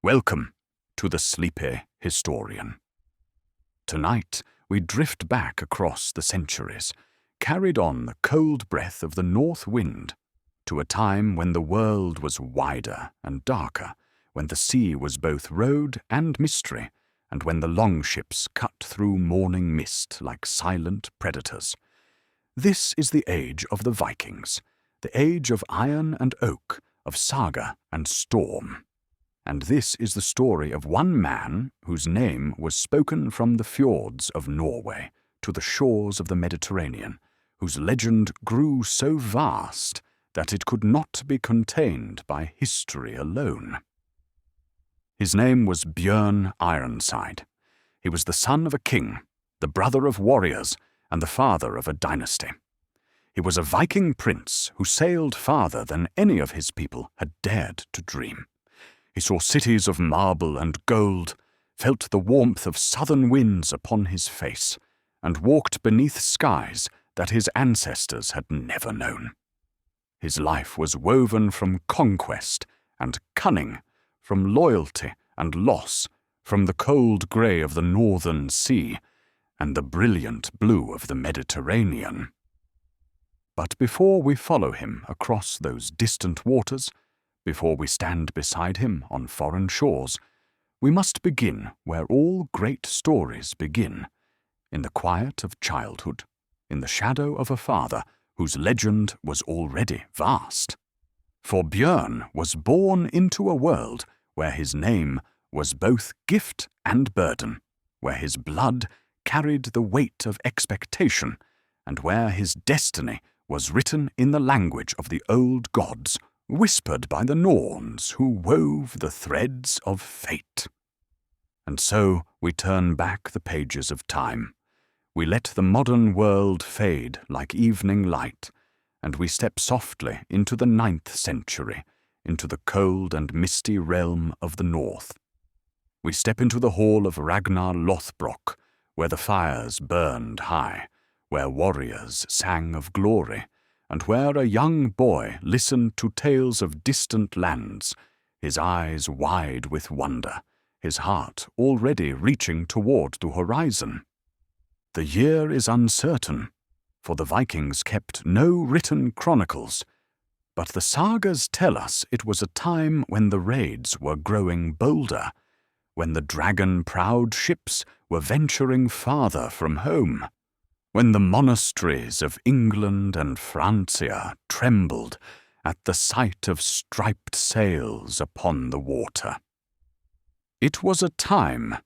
Welcome to the Sleepy Historian. Tonight, we drift back across the centuries, carried on the cold breath of the north wind, to a time when the world was wider and darker, when the sea was both road and mystery, and when the longships cut through morning mist like silent predators. This is the age of the Vikings, the age of iron and oak, of saga and storm. And this is the story of one man whose name was spoken from the fjords of Norway to the shores of the Mediterranean, whose legend grew so vast that it could not be contained by history alone. His name was Bjørn Ironside. He was the son of a king, the brother of warriors, and the father of a dynasty. He was a Viking prince who sailed farther than any of his people had dared to dream. He saw cities of marble and gold, felt the warmth of southern winds upon his face, and walked beneath skies that his ancestors had never known. His life was woven from conquest and cunning, from loyalty and loss, from the cold grey of the northern sea and the brilliant blue of the Mediterranean. But before we follow him across those distant waters, before we stand beside him on foreign shores, we must begin where all great stories begin, in the quiet of childhood, in the shadow of a father whose legend was already vast. For Bjørn was born into a world where his name was both gift and burden, where his blood carried the weight of expectation, and where his destiny was written in the language of the old gods, whispered by the Norns who wove the threads of fate. And so we turn back the pages of time. We let the modern world fade like evening light, and we step softly into the 9th century, into the cold and misty realm of the north. We step into the hall of Ragnar Lothbrok, where the fires burned high, where warriors sang of glory, and where a young boy listened to tales of distant lands, his eyes wide with wonder, his heart already reaching toward the horizon. The year is uncertain, for the Vikings kept no written chronicles, but the sagas tell us it was a time when the raids were growing bolder, when the dragon-prowed ships were venturing farther from home, when the monasteries of England and Francia trembled at the sight of striped sails upon the water. It was a time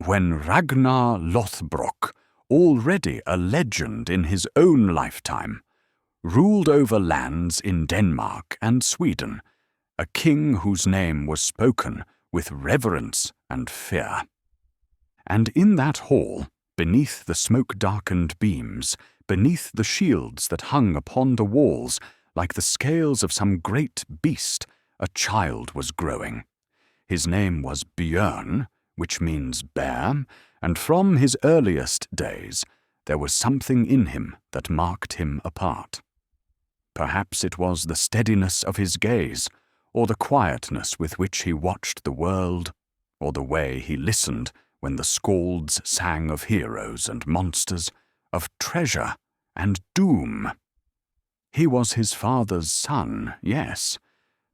when Ragnar Lothbrok, already a legend in his own lifetime, ruled over lands in Denmark and Sweden, a king whose name was spoken with reverence and fear. And in that hall, beneath the smoke-darkened beams, beneath the shields that hung upon the walls, like the scales of some great beast, a child was growing. His name was Bjørn, which means bear, and from his earliest days there was something in him that marked him apart. Perhaps it was the steadiness of his gaze, or the quietness with which he watched the world, or the way he listened when the skalds sang of heroes and monsters, of treasure and doom. He was his father's son, yes,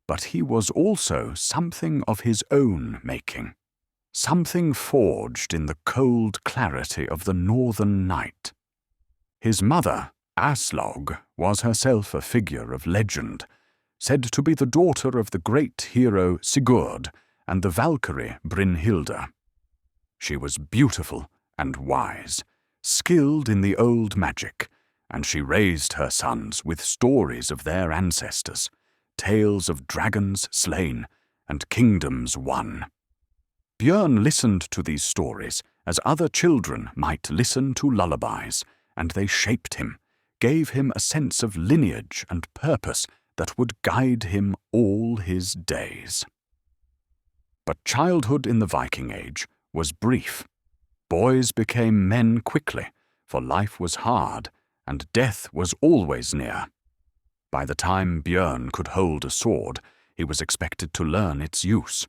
but he was also something of his own making, something forged in the cold clarity of the northern night. His mother, Aslog, was herself a figure of legend, said to be the daughter of the great hero Sigurd and the Valkyrie Brynhilda. She was beautiful and wise, skilled in the old magic, and she raised her sons with stories of their ancestors, tales of dragons slain and kingdoms won. Bjørn listened to these stories as other children might listen to lullabies, and they shaped him, gave him a sense of lineage and purpose that would guide him all his days. But childhood in the Viking Age was brief. Boys became men quickly, for life was hard, and death was always near. By the time Bjørn could hold a sword, he was expected to learn its use.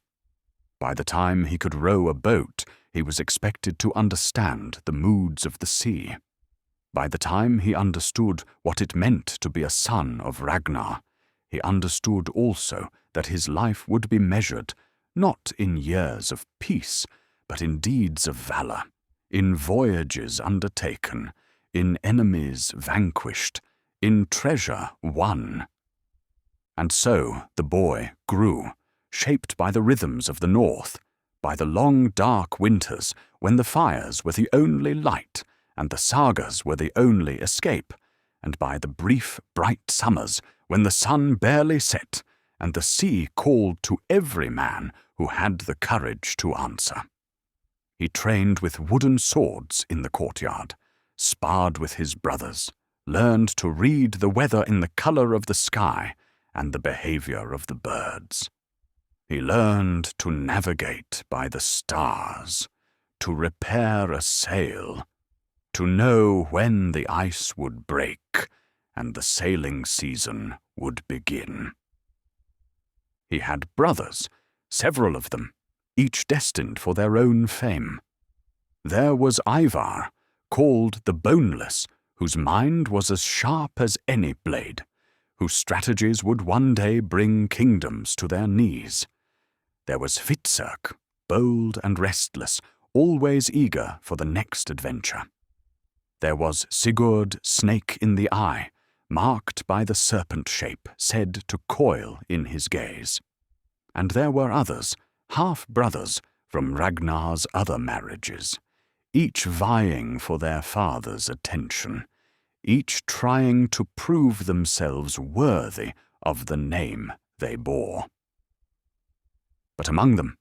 By the time he could row a boat, he was expected to understand the moods of the sea. By the time he understood what it meant to be a son of Ragnar, he understood also that his life would be measured not in years of peace, but in deeds of valor, in voyages undertaken, in enemies vanquished, in treasure won. And so the boy grew, shaped by the rhythms of the north, by the long dark winters when the fires were the only light and the sagas were the only escape, and by the brief bright summers when the sun barely set and the sea called to every man who had the courage to answer. He trained with wooden swords in the courtyard, sparred with his brothers, learned to read the weather in the color of the sky and the behavior of the birds. He learned to navigate by the stars, to repair a sail, to know when the ice would break and the sailing season would begin. He had brothers, several of them, each destined for their own fame. There was Ivar, called the Boneless, whose mind was as sharp as any blade, whose strategies would one day bring kingdoms to their knees. There was Hvitserk, bold and restless, always eager for the next adventure. There was Sigurd, snake in the eye, marked by the serpent shape said to coil in his gaze. And there were others, half-brothers from Ragnar's other marriages, each vying for their father's attention, each trying to prove themselves worthy of the name they bore. But among them,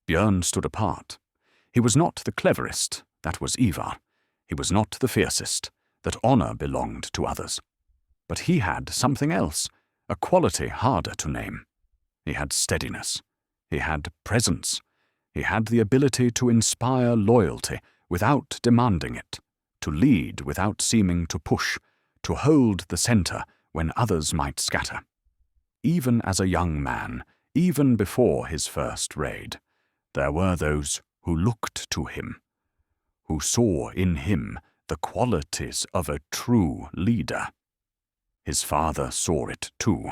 Bjørn stood apart. He was not the cleverest, that was Ivar. He was not the fiercest, that honor belonged to others. But he had something else, a quality harder to name. He had steadiness. He had presence. He had the ability to inspire loyalty without demanding it, to lead without seeming to push, to hold the center when others might scatter. Even as a young man, even before his first raid, there were those who looked to him, who saw in him the qualities of a true leader. His father saw it too.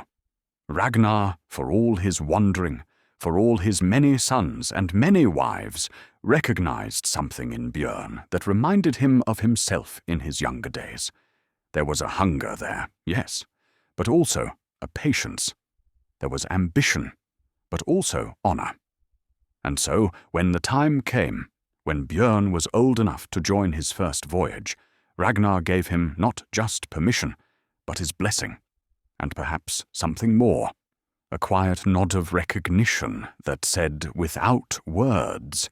Ragnar, for all his wandering, for all his many sons and many wives, recognized something in Bjørn that reminded him of himself in his younger days. There was a hunger there, yes, but also a patience. There was ambition, but also honor. And so, when the time came, when Bjørn was old enough to join his first voyage, Ragnar gave him not just permission, but his blessing, and perhaps something more, a quiet nod of recognition that said without words,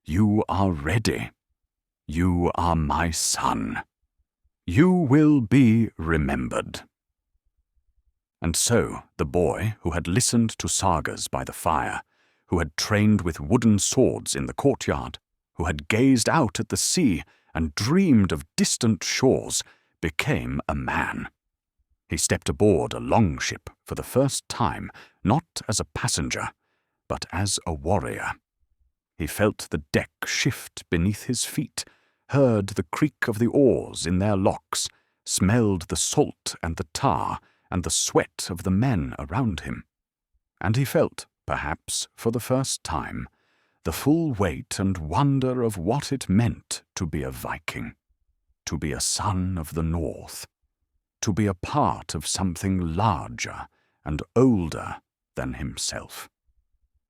"You are ready. You are my son. You will be remembered." And so the boy who had listened to sagas by the fire, who had trained with wooden swords in the courtyard, who had gazed out at the sea and dreamed of distant shores, became a man. He stepped aboard a longship for the first time, not as a passenger, but as a warrior. He felt the deck shift beneath his feet, heard the creak of the oars in their locks, smelled the salt and the tar and the sweat of the men around him. And he felt, perhaps for the first time, the full weight and wonder of what it meant to be a Viking, to be a son of the North, to be a part of something larger and older than himself.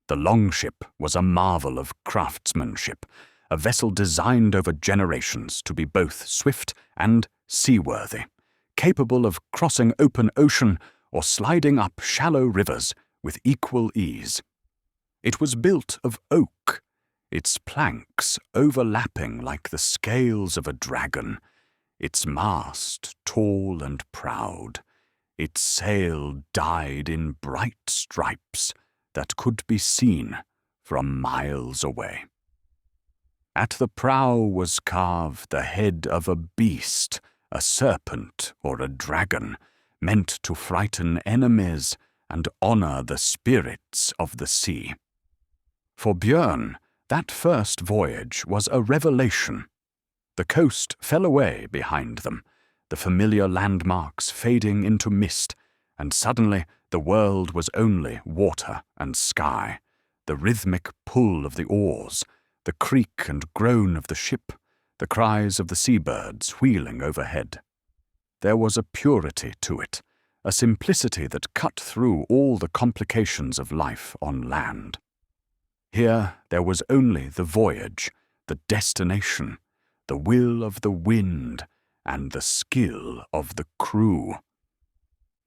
The longship was a marvel of craftsmanship, a vessel designed over generations to be both swift and seaworthy, capable of crossing open ocean or sliding up shallow rivers with equal ease. It was built of oak, its planks overlapping like the scales of a dragon, its mast tall and proud, its sail dyed in bright stripes that could be seen from miles away. At the prow was carved the head of a beast, a serpent or a dragon, meant to frighten enemies and honor the spirits of the sea. For Bjørn, that first voyage was a revelation. The coast fell away behind them, the familiar landmarks fading into mist, and suddenly the world was only water and sky, the rhythmic pull of the oars, the creak and groan of the ship, the cries of the seabirds wheeling overhead. There was a purity to it, a simplicity that cut through all the complications of life on land. Here there was only the voyage, the destination, the will of the wind, and the skill of the crew.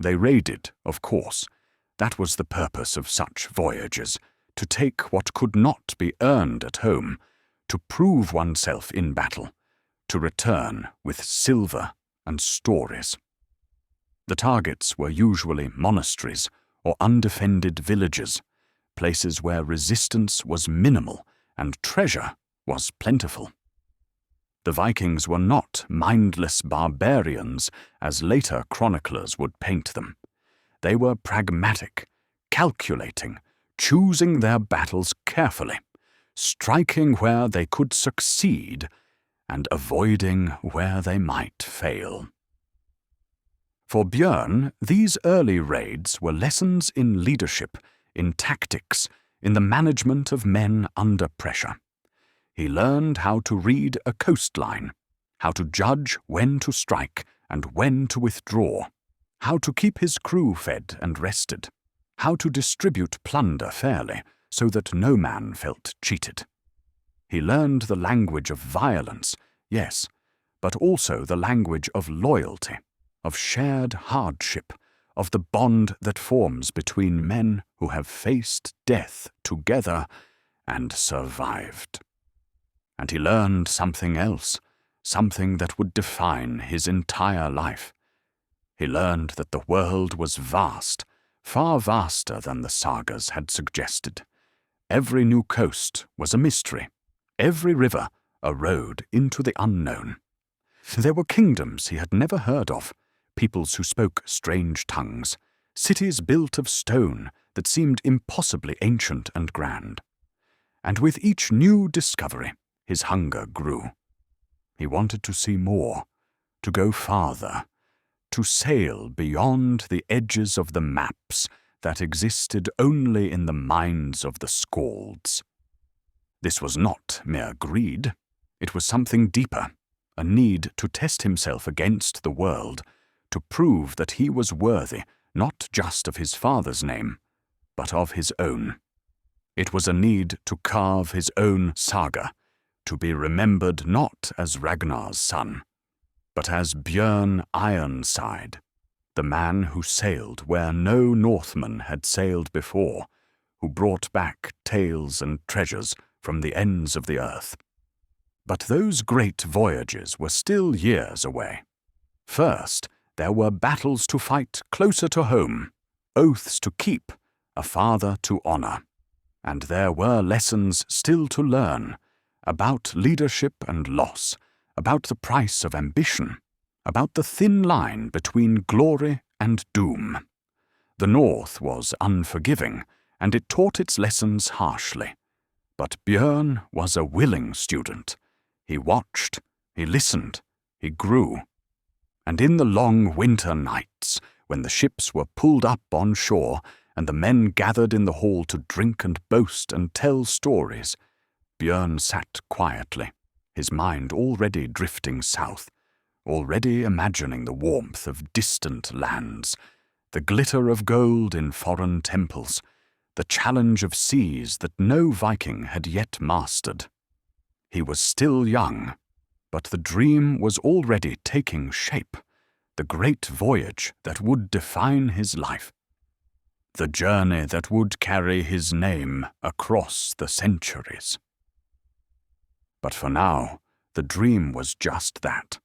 They raided, of course. That was the purpose of such voyages, to take what could not be earned at home, to prove oneself in battle, to return with silver and stories. The targets were usually monasteries or undefended villages, places where resistance was minimal and treasure was plentiful. The Vikings were not mindless barbarians, as later chroniclers would paint them. They were pragmatic, calculating, choosing their battles carefully, striking where they could succeed, and avoiding where they might fail. For Bjørn, these early raids were lessons in leadership, in tactics, in the management of men under pressure. He learned how to read a coastline, how to judge when to strike and when to withdraw, how to keep his crew fed and rested, how to distribute plunder fairly so that no man felt cheated. He learned the language of violence, yes, but also the language of loyalty, of shared hardship, of the bond that forms between men who have faced death together and survived. And he learned something else, something that would define his entire life. He learned that the world was vast, far vaster than the sagas had suggested. Every new coast was a mystery, every river a road into the unknown. There were kingdoms he had never heard of, peoples who spoke strange tongues, cities built of stone that seemed impossibly ancient and grand. And with each new discovery, his hunger grew. He wanted to see more, to go farther, to sail beyond the edges of the maps that existed only in the minds of the Skalds. This was not mere greed. It was something deeper, a need to test himself against the world, to prove that he was worthy not just of his father's name, but of his own. It was a need to carve his own saga, to be remembered not as Ragnar's son, but as Bjørn Ironside, the man who sailed where no Northman had sailed before, who brought back tales and treasures from the ends of the earth. But those great voyages were still years away. First, there were battles to fight closer to home, oaths to keep, a father to honor. And there were lessons still to learn, about leadership and loss, about the price of ambition, about the thin line between glory and doom. The North was unforgiving, and it taught its lessons harshly. But Bjørn was a willing student. He watched, he listened, he grew. And in the long winter nights, when the ships were pulled up on shore and the men gathered in the hall to drink and boast and tell stories, Bjørn sat quietly, his mind already drifting south, already imagining the warmth of distant lands, the glitter of gold in foreign temples, the challenge of seas that no Viking had yet mastered. He was still young, but the dream was already taking shape, the great voyage that would define his life, the journey that would carry his name across the centuries. But for now, the dream was just that,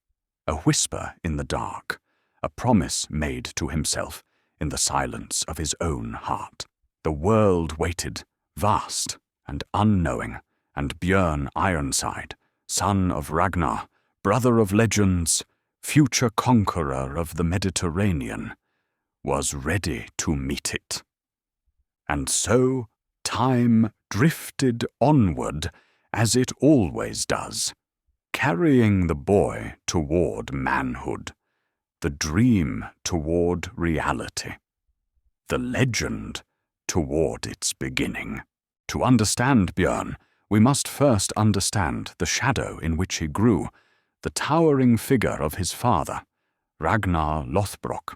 a whisper in the dark, a promise made to himself in the silence of his own heart. The world waited, vast and unknowing, and Bjørn Ironside, son of Ragnar, brother of legends, future conqueror of the Mediterranean, was ready to meet it. And so time drifted onward as it always does, carrying the boy toward manhood, the dream toward reality, the legend toward its beginning. To understand Bjørn, we must first understand the shadow in which he grew, the towering figure of his father, Ragnar Lothbrok.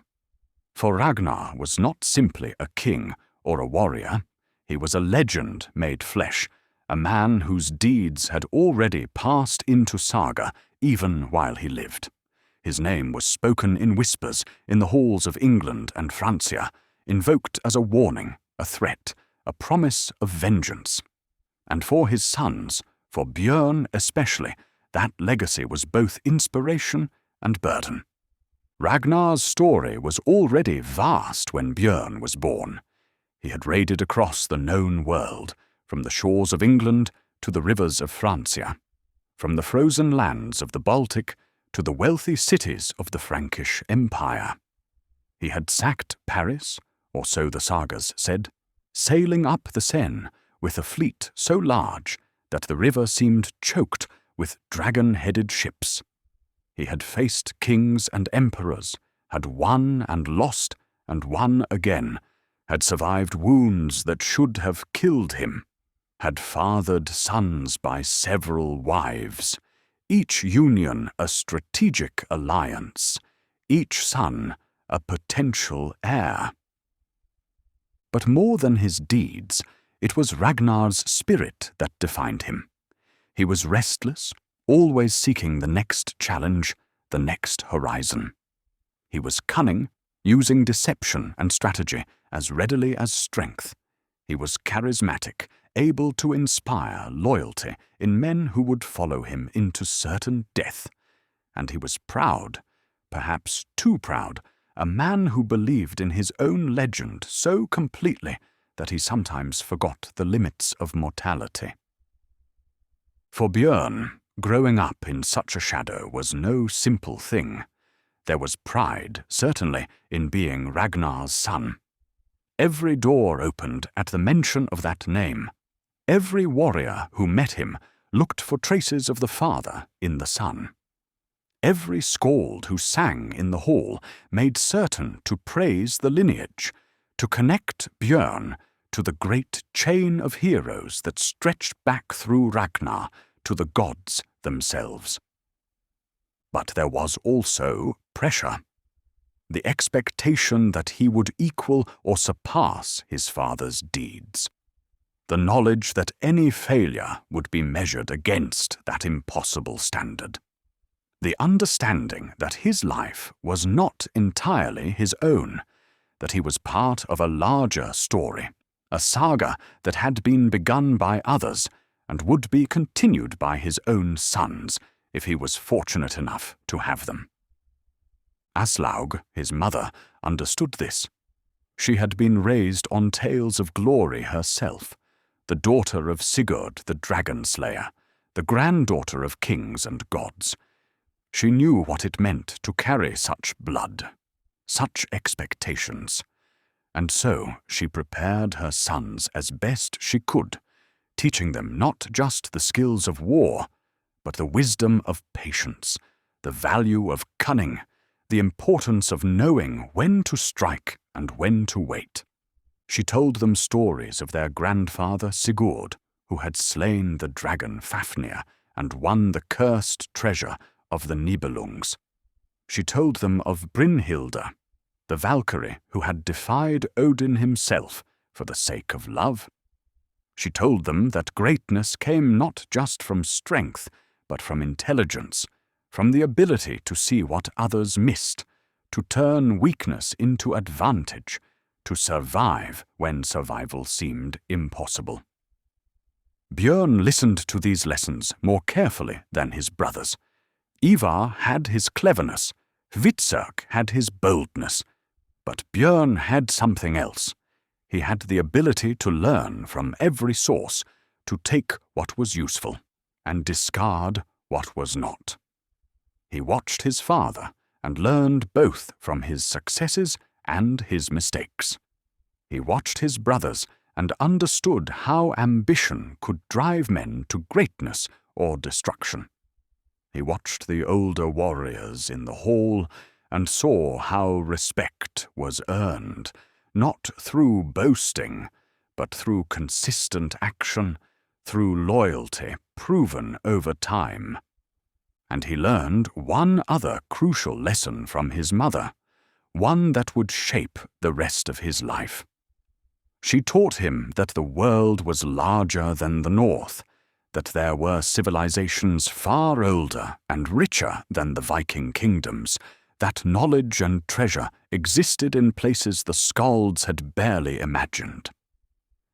For Ragnar was not simply a king or a warrior, he was a legend made flesh, a man whose deeds had already passed into saga even while he lived. His name was spoken in whispers in the halls of England and Francia, invoked as a warning, a threat, a promise of vengeance. And for his sons, for Bjørn especially, that legacy was both inspiration and burden. Ragnar's story was already vast when Bjørn was born. He had raided across the known world, from the shores of England to the rivers of Francia, from the frozen lands of the Baltic to the wealthy cities of the Frankish Empire. He had sacked Paris, or so the sagas said, sailing up the Seine with a fleet so large that the river seemed choked with dragon-headed ships. He had faced kings and emperors, had won and lost and won again, had survived wounds that should have killed him, had fathered sons by several wives, each union a strategic alliance, each son a potential heir. But more than his deeds, it was Ragnar's spirit that defined him. He was restless, always seeking the next challenge, the next horizon. He was cunning, using deception and strategy as readily as strength. He was charismatic, able to inspire loyalty in men who would follow him into certain death. And he was proud, perhaps too proud, a man who believed in his own legend so completely that he sometimes forgot the limits of mortality. For Bjørn, growing up in such a shadow was no simple thing. There was pride, certainly, in being Ragnar's son. Every door opened at the mention of that name. Every warrior who met him looked for traces of the father in the son. Every skald who sang in the hall made certain to praise the lineage, to connect Bjørn to the great chain of heroes that stretched back through Ragnar to the gods themselves. But there was also pressure. The expectation that he would equal or surpass his father's deeds. The knowledge that any failure would be measured against that impossible standard. The understanding that his life was not entirely his own, that he was part of a larger story, a saga that had been begun by others and would be continued by his own sons if he was fortunate enough to have them. Aslaug, his mother, understood this. She had been raised on tales of glory herself, the daughter of Sigurd the dragon slayer, the granddaughter of kings and gods. She knew what it meant to carry such blood, such expectations, and so she prepared her sons as best she could, teaching them not just the skills of war, but the wisdom of patience, the value of cunning, the importance of knowing when to strike and when to wait. She told them stories of their grandfather Sigurd, who had slain the dragon Fafnir and won the cursed treasure of the Nibelungs. She told them of Brynhilda, the Valkyrie who had defied Odin himself for the sake of love. She told them that greatness came not just from strength, but from intelligence, from the ability to see what others missed, to turn weakness into advantage, to survive when survival seemed impossible. Bjørn listened to these lessons more carefully than his brothers. Ivar had his cleverness, Hvitserk had his boldness, but Bjørn had something else. He had the ability to learn from every source, to take what was useful, and discard what was not. He watched his father and learned both from his successes and his mistakes. He watched his brothers and understood how ambition could drive men to greatness or destruction. He watched the older warriors in the hall and saw how respect was earned, not through boasting, but through consistent action, through loyalty proven over time. And he learned one other crucial lesson from his mother, one that would shape the rest of his life. She taught him that the world was larger than the North, that there were civilizations far older and richer than the Viking kingdoms, that knowledge and treasure existed in places the Skalds had barely imagined.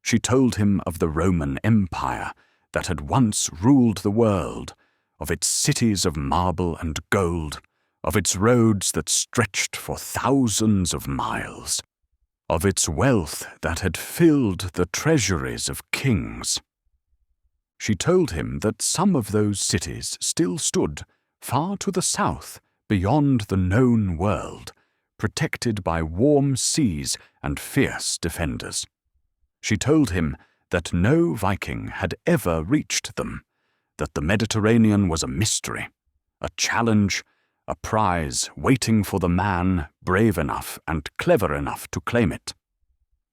She told him of the Roman Empire that had once ruled the world, of its cities of marble and gold, of its roads that stretched for thousands of miles, of its wealth that had filled the treasuries of kings. She told him that some of those cities still stood far to the south beyond the known world, protected by warm seas and fierce defenders. She told him that no Viking had ever reached them, that the Mediterranean was a mystery, a challenge, a prize waiting for the man brave enough and clever enough to claim it.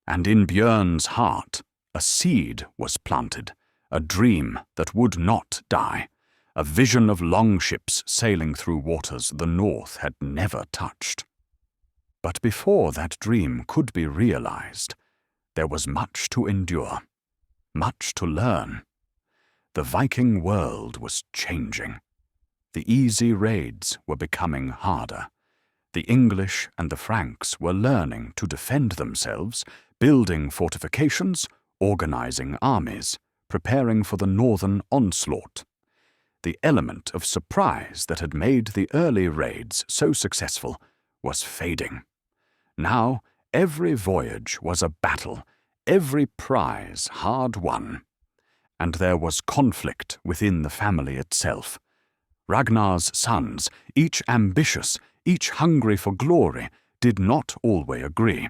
And in Bjørn's heart, a seed was planted, a dream that would not die, a vision of longships sailing through waters the North had never touched. But before that dream could be realized, there was much to endure, much to learn. The Viking world was changing. The easy raids were becoming harder. The English and the Franks were learning to defend themselves, building fortifications, organizing armies, preparing for the northern onslaught. The element of surprise that had made the early raids so successful was fading. Now, every voyage was a battle, every prize hard won. And there was conflict within the family itself. Ragnar's sons, each ambitious, each hungry for glory, did not always agree.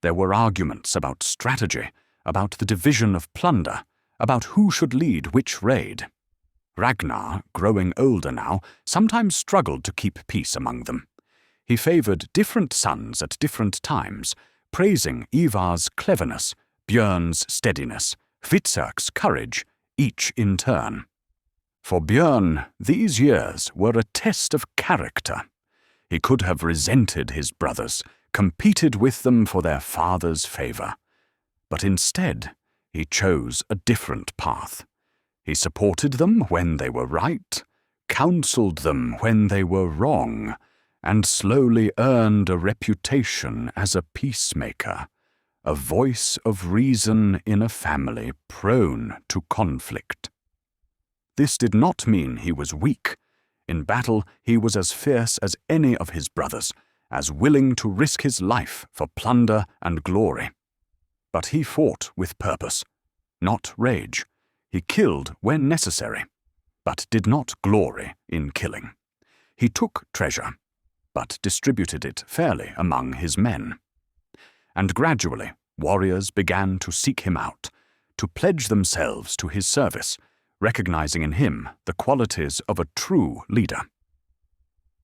There were arguments about strategy, about the division of plunder, about who should lead which raid. Ragnar, growing older now, sometimes struggled to keep peace among them. He favored different sons at different times, praising Ivar's cleverness, Bjørn's steadiness, Hvitserk's courage, each in turn. For Bjørn, these years were a test of character. He could have resented his brothers, competed with them for their father's favor. But instead, he chose a different path. He supported them when they were right, counseled them when they were wrong, and slowly earned a reputation as a peacemaker, a voice of reason in a family prone to conflict. This did not mean he was weak. In battle, he was as fierce as any of his brothers, as willing to risk his life for plunder and glory. But he fought with purpose, not rage. He killed when necessary, but did not glory in killing. He took treasure, but distributed it fairly among his men. And gradually, warriors began to seek him out, to pledge themselves to his service, recognizing in him the qualities of a true leader.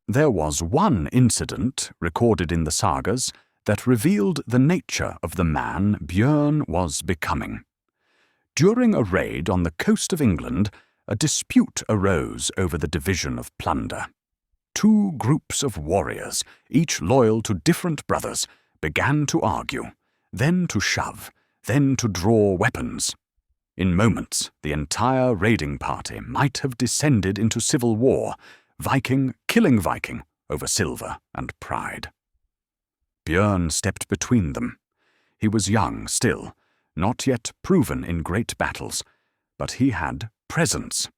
There was one incident recorded in the sagas that revealed the nature of the man Bjørn was becoming. During a raid on the coast of England, a dispute arose over the division of plunder. Two groups of warriors, each loyal to different brothers, began to argue, then to shove, then to draw weapons. In moments, the entire raiding party might have descended into civil war, Viking killing Viking over silver and pride. Bjørn stepped between them. He was young still, not yet proven in great battles, but he had presence.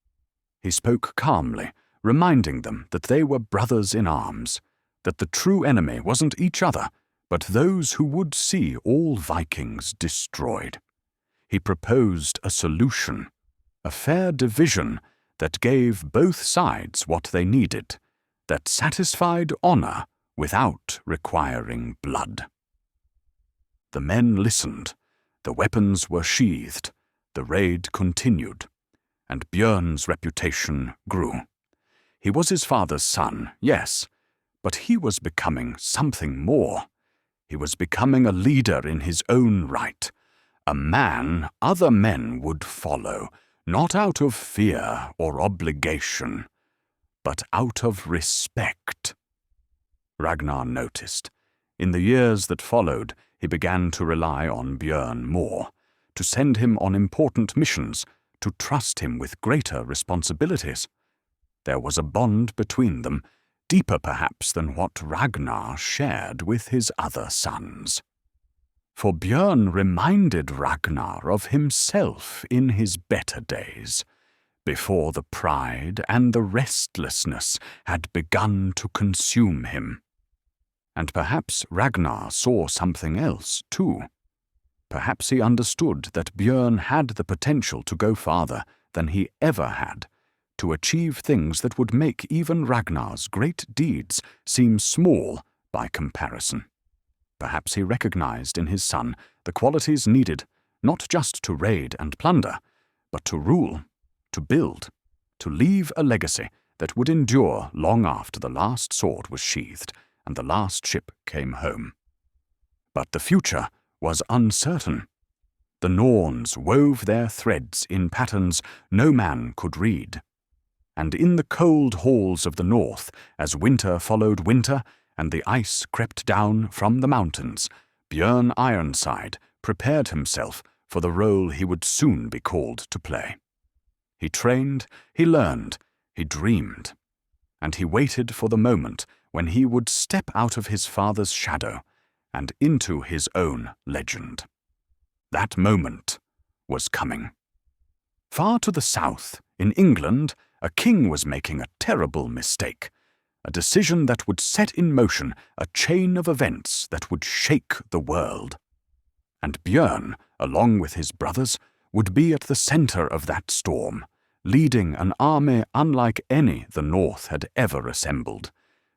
He spoke calmly, reminding them that they were brothers in arms, that the true enemy wasn't each other, but those who would see all Vikings destroyed. He proposed a solution, a fair division that gave both sides what they needed, that satisfied honor without requiring blood. The men listened, The weapons were sheathed, the raid continued, and Bjørn's reputation grew. He was his father's son, yes, but he was becoming something more. He was becoming a leader in his own right, a man other men would follow, not out of fear or obligation, but out of respect. Ragnar noticed. In the years that followed, he began to rely on Bjørn more, to send him on important missions, to trust him with greater responsibilities. There was a bond between them, deeper perhaps than what Ragnar shared with his other sons. For Bjørn reminded Ragnar of himself in his better days, before the pride and the restlessness had begun to consume him. And perhaps Ragnar saw something else, too. Perhaps he understood that Bjørn had the potential to go farther than he ever had, to achieve things that would make even Ragnar's great deeds seem small by comparison. Perhaps he recognized in his son the qualities needed not just to raid and plunder, but to rule, to build, to leave a legacy that would endure long after the last sword was sheathed and the last ship came home. But the future was uncertain. The Norns wove their threads in patterns no man could read. And in the cold halls of the north, as winter followed winter and the ice crept down from the mountains, Bjørn Ironside prepared himself for the role he would soon be called to play. He trained, he learned, he dreamed, and he waited for the moment when he would step out of his father's shadow and into his own legend. That moment was coming. Far to the south, in England, a king was making a terrible mistake, a decision that would set in motion a chain of events that would shake the world. And Bjørn, along with his brothers, would be at the center of that storm, leading an army unlike any the North had ever assembled,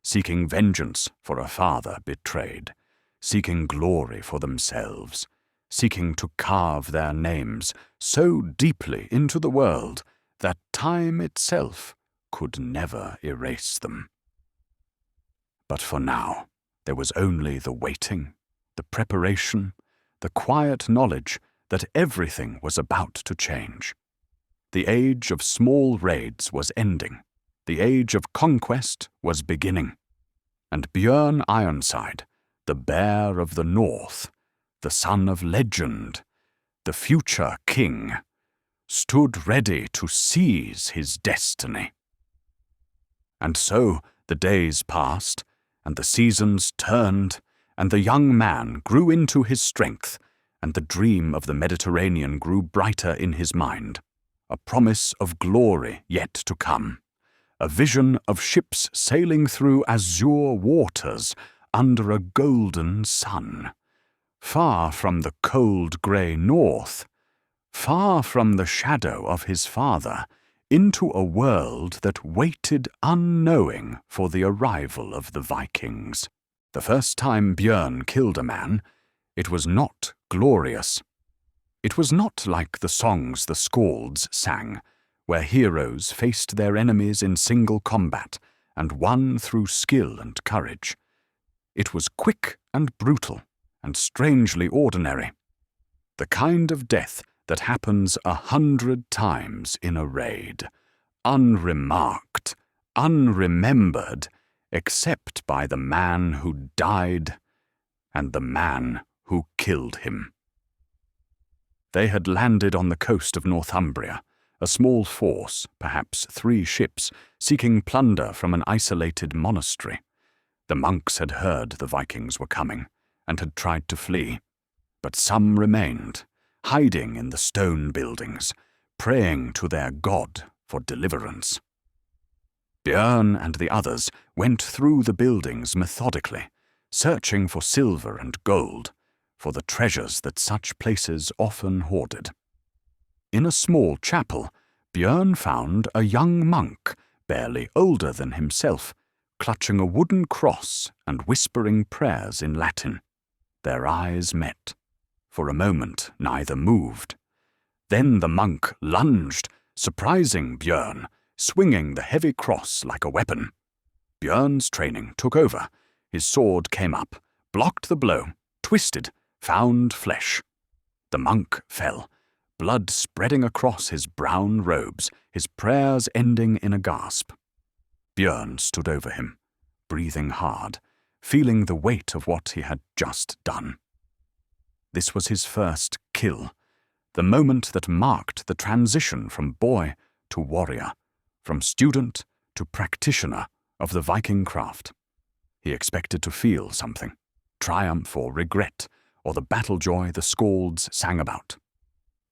seeking vengeance for a father betrayed, seeking glory for themselves, seeking to carve their names so deeply into the world that time itself could never erase them. But for now, there was only the waiting, the preparation, the quiet knowledge that everything was about to change. The age of small raids was ending. The age of conquest was beginning. And Bjørn Ironside, the Bear of the North, the son of legend, the future king, stood ready to seize his destiny. And so the days passed, and the seasons turned, and the young man grew into his strength, and the dream of the Mediterranean grew brighter in his mind, a promise of glory yet to come, a vision of ships sailing through azure waters under a golden sun, far from the cold grey north, far from the shadow of his father, into a world that waited unknowing for the arrival of the Vikings. The first time Bjørn killed a man, it was not glorious. It was not like the songs the Skalds sang, where heroes faced their enemies in single combat and won through skill and courage. It was quick and brutal and strangely ordinary, the kind of death that happens 100 times in a raid, unremarked, unremembered, except by the man who died and the man who killed him. They had landed on the coast of Northumbria, a small force, perhaps 3 ships, seeking plunder from an isolated monastery. The monks had heard the Vikings were coming and had tried to flee, but some remained, hiding in the stone buildings, praying to their god for deliverance. Bjørn and the others went through the buildings methodically, searching for silver and gold, for the treasures that such places often hoarded. In a small chapel, Bjørn found a young monk, barely older than himself, clutching a wooden cross and whispering prayers in Latin. Their eyes met. For a moment neither moved. Then the monk lunged, surprising Bjørn, swinging the heavy cross like a weapon. Bjørn's training took over. His sword came up, blocked the blow, twisted, found flesh. The monk fell, blood spreading across his brown robes, his prayers ending in a gasp. Bjørn stood over him, breathing hard, feeling the weight of what he had just done. This was his first kill, the moment that marked the transition from boy to warrior, from student to practitioner of the Viking craft. He expected to feel something, triumph or regret, or the battle joy the skalds sang about.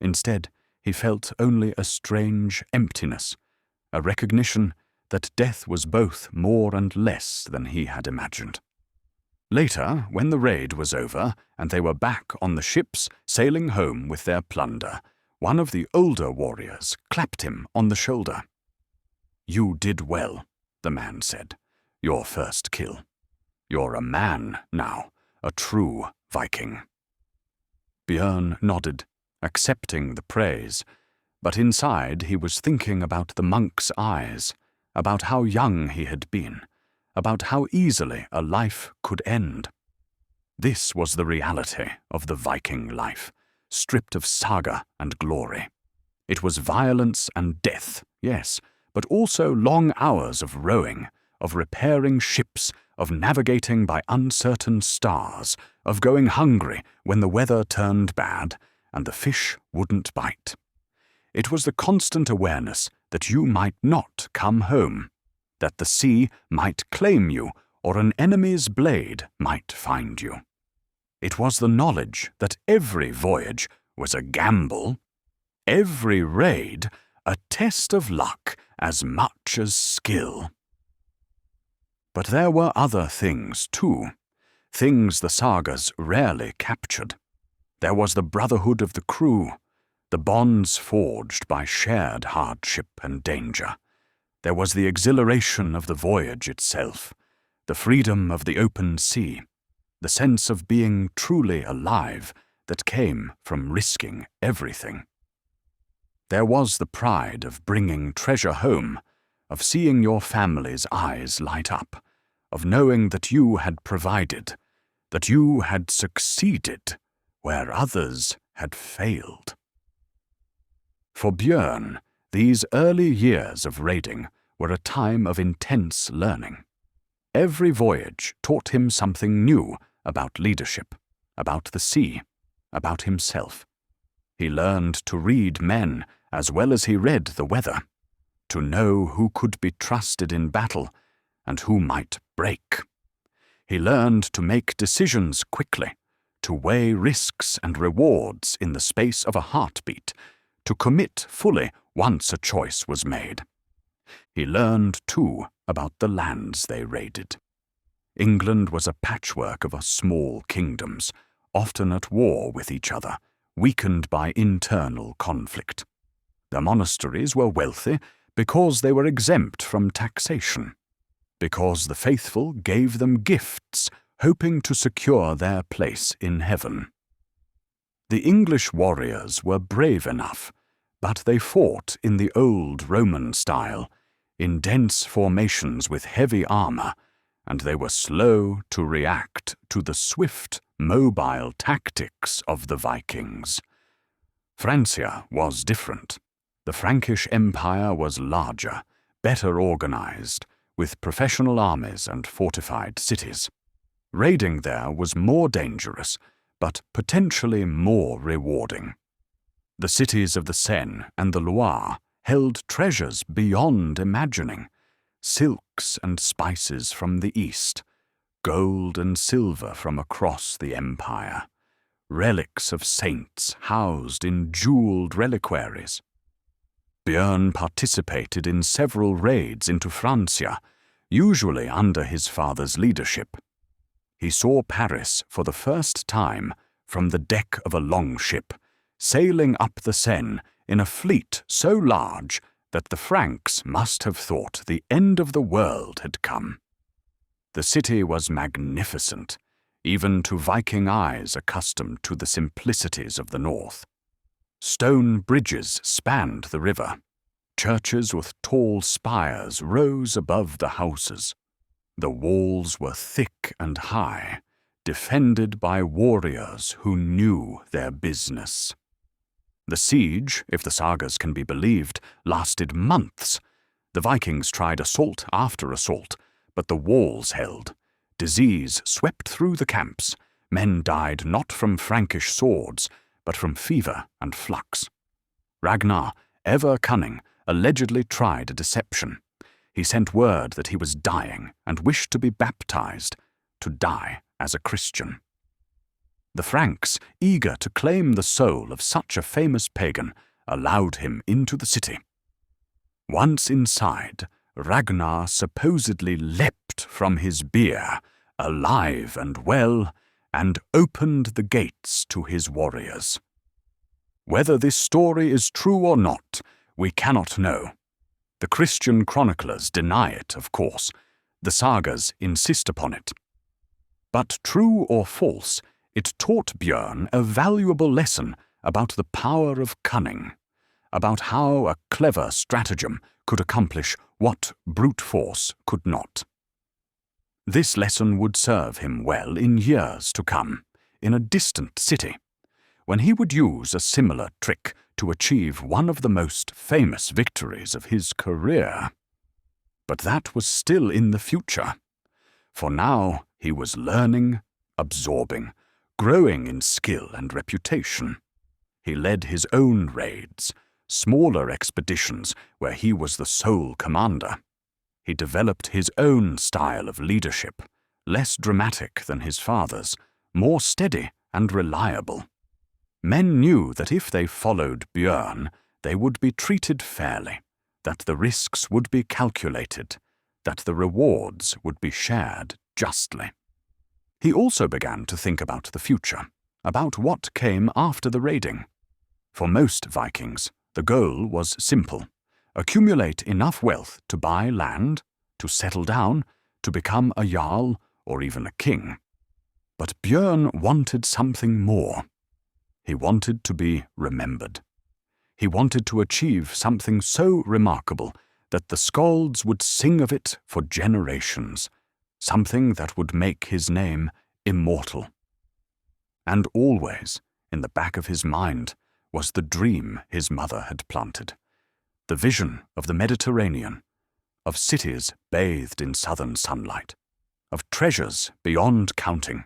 Instead, he felt only a strange emptiness, a recognition that death was both more and less than he had imagined. Later, when the raid was over and they were back on the ships sailing home with their plunder, one of the older warriors clapped him on the shoulder. "You did well," the man said. "Your first kill. You're a man now, a true Viking." Bjørn nodded, accepting the praise, but inside he was thinking about the monk's eyes, about how young he had been, about how easily a life could end. This was the reality of the Viking life, stripped of saga and glory. It was violence and death, yes, but also long hours of rowing, of repairing ships, of navigating by uncertain stars, of going hungry when the weather turned bad and the fish wouldn't bite. It was the constant awareness that you might not come home, that the sea might claim you or an enemy's blade might find you. It was the knowledge that every voyage was a gamble, every raid a test of luck as much as skill. But there were other things too, things the sagas rarely captured. There was the brotherhood of the crew, the bonds forged by shared hardship and danger. There was the exhilaration of the voyage itself, the freedom of the open sea, the sense of being truly alive that came from risking everything. There was the pride of bringing treasure home, of seeing your family's eyes light up, of knowing that you had provided, that you had succeeded where others had failed. For Bjørn, these early years of raiding were a time of intense learning. Every voyage taught him something new about leadership, about the sea, about himself. He learned to read men as well as he read the weather, to know who could be trusted in battle and who might break. He learned to make decisions quickly, to weigh risks and rewards in the space of a heartbeat, to commit fully once a choice was made. He learned, too, about the lands they raided. England was a patchwork of small kingdoms, often at war with each other, weakened by internal conflict. The monasteries were wealthy because they were exempt from taxation, because the faithful gave them gifts, hoping to secure their place in heaven. The English warriors were brave enough, but they fought in the old Roman style, in dense formations with heavy armor, and they were slow to react to the swift, mobile tactics of the Vikings. Francia was different. The Frankish Empire was larger, better organized, with professional armies and fortified cities. Raiding there was more dangerous, but potentially more rewarding. The cities of the Seine and the Loire held treasures beyond imagining, silks and spices from the east, gold and silver from across the empire, relics of saints housed in jeweled reliquaries. Bjørn participated in several raids into Francia, usually under his father's leadership. He saw Paris for the first time from the deck of a longship, sailing up the Seine in a fleet so large that the Franks must have thought the end of the world had come. The city was magnificent, even to Viking eyes accustomed to the simplicities of the north. Stone bridges spanned the river. Churches with tall spires rose above the houses. The walls were thick and high, defended by warriors who knew their business. The siege, if the sagas can be believed, lasted months. The Vikings tried assault after assault, but the walls held. Disease swept through the camps. Men died not from Frankish swords, but from fever and flux. Ragnar, ever cunning, allegedly tried a deception. He sent word that he was dying and wished to be baptized, to die as a Christian. The Franks, eager to claim the soul of such a famous pagan, allowed him into the city. Once inside, Ragnar supposedly leapt from his bier, alive and well, and opened the gates to his warriors. Whether this story is true or not, we cannot know. The Christian chroniclers deny it, of course. The sagas insist upon it. But true or false, it taught Bjørn a valuable lesson about the power of cunning, about how a clever stratagem could accomplish what brute force could not. This lesson would serve him well in years to come, in a distant city, when he would use a similar trick to achieve one of the most famous victories of his career. But that was still in the future. For now he was learning, absorbing, growing in skill and reputation. He led his own raids, smaller expeditions where he was the sole commander. He developed his own style of leadership, less dramatic than his father's, more steady and reliable. Men knew that if they followed Bjørn, they would be treated fairly, that the risks would be calculated, that the rewards would be shared justly. He also began to think about the future, about what came after the raiding. For most Vikings, the goal was simple: accumulate enough wealth to buy land, to settle down, to become a jarl or even a king. But Bjørn wanted something more. He wanted to be remembered. He wanted to achieve something so remarkable that the skalds would sing of it for generations, something that would make his name immortal. And always, in the back of his mind, was the dream his mother had planted, the vision of the Mediterranean, of cities bathed in southern sunlight, of treasures beyond counting,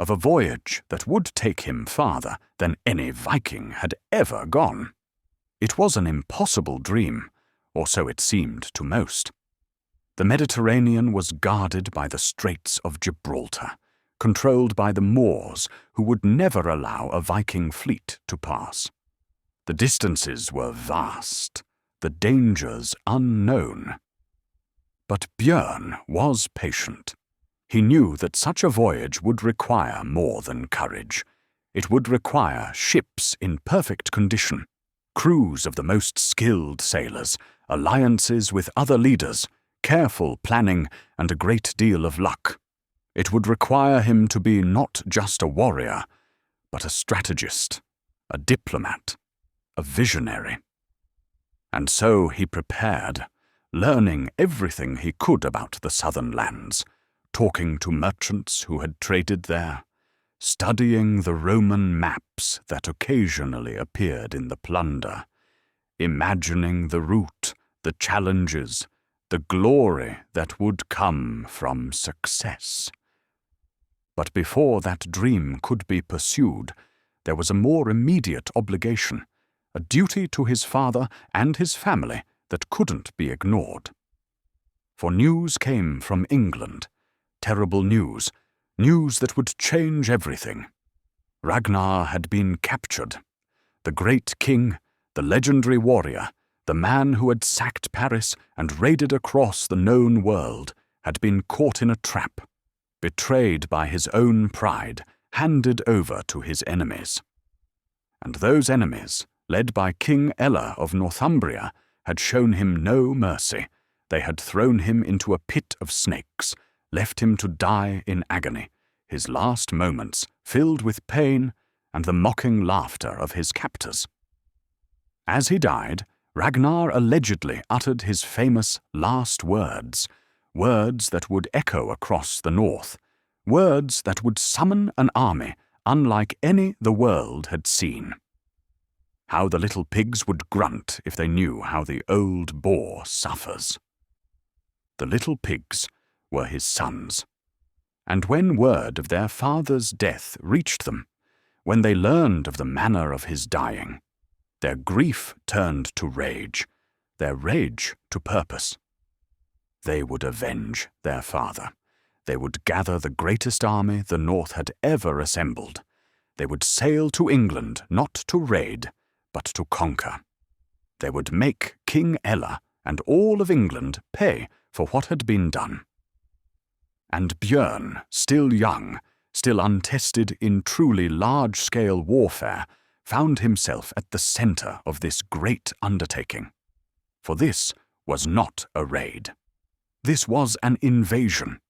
of a voyage that would take him farther than any Viking had ever gone. It was an impossible dream, or so it seemed to most. The Mediterranean was guarded by the Straits of Gibraltar, controlled by the Moors, who would never allow a Viking fleet to pass. The distances were vast, the dangers unknown. But Bjørn was patient. He knew that such a voyage would require more than courage. It would require ships in perfect condition, crews of the most skilled sailors, alliances with other leaders, careful planning, and a great deal of luck. It would require him to be not just a warrior, but a strategist, a diplomat, a visionary. And so he prepared, learning everything he could about the southern lands, talking to merchants who had traded there, studying the Roman maps that occasionally appeared in the plunder, imagining the route, the challenges, the glory that would come from success. But before that dream could be pursued, there was a more immediate obligation, a duty to his father and his family that couldn't be ignored. For news came from England, terrible news, news that would change everything. Ragnar had been captured. The great king, the legendary warrior, the man who had sacked Paris and raided across the known world, had been caught in a trap, betrayed by his own pride, handed over to his enemies. And those enemies, led by King Ella of Northumbria, had shown him no mercy. They had thrown him into a pit of snakes, left him to die in agony, his last moments filled with pain and the mocking laughter of his captors. As he died, Ragnar allegedly uttered his famous last words, words that would echo across the north, words that would summon an army unlike any the world had seen. How the little pigs would grunt if they knew how the old boar suffers. The little pigs were his sons, and when word of their father's death reached them, when they learned of the manner of his dying, their grief turned to rage, their rage to purpose. They would avenge their father. They would gather the greatest army the North had ever assembled. They would sail to England not to raid, but to conquer. They would make King Ella and all of England pay for what had been done. And Bjørn, still young, still untested in truly large-scale warfare, found himself at the center of this great undertaking. For this was not a raid. This was an invasion.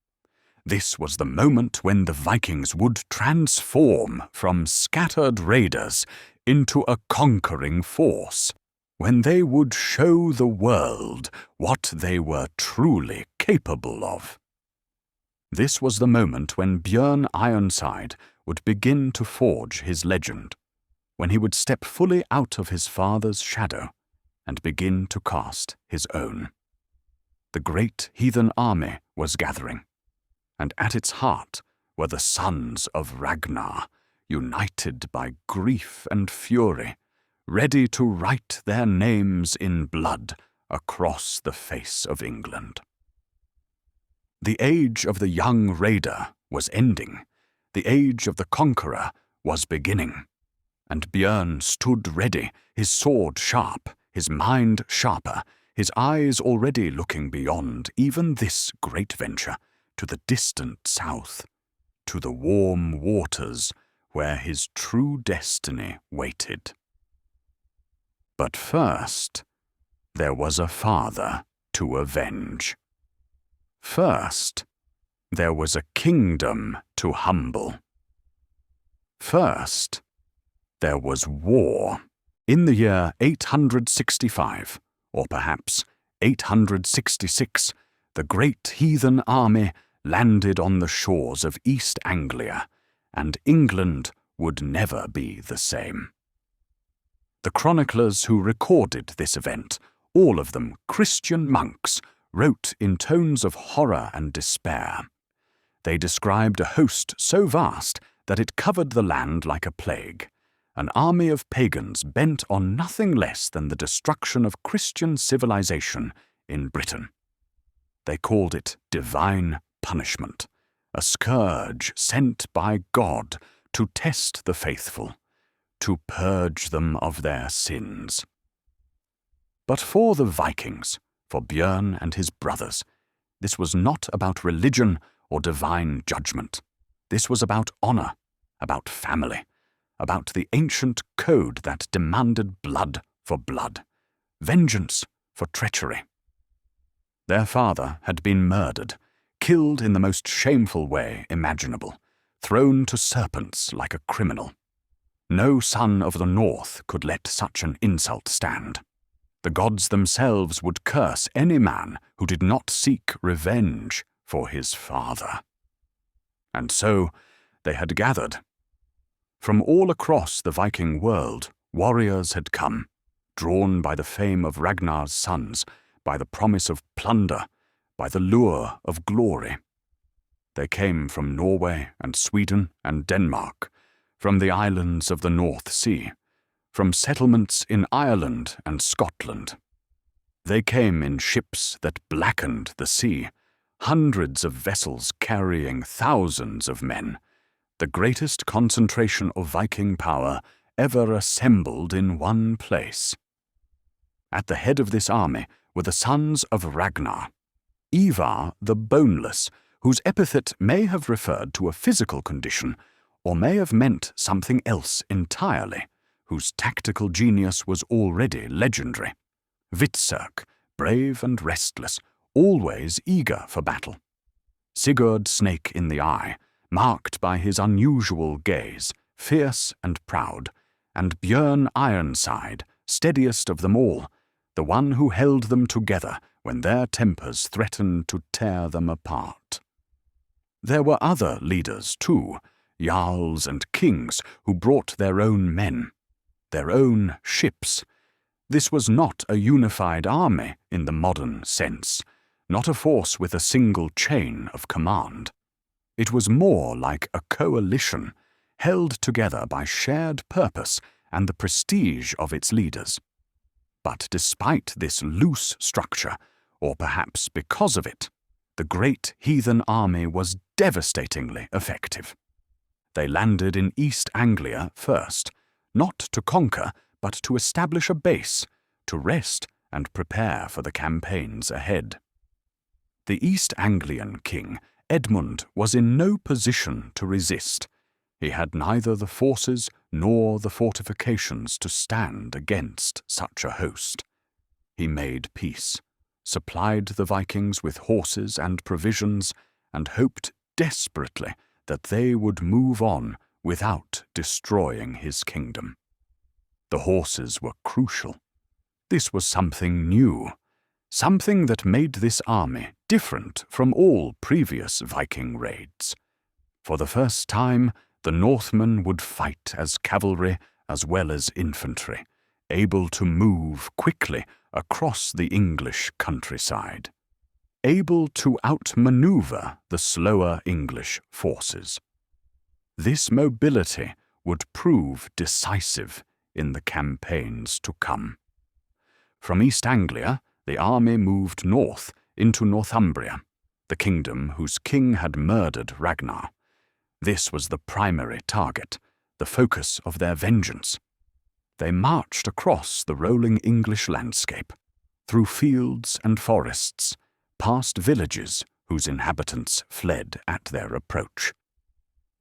This was the moment when the Vikings would transform from scattered raiders into a conquering force, when they would show the world what they were truly capable of. This was the moment when Bjørn Ironside would begin to forge his legend, when he would step fully out of his father's shadow and begin to cast his own. The Great Heathen Army was gathering, and at its heart were the sons of Ragnar, united by grief and fury, ready to write their names in blood across the face of England. The age of the young raider was ending. The age of the conqueror was beginning. And Bjørn stood ready, his sword sharp, his mind sharper, his eyes already looking beyond even this great venture, to the distant south, to the warm waters where his true destiny waited. But first, there was a father to avenge. First, there was a kingdom to humble. First, there was war. In the year 865, or perhaps 866, the Great Heathen Army landed on the shores of East Anglia, and England would never be the same. The chroniclers who recorded this event, all of them Christian monks, wrote in tones of horror and despair. They described a host so vast that it covered the land like a plague, an army of pagans bent on nothing less than the destruction of Christian civilization in Britain. They called it divine punishment, a scourge sent by God to test the faithful, to purge them of their sins. But for the Vikings, for Bjørn and his brothers, this was not about religion or divine judgment. This was about honor, about family, about the ancient code that demanded blood for blood, vengeance for treachery. Their father had been murdered, killed in the most shameful way imaginable, thrown to serpents like a criminal. No son of the North could let such an insult stand. The gods themselves would curse any man who did not seek revenge for his father. And so they had gathered. From all across the Viking world, warriors had come, drawn by the fame of Ragnar's sons, by the promise of plunder, by the lure of glory. They came from Norway and Sweden and Denmark, from the islands of the North Sea, from settlements in Ireland and Scotland. They came in ships that blackened the sea, hundreds of vessels carrying thousands of men, the greatest concentration of Viking power ever assembled in one place. At the head of this army were the sons of Ragnar, Ivar the Boneless, whose epithet may have referred to a physical condition or may have meant something else entirely, whose tactical genius was already legendary. Hvitserk, brave and restless, always eager for battle. Sigurd Snake in the Eye, marked by his unusual gaze, fierce and proud, and Bjørn Ironside, steadiest of them all, the one who held them together when their tempers threatened to tear them apart. There were other leaders too, jarls and kings who brought their own men, their own ships. This was not a unified army in the modern sense, not a force with a single chain of command. It was more like a coalition, held together by shared purpose and the prestige of its leaders. But despite this loose structure, or perhaps because of it, the Great Heathen Army was devastatingly effective. They landed in East Anglia first, not to conquer, but to establish a base, to rest and prepare for the campaigns ahead. The East Anglian king, Edmund, was in no position to resist. He had neither the forces nor the fortifications to stand against such a host. He made peace, supplied the Vikings with horses and provisions, and hoped desperately that they would move on without destroying his kingdom. The horses were crucial. This was something new, something that made this army different from all previous Viking raids. For the first time, the Northmen would fight as cavalry as well as infantry, able to move quickly across the English countryside, able to outmaneuver the slower English forces. This mobility would prove decisive in the campaigns to come. From East Anglia, the army moved north into Northumbria, the kingdom whose king had murdered Ragnar. This was the primary target, the focus of their vengeance. They marched across the rolling English landscape, through fields and forests, past villages whose inhabitants fled at their approach.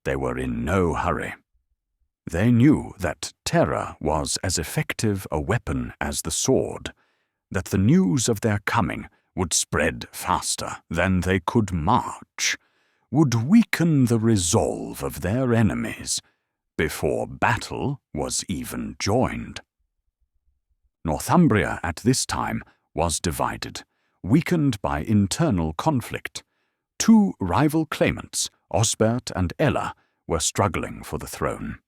They were in no hurry. They knew that terror was as effective a weapon as the sword, that the news of their coming would spread faster than they could march, would weaken the resolve of their enemies before battle was even joined. Northumbria at this time was divided, weakened by internal conflict. Two rival claimants, Osbert and Ella, were struggling for the throne.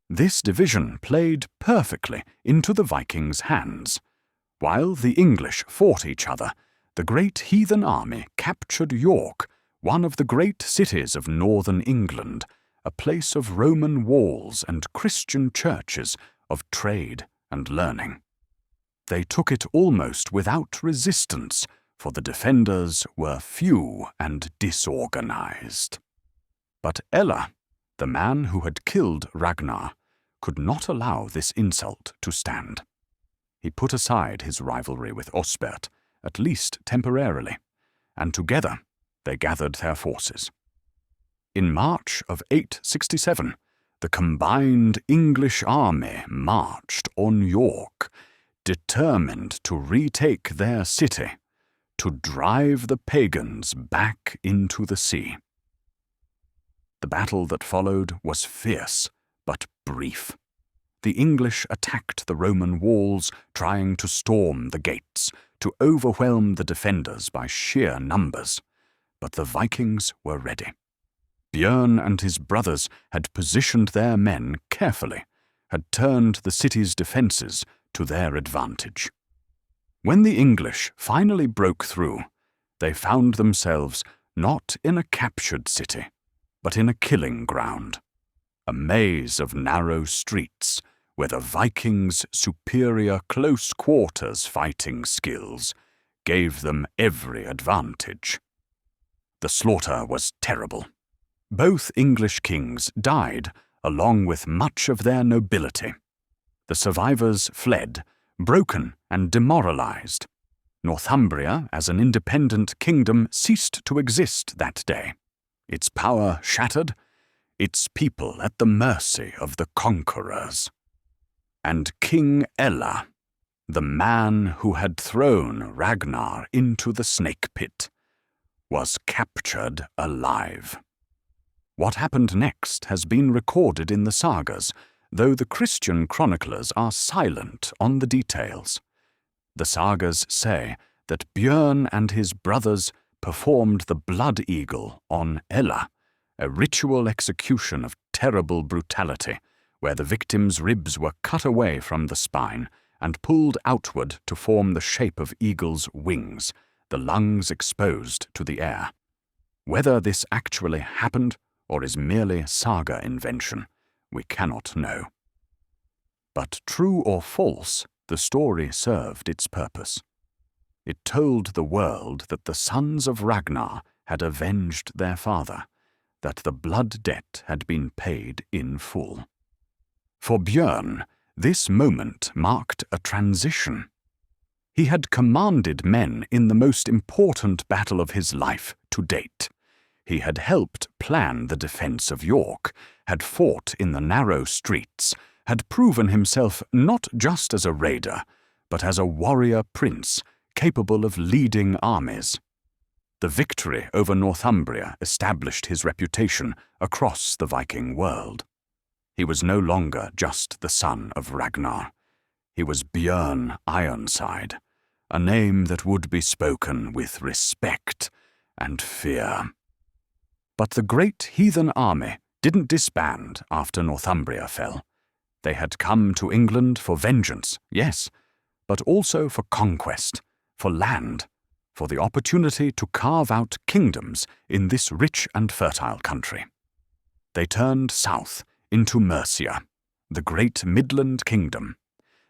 This division played perfectly into the Vikings' hands. While the English fought each other, the Great Heathen Army captured York, one of the great cities of northern England, a place of Roman walls and Christian churches, of trade and learning. They took it almost without resistance, for the defenders were few and disorganized. But Ella, the man who had killed Ragnar, could not allow this insult to stand. He put aside his rivalry with Osbert, at least temporarily, and together they gathered their forces. In March of 867, the combined English army marched on York, determined to retake their city, to drive the pagans back into the sea. The battle that followed was fierce, but brief. The English attacked the Roman walls, trying to storm the gates, to overwhelm the defenders by sheer numbers. But the Vikings were ready. Bjørn and his brothers had positioned their men carefully, had turned the city's defenses to their advantage. When the English finally broke through, they found themselves not in a captured city, but in a killing ground, a maze of narrow streets where the Vikings' superior close-quarters fighting skills gave them every advantage. The slaughter was terrible. Both English kings died, along with much of their nobility. The survivors fled, broken and demoralized. Northumbria, as an independent kingdom, ceased to exist that day. Its power shattered, its people at the mercy of the conquerors. And King Ella, the man who had thrown Ragnar into the snake pit, was captured alive. What happened next has been recorded in the sagas, though the Christian chroniclers are silent on the details. The sagas say that Bjørn and his brothers performed the blood eagle on Ella, a ritual execution of terrible brutality, where the victim's ribs were cut away from the spine and pulled outward to form the shape of eagle's wings, the lungs exposed to the air. Whether this actually happened or is merely saga invention, we cannot know. But true or false, the story served its purpose. It told the world that the sons of Ragnar had avenged their father, that the blood debt had been paid in full. For Bjørn, this moment marked a transition. He had commanded men in the most important battle of his life to date. He had helped plan the defense of York, had fought in the narrow streets, had proven himself not just as a raider, but as a warrior prince capable of leading armies. The victory over Northumbria established his reputation across the Viking world. He was no longer just the son of Ragnar. He was Bjørn Ironside, a name that would be spoken with respect and fear. But the Great Heathen Army didn't disband after Northumbria fell. They had come to England for vengeance, yes, but also for conquest, for land, for the opportunity to carve out kingdoms in this rich and fertile country. They turned south into Mercia, the great Midland kingdom,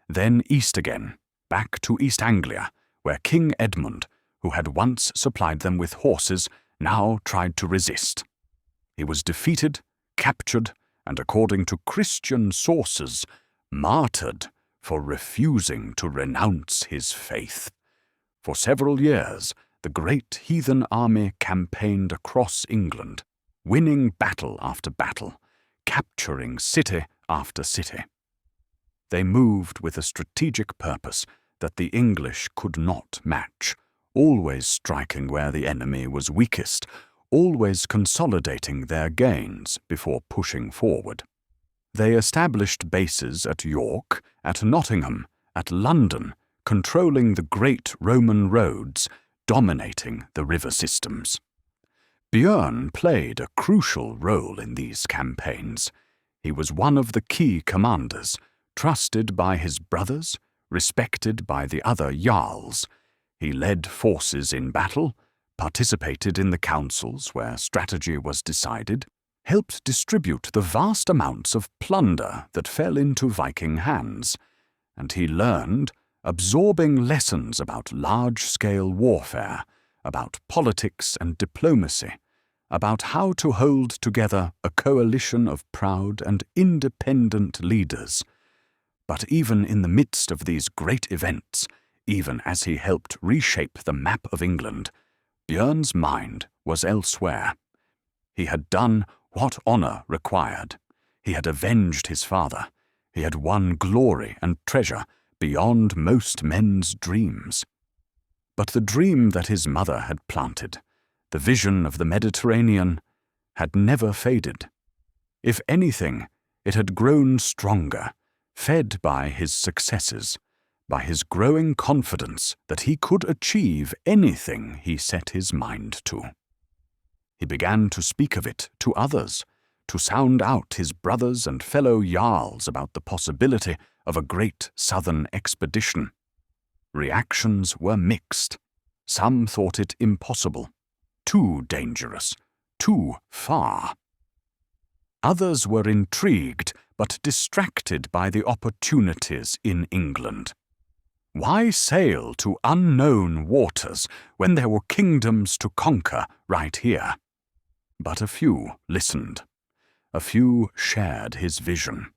then east again, back to East Anglia, where King Edmund, who had once supplied them with horses, now tried to resist. He was defeated, captured, and according to Christian sources, martyred for refusing to renounce his faith. For several years, the Great Heathen Army campaigned across England, winning battle after battle, capturing city after city. They moved with a strategic purpose that the English could not match, always striking where the enemy was weakest, always consolidating their gains before pushing forward. They established bases at York, at Nottingham, at London, controlling the great Roman roads, dominating the river systems. Bjørn played a crucial role in these campaigns. He was one of the key commanders, trusted by his brothers, respected by the other jarls. He led forces in battle, participated in the councils where strategy was decided, helped distribute the vast amounts of plunder that fell into Viking hands, and he learned, absorbing lessons about large-scale warfare, about politics and diplomacy, about how to hold together a coalition of proud and independent leaders. But even in the midst of these great events, even as he helped reshape the map of England, Bjørn's mind was elsewhere. He had done what honor required. He had avenged his father. He had won glory and treasure beyond most men's dreams. But the dream that his mother had planted, the vision of the Mediterranean, had never faded. If anything, it had grown stronger, fed by his successes, by his growing confidence that he could achieve anything he set his mind to. He began to speak of it to others, to sound out his brothers and fellow jarls about the possibility of a great southern expedition. Reactions were mixed. Some thought it impossible, too dangerous, too far. Others were intrigued but distracted by the opportunities in England. Why sail to unknown waters when there were kingdoms to conquer right here? But a few listened. A few shared his vision.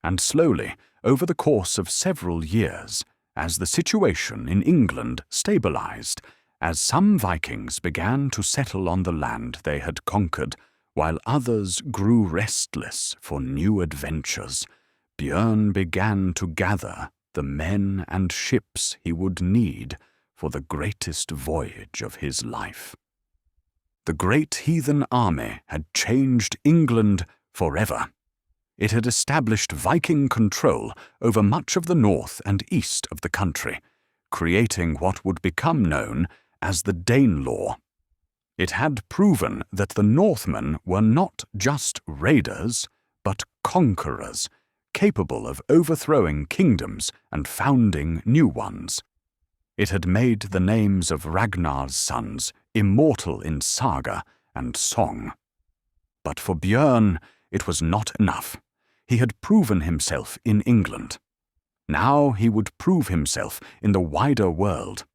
And slowly, over the course of several years, as the situation in England stabilized, as some Vikings began to settle on the land they had conquered, while others grew restless for new adventures, Bjørn began to gather the men and ships he would need for the greatest voyage of his life. The Great Heathen Army had changed England forever. It had established Viking control over much of the north and east of the country, creating what would become known as the Danelaw. It had proven that the Northmen were not just raiders, but conquerors, capable of overthrowing kingdoms and founding new ones. It had made the names of Ragnar's sons immortal in saga and song. But for Bjørn, it was not enough. He had proven himself in England. Now he would prove himself in the wider world.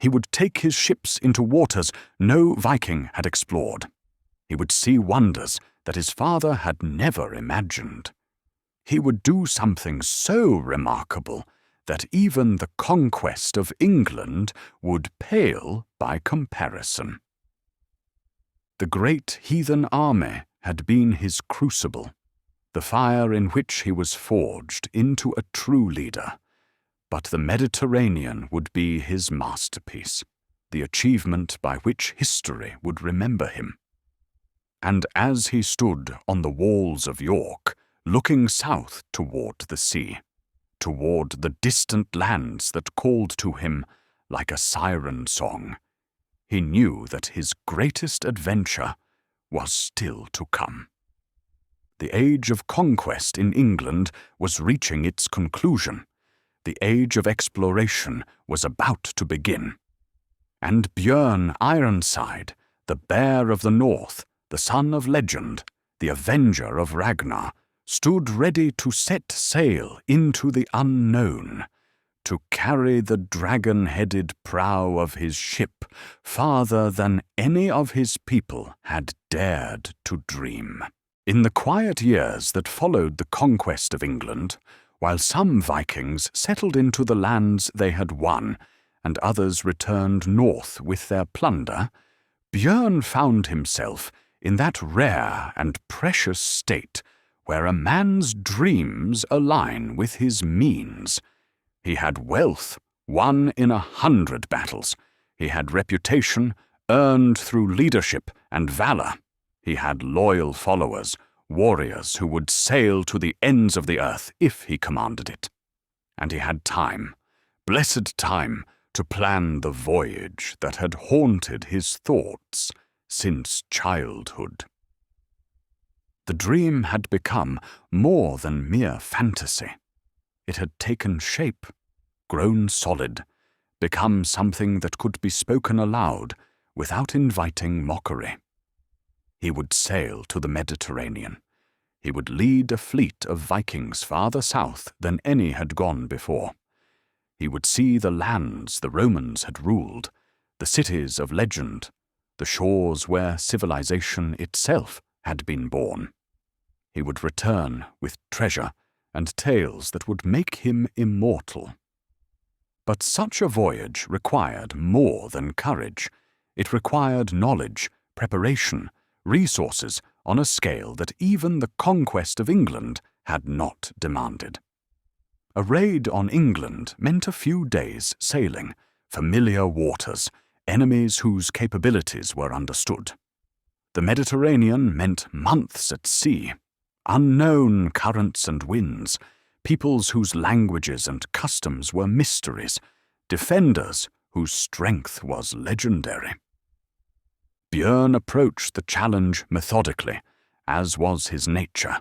He would take his ships into waters no Viking had explored. He would see wonders that his father had never imagined. He would do something so remarkable that even the conquest of England would pale by comparison. The Great Heathen Army had been his crucible, the fire in which he was forged into a true leader. But the Mediterranean would be his masterpiece, the achievement by which history would remember him. And as he stood on the walls of York, looking south toward the sea, toward the distant lands that called to him like a siren song, he knew that his greatest adventure was still to come. The age of conquest in England was reaching its conclusion. The age of exploration was about to begin. And Bjørn Ironside, the Bear of the North, the son of legend, the avenger of Ragnar, stood ready to set sail into the unknown, to carry the dragon-headed prow of his ship farther than any of his people had dared to dream. In the quiet years that followed the conquest of England, while some Vikings settled into the lands they had won and others returned north with their plunder, Bjørn found himself in that rare and precious state where a man's dreams align with his means. He had wealth, won in 100 battles. He had reputation, earned through leadership and valor. He had loyal followers, warriors who would sail to the ends of the earth if he commanded it. And he had time, blessed time, to plan the voyage that had haunted his thoughts since childhood. The dream had become more than mere fantasy. It had taken shape, grown solid, become something that could be spoken aloud without inviting mockery. He would sail to the Mediterranean. He would lead a fleet of Vikings farther south than any had gone before. He would see the lands the Romans had ruled, the cities of legend, the shores where civilization itself had been born. He would return with treasure and tales that would make him immortal. But such a voyage required more than courage. It required knowledge, preparation, resources on a scale that even the conquest of England had not demanded. A raid on England meant a few days' sailing, familiar waters, enemies whose capabilities were understood. The Mediterranean meant months at sea, unknown currents and winds, peoples whose languages and customs were mysteries, defenders whose strength was legendary. Bjørn approached the challenge methodically, as was his nature.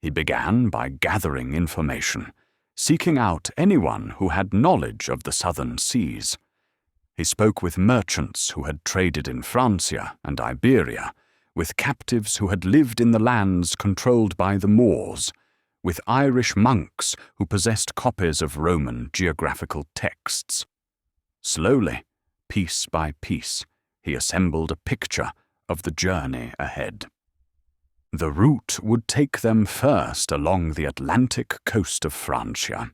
He began by gathering information, seeking out anyone who had knowledge of the southern seas. He spoke with merchants who had traded in Francia and Iberia, with captives who had lived in the lands controlled by the Moors, with Irish monks who possessed copies of Roman geographical texts. Slowly, piece by piece, he assembled a picture of the journey ahead. The route would take them first along the Atlantic coast of Francia,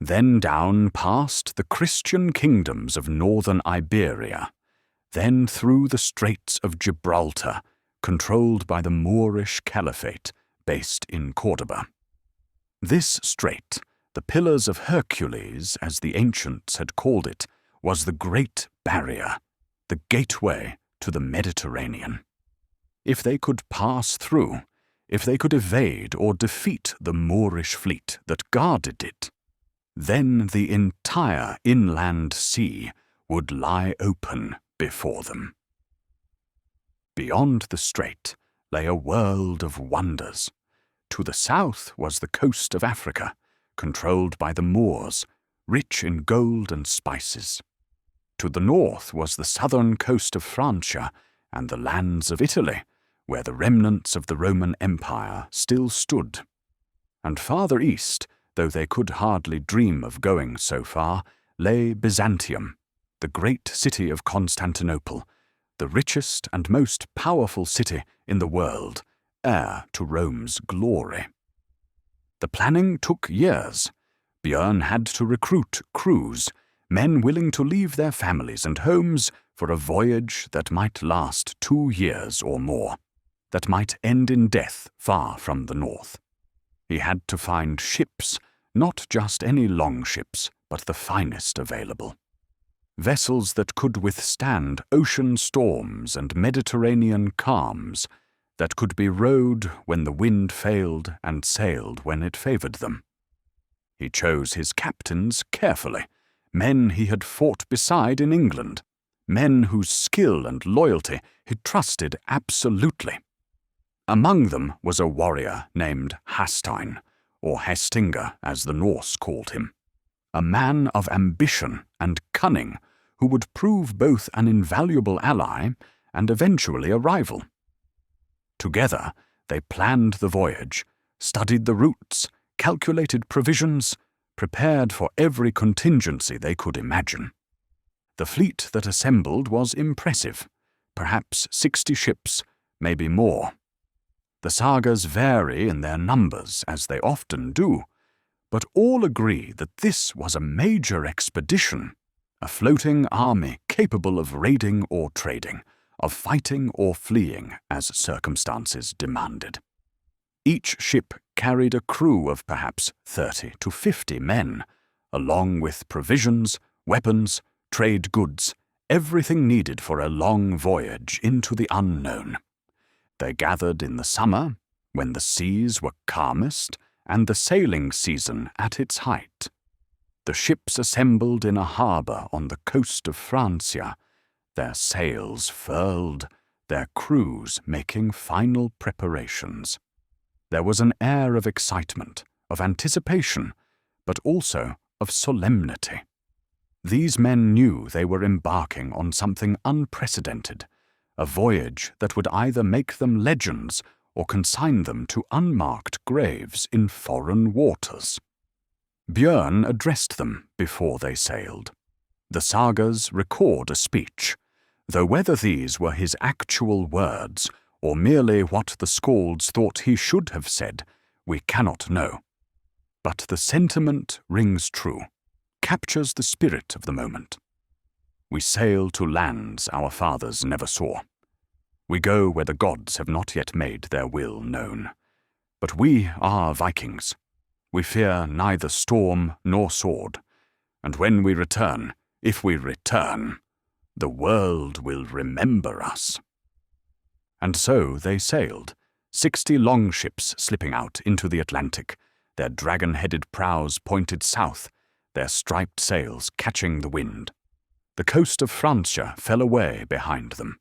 then down past the Christian kingdoms of northern Iberia, then through the Straits of Gibraltar, controlled by the Moorish Caliphate based in Cordoba. This strait, the Pillars of Heracles, as the ancients had called it, was the Great Barrier, the gateway to the Mediterranean. If they could pass through, if they could evade or defeat the Moorish fleet that guarded it, then the entire inland sea would lie open before them. Beyond the strait lay a world of wonders. To the south was the coast of Africa, controlled by the Moors, rich in gold and spices. To the north was the southern coast of Francia and the lands of Italy, where the remnants of the Roman Empire still stood. And farther east, though they could hardly dream of going so far, lay Byzantium, the great city of Constantinople, the richest and most powerful city in the world, heir to Rome's glory. The planning took years. Bjørn had to recruit crews, men willing to leave their families and homes for a voyage that might last 2 years or more, that might end in death far from the north. He had to find ships, not just any longships, but the finest available. Vessels that could withstand ocean storms and Mediterranean calms, that could be rowed when the wind failed and sailed when it favored them. He chose his captains carefully, men he had fought beside in England, men whose skill and loyalty he trusted absolutely. Among them was a warrior named Hastein, or Hastinga as the Norse called him, a man of ambition and cunning who would prove both an invaluable ally and eventually a rival. Together, they planned the voyage, studied the routes, calculated provisions, prepared for every contingency they could imagine. The fleet that assembled was impressive, perhaps 60 ships, maybe more. The sagas vary in their numbers, as they often do, but all agree that this was a major expedition, a floating army capable of raiding or trading, of fighting or fleeing as circumstances demanded. Each ship carried a crew of perhaps 30 to 50 men, along with provisions, weapons, trade goods, everything needed for a long voyage into the unknown. They gathered in the summer, when the seas were calmest and the sailing season at its height. The ships assembled in a harbour on the coast of Francia, their sails furled, their crews making final preparations. There was an air of excitement, of anticipation, but also of solemnity. These men knew they were embarking on something unprecedented, a voyage that would either make them legends or consign them to unmarked graves in foreign waters. Bjørn addressed them before they sailed. The sagas record a speech, though whether these were his actual words or merely what the skalds thought he should have said, we cannot know. But the sentiment rings true, captures the spirit of the moment. We sail to lands our fathers never saw. We go where the gods have not yet made their will known. But we are Vikings. We fear neither storm nor sword, and when we return, if we return, the world will remember us. And so they sailed, 60 longships slipping out into the Atlantic, their dragon-headed prows pointed south, their striped sails catching the wind. The coast of Francia fell away behind them.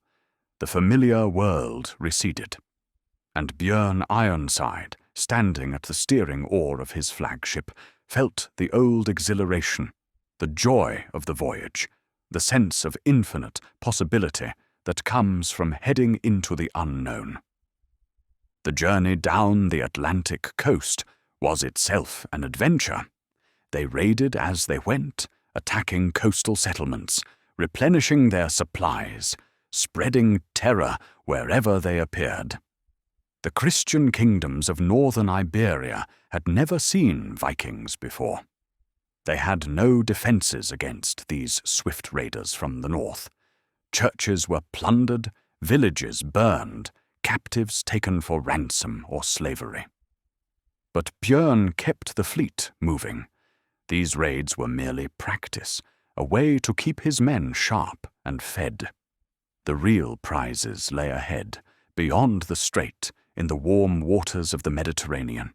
The familiar world receded. And Bjørn Ironside, standing at the steering oar of his flagship, felt the old exhilaration, the joy of the voyage, the sense of infinite possibility that comes from heading into the unknown. The journey down the Atlantic coast was itself an adventure. They raided as they went, attacking coastal settlements, replenishing their supplies, spreading terror wherever they appeared. The Christian kingdoms of northern Iberia had never seen Vikings before. They had no defenses against these swift raiders from the north. Churches were plundered, villages burned, captives taken for ransom or slavery. But Bjørn kept the fleet moving. These raids were merely practice, a way to keep his men sharp and fed. The real prizes lay ahead, beyond the strait, in the warm waters of the Mediterranean.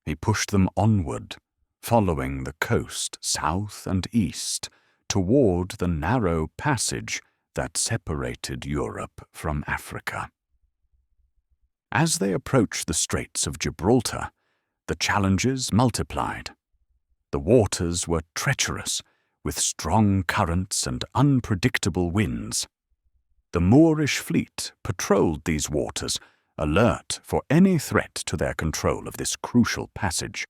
He pushed them onward, following the coast south and east, toward the narrow passage that separated Europe from Africa. As they approached the Straits of Gibraltar, the challenges multiplied. The waters were treacherous, with strong currents and unpredictable winds. The Moorish fleet patrolled these waters, alert for any threat to their control of this crucial passage.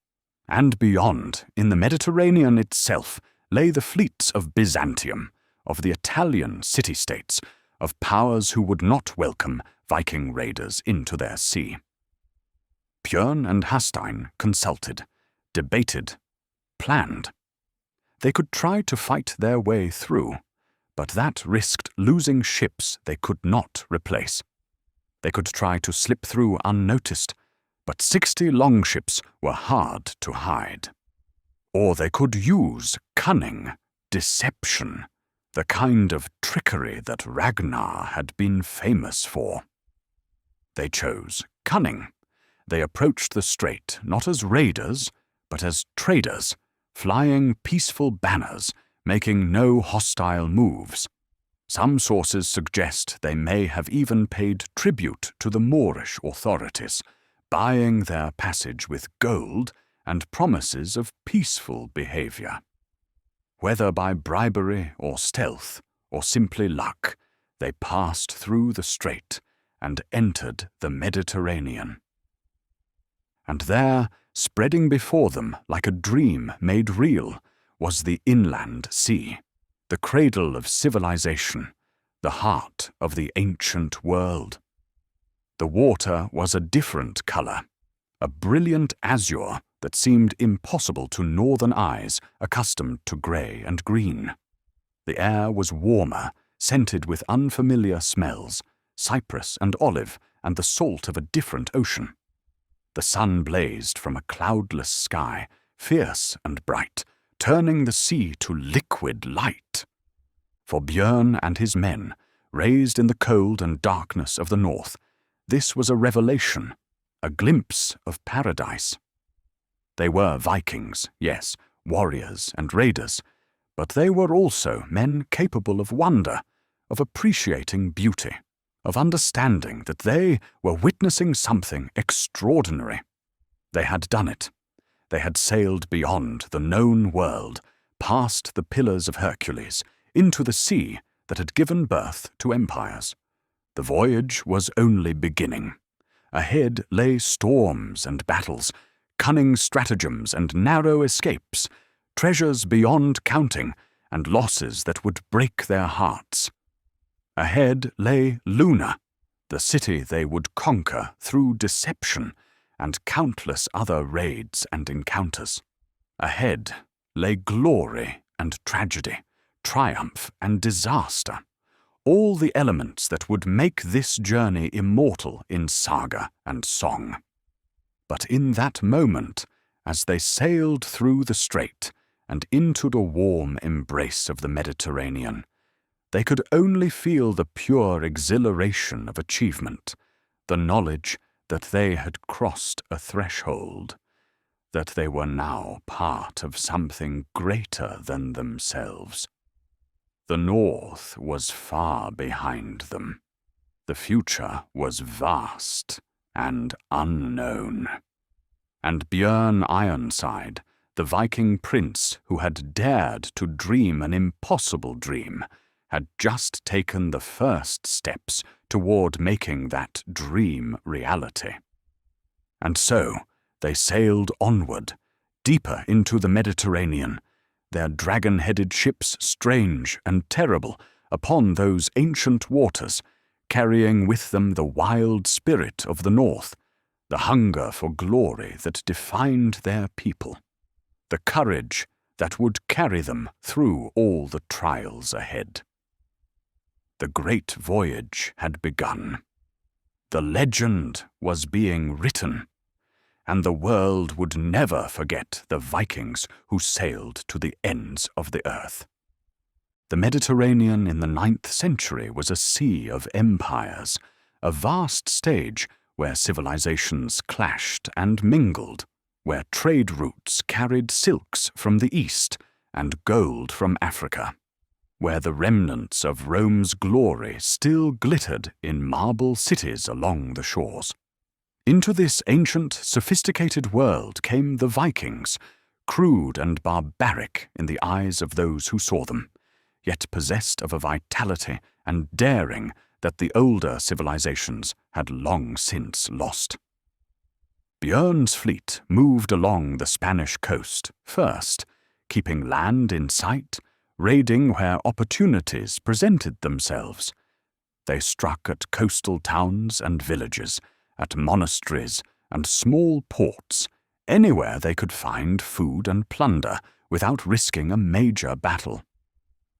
And beyond, in the Mediterranean itself, lay the fleets of Byzantium, of the Italian city-states, of powers who would not welcome Viking raiders into their sea. Bjørn and Hastein consulted, debated, planned. They could try to fight their way through, but that risked losing ships they could not replace. They could try to slip through unnoticed, but 60 longships were hard to hide. Or they could use cunning, deception, the kind of trickery that Ragnar had been famous for. They chose cunning. They approached the strait not as raiders, but as traders, flying peaceful banners, making no hostile moves. Some sources suggest they may have even paid tribute to the Moorish authorities, buying their passage with gold and promises of peaceful behavior. Whether by bribery or stealth, or simply luck, they passed through the strait and entered the Mediterranean. And there, spreading before them like a dream made real, was the inland sea, the cradle of civilization, the heart of the ancient world. The water was a different color, a brilliant azure that seemed impossible to northern eyes accustomed to gray and green. The air was warmer, scented with unfamiliar smells, cypress and olive and the salt of a different ocean. The sun blazed from a cloudless sky, fierce and bright, turning the sea to liquid light. For Bjørn and his men, raised in the cold and darkness of the north, this was a revelation, a glimpse of paradise. They were Vikings, yes, warriors and raiders, but they were also men capable of wonder, of appreciating beauty, of understanding that they were witnessing something extraordinary. They had done it. They had sailed beyond the known world, past the Pillars of Heracles, into the sea that had given birth to empires. The voyage was only beginning. Ahead lay storms and battles, cunning stratagems and narrow escapes, treasures beyond counting, and losses that would break their hearts. Ahead lay Luna, the city they would conquer through deception, and countless other raids and encounters. Ahead lay glory and tragedy, triumph and disaster, all the elements that would make this journey immortal in saga and song. But in that moment, as they sailed through the strait and into the warm embrace of the Mediterranean, they could only feel the pure exhilaration of achievement, the knowledge that they had crossed a threshold, that they were now part of something greater than themselves. The north was far behind them. The future was vast and unknown. And Bjørn Ironside, the Viking prince who had dared to dream an impossible dream, had just taken the first steps toward making that dream reality. And so they sailed onward, deeper into the Mediterranean, their dragon-headed ships strange and terrible upon those ancient waters, carrying with them the wild spirit of the north, the hunger for glory that defined their people, the courage that would carry them through all the trials ahead. The Great Voyage had begun. The legend was being written, and the world would never forget the Vikings who sailed to the ends of the earth. The Mediterranean in the 9th century was a sea of empires, a vast stage where civilizations clashed and mingled, where trade routes carried silks from the east and gold from Africa, where the remnants of Rome's glory still glittered in marble cities along the shores. Into this ancient, sophisticated world came the Vikings, crude and barbaric in the eyes of those who saw them, yet possessed of a vitality and daring that the older civilizations had long since lost. Bjørn's fleet moved along the Spanish coast first, keeping land in sight, raiding where opportunities presented themselves. They struck at coastal towns and villages, at monasteries and small ports, anywhere they could find food and plunder without risking a major battle.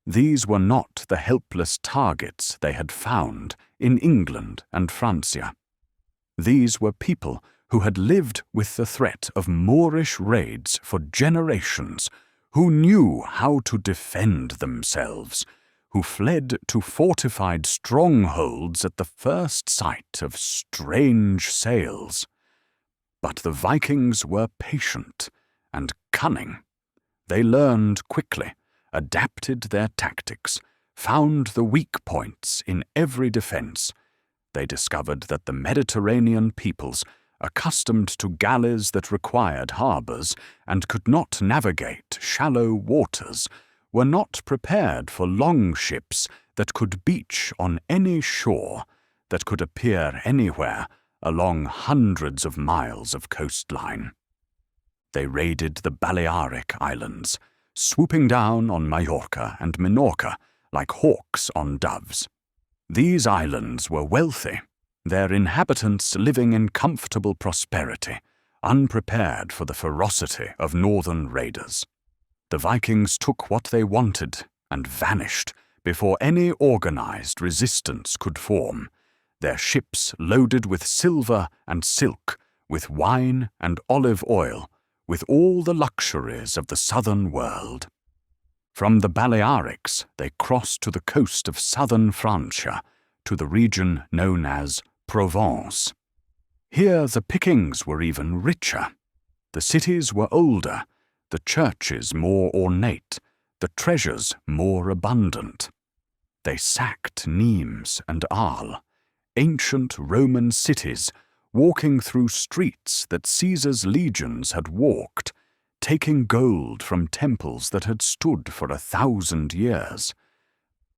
These were not the helpless targets they had found in England and Francia. These were people who had lived with the threat of Moorish raids for generations, who knew how to defend themselves, who fled to fortified strongholds at the first sight of strange sails. But the Vikings were patient and cunning. They learned quickly, adapted their tactics, found the weak points in every defense. They discovered that the Mediterranean peoples, accustomed to galleys that required harbors and could not navigate shallow waters, were not prepared for longships that could beach on any shore, that could appear anywhere along hundreds of miles of coastline. They raided the Balearic Islands, swooping down on Majorca and Minorca like hawks on doves. These islands were wealthy, their inhabitants living in comfortable prosperity, unprepared for the ferocity of northern raiders. The Vikings took what they wanted and vanished before any organized resistance could form, their ships loaded with silver and silk, with wine and olive oil, with all the luxuries of the southern world. From the Balearics they crossed to the coast of southern Francia, to the region known as Provence. Here the pickings were even richer. The cities were older, the churches more ornate, the treasures more abundant. They sacked Nimes and Arles, ancient Roman cities, walking through streets that Caesar's legions had walked, taking gold from temples that had stood for 1,000 years.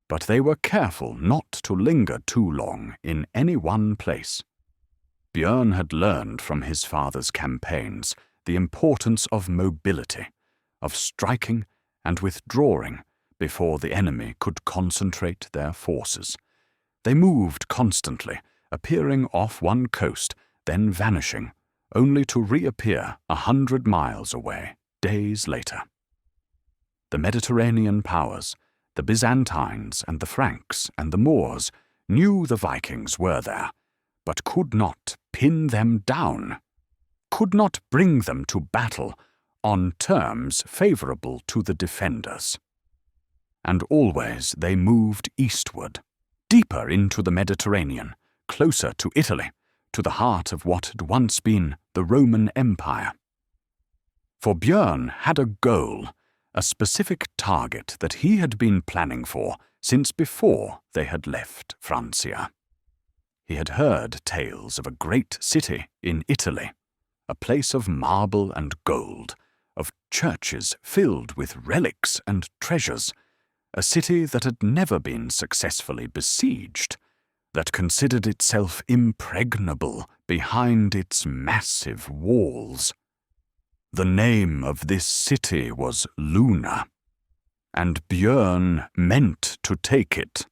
But they were careful not to linger too long in any one place. Bjørn had learned from his father's campaigns the importance of mobility, of striking and withdrawing before the enemy could concentrate their forces. They moved constantly, appearing off one coast, then vanishing, only to reappear 100 miles away, days later. The Mediterranean powers, the Byzantines and the Franks and the Moors, knew the Vikings were there, but could not pin them down, could not bring them to battle on terms favorable to the defenders. And always they moved eastward, deeper into the Mediterranean, closer to Italy, to the heart of what had once been the Roman Empire. For Bjørn had a goal, a specific target that he had been planning for since before they had left Francia. He had heard tales of a great city in Italy, a place of marble and gold, of churches filled with relics and treasures, a city that had never been successfully besieged, that considered itself impregnable behind its massive walls. The name of this city was Luna, and Bjørn meant to take it.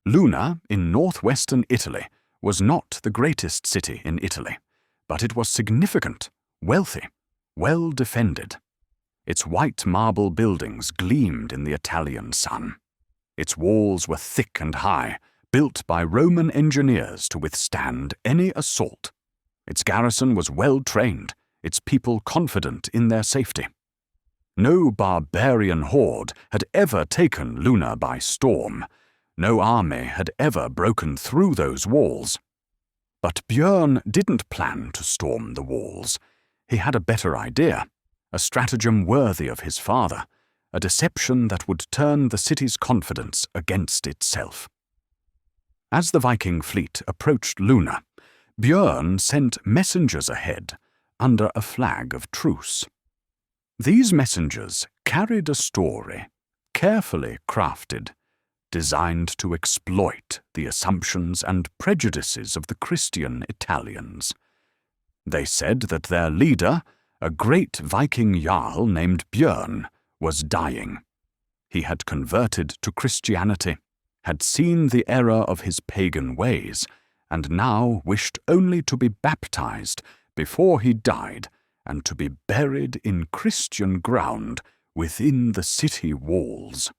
Luna, in northwestern Italy, was not the greatest city in Italy, but it was significant, wealthy, well defended. Its white marble buildings gleamed in the Italian sun. Its walls were thick and high, built by Roman engineers to withstand any assault. Its garrison was well trained, its people confident in their safety. No barbarian horde had ever taken Luna by storm. No army had ever broken through those walls. But Bjørn didn't plan to storm the walls. He had a better idea, a stratagem worthy of his father, a deception that would turn the city's confidence against itself. As the Viking fleet approached Luna, Bjørn sent messengers ahead under a flag of truce. These messengers carried a story, carefully crafted, designed to exploit the assumptions and prejudices of the Christian Italians. They said that their leader, a great Viking jarl named Bjørn, was dying. He had converted to Christianity, had seen the error of his pagan ways, and now wished only to be baptized before he died and to be buried in Christian ground within the city walls.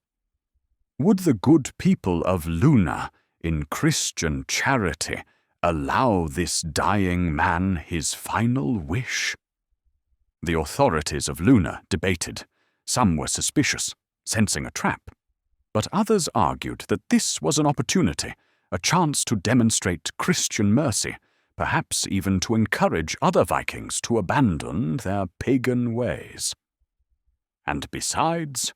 Would the good people of Luna, in Christian charity, allow this dying man his final wish? The authorities of Luna debated. Some were suspicious, sensing a trap. But others argued that this was an opportunity, a chance to demonstrate Christian mercy, perhaps even to encourage other Vikings to abandon their pagan ways. And besides,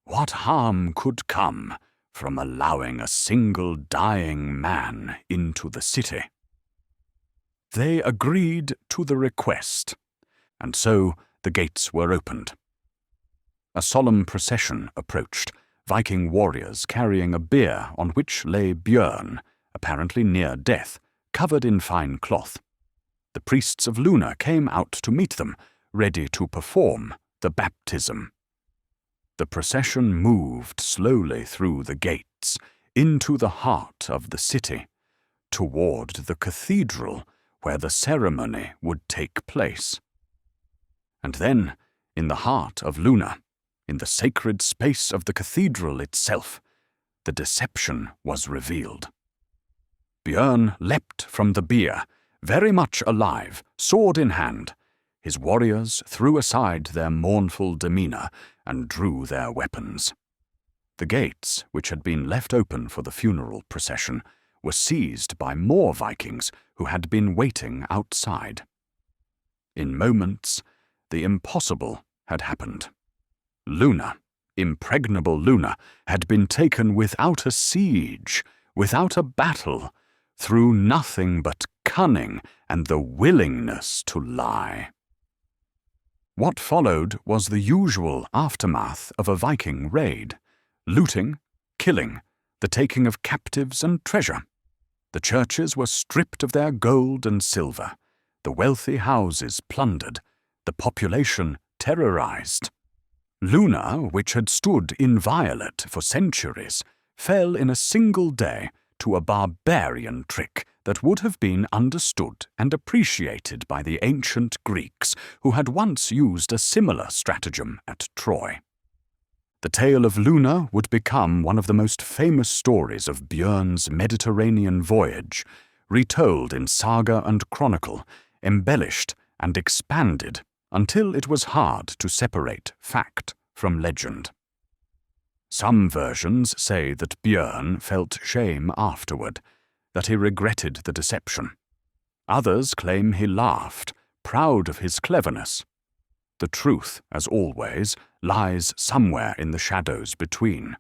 what harm could come from allowing a single dying man into the city? They agreed to the request, and so the gates were opened. A solemn procession approached, Viking warriors carrying a bier on which lay Bjørn, apparently near death, covered in fine cloth. The priests of Luna came out to meet them, ready to perform the baptism. The procession moved slowly through the gates, into the heart of the city, toward the cathedral where the ceremony would take place. And then, in the heart of Luna, in the sacred space of the cathedral itself, the deception was revealed. Bjørn leapt from the bier, very much alive, sword in hand. His warriors threw aside their mournful demeanor and drew their weapons. The gates, which had been left open for the funeral procession, were seized by more Vikings who had been waiting outside. In moments, the impossible had happened. Luna, impregnable Luna, had been taken without a siege, without a battle, through nothing but cunning and the willingness to lie. What followed was the usual aftermath of a Viking raid: looting, killing, the taking of captives and treasure. The churches were stripped of their gold and silver, the wealthy houses plundered, the population terrorized. Luna, which had stood inviolate for centuries, fell in a single day to a barbarian trick that would have been understood and appreciated by the ancient Greeks who had once used a similar stratagem at Troy. The tale of Luna would become one of the most famous stories of Bjørn's Mediterranean voyage, retold in saga and chronicle, embellished and expanded until it was hard to separate fact from legend. Some versions say that Bjørn felt shame afterward, that he regretted the deception. Others claim he laughed, proud of his cleverness. The truth, as always, lies somewhere in the shadows between.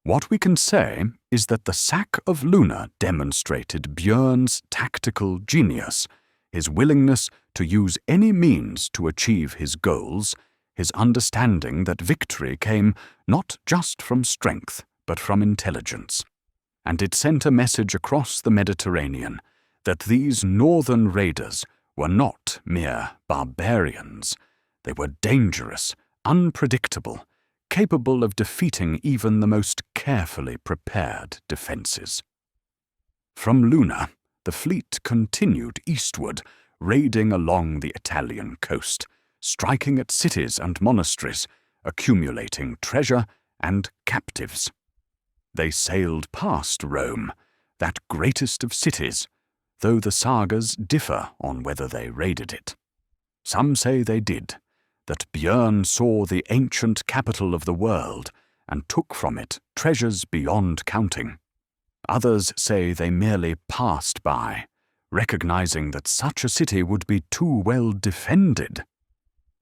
What we can say is that the sack of Luna demonstrated Bjørn's tactical genius, his willingness to use any means to achieve his goals, his understanding that victory came not just from strength, but from intelligence. And it sent a message across the Mediterranean that these northern raiders were not mere barbarians. They were dangerous, unpredictable, capable of defeating even the most carefully prepared defenses. From Luna, the fleet continued eastward, raiding along the Italian coast, striking at cities and monasteries, accumulating treasure and captives. They sailed past Rome, that greatest of cities, though the sagas differ on whether they raided it. Some say they did, that Bjørn saw the ancient capital of the world and took from it treasures beyond counting. Others say they merely passed by, recognizing that such a city would be too well defended,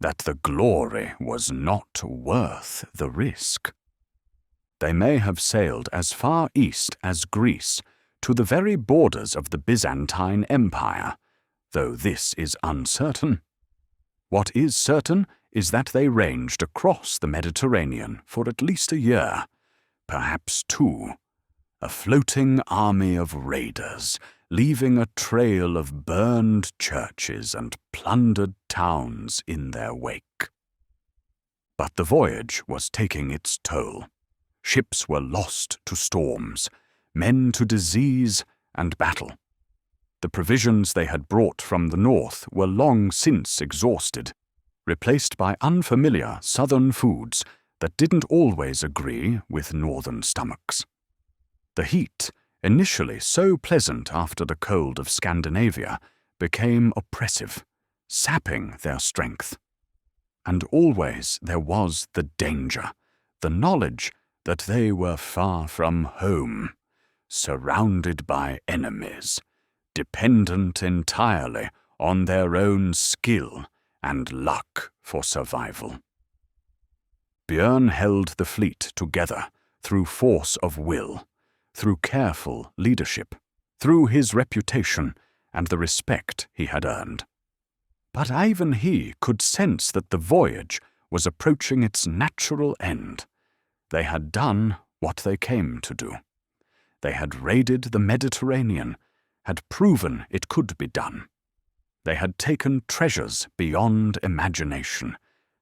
that the glory was not worth the risk. They may have sailed as far east as Greece, to the very borders of the Byzantine Empire, though this is uncertain. What is certain is that they ranged across the Mediterranean for at least a year, perhaps two, a floating army of raiders, leaving a trail of burned churches and plundered towns in their wake. But the voyage was taking its toll. Ships were lost to storms, men to disease and battle. The provisions they had brought from the north were long since exhausted, replaced by unfamiliar southern foods that didn't always agree with northern stomachs. The heat, initially so pleasant after the cold of Scandinavia, became oppressive, sapping their strength. And always there was the danger, the knowledge that they were far from home, surrounded by enemies, dependent entirely on their own skill and luck for survival. Bjørn held the fleet together through force of will, through careful leadership, through his reputation and the respect he had earned. But even he could sense that the voyage was approaching its natural end. They had done what they came to do. They had raided the Mediterranean, had proven it could be done. They had taken treasures beyond imagination,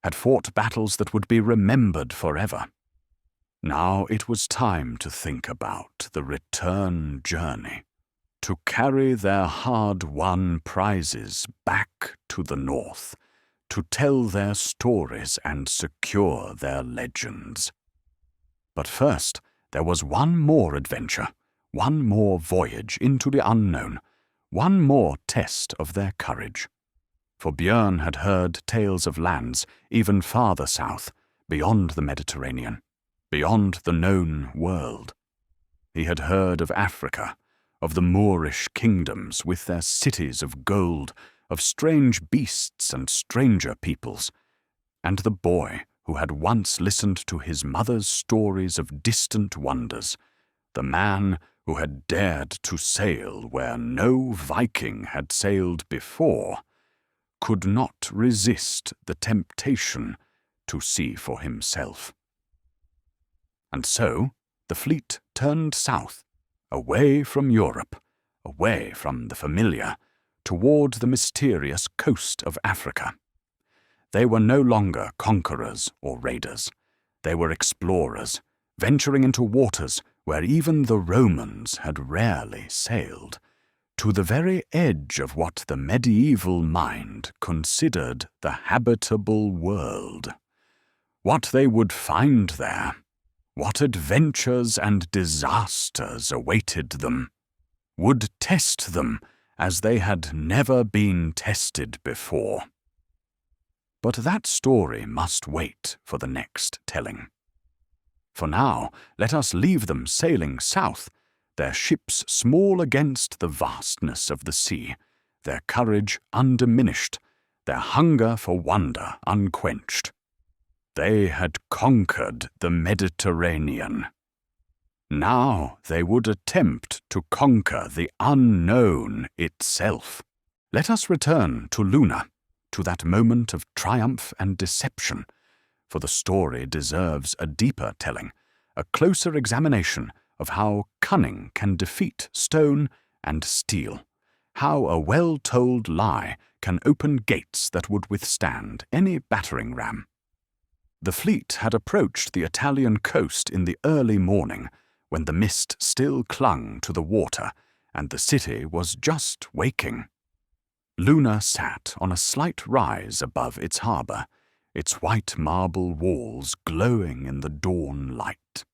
had fought battles that would be remembered forever. Now it was time to think about the return journey, to carry their hard-won prizes back to the north, to tell their stories and secure their legends. But first, there was one more adventure, one more voyage into the unknown, one more test of their courage. For Bjørn had heard tales of lands even farther south, beyond the Mediterranean, beyond the known world. He had heard of Africa, of the Moorish kingdoms with their cities of gold, of strange beasts and stranger peoples, and the boy who had once listened to his mother's stories of distant wonders, the man who had dared to sail where no Viking had sailed before, could not resist the temptation to see for himself. And so the fleet turned south, away from Europe, away from the familiar, toward the mysterious coast of Africa. They were no longer conquerors or raiders. They were explorers, venturing into waters where even the Romans had rarely sailed, to the very edge of what the medieval mind considered the habitable world. What they would find there, what adventures and disasters awaited them, would test them as they had never been tested before. But that story must wait for the next telling. For now, let us leave them sailing south, their ships small against the vastness of the sea, their courage undiminished, their hunger for wonder unquenched. They had conquered the Mediterranean. Now they would attempt to conquer the unknown itself. Let us return to Luna, to that moment of triumph and deception, for the story deserves a deeper telling, a closer examination of how cunning can defeat stone and steel, how a well-told lie can open gates that would withstand any battering ram. The fleet had approached the Italian coast in the early morning, when the mist still clung to the water and the city was just waking. Luna sat on a slight rise above its harbour, its white marble walls glowing in the dawn light.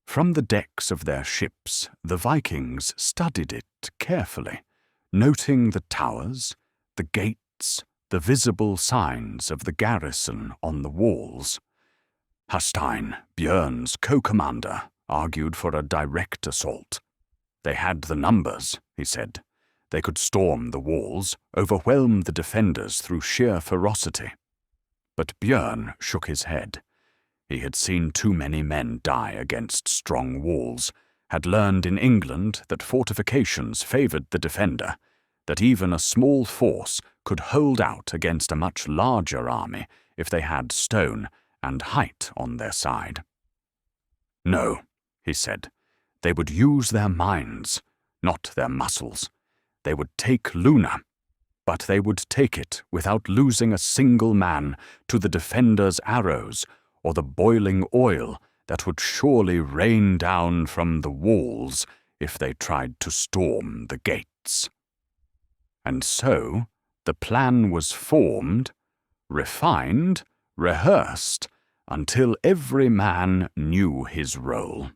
From the decks of their ships, the Vikings studied it carefully, noting the towers, the gates, the visible signs of the garrison on the walls. Hastein, Bjørn's co-commander, argued for a direct assault. They had the numbers, he said. They could storm the walls, overwhelm the defenders through sheer ferocity. But Bjørn shook his head. He had seen too many men die against strong walls, had learned in England that fortifications favoured the defender, that even a small force could hold out against a much larger army if they had stone and height on their side. No, he said, they would use their minds, not their muscles. They would take Luna, but they would take it without losing a single man to the defender's arrows or the boiling oil that would surely rain down from the walls if they tried to storm the gates. And so the plan was formed, refined, rehearsed, until every man knew his role.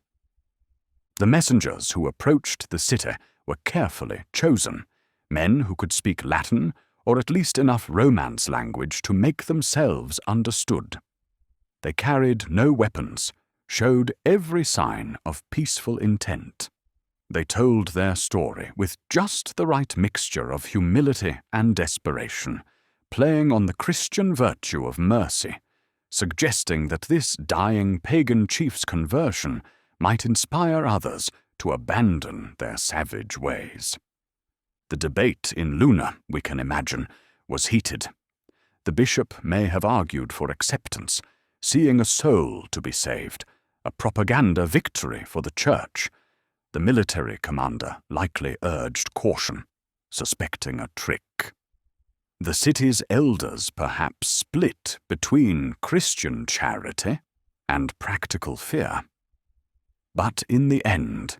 The messengers who approached the city were carefully chosen, men who could speak Latin or at least enough Romance language to make themselves understood. They carried no weapons, showed every sign of peaceful intent. They told their story with just the right mixture of humility and desperation, playing on the Christian virtue of mercy, suggesting that this dying pagan chief's conversion might inspire others to abandon their savage ways. The debate in Luna, we can imagine, was heated. The bishop may have argued for acceptance, seeing a soul to be saved, a propaganda victory for the church. The military commander likely urged caution, suspecting a trick. The city's elders perhaps split between Christian charity and practical fear. But in the end,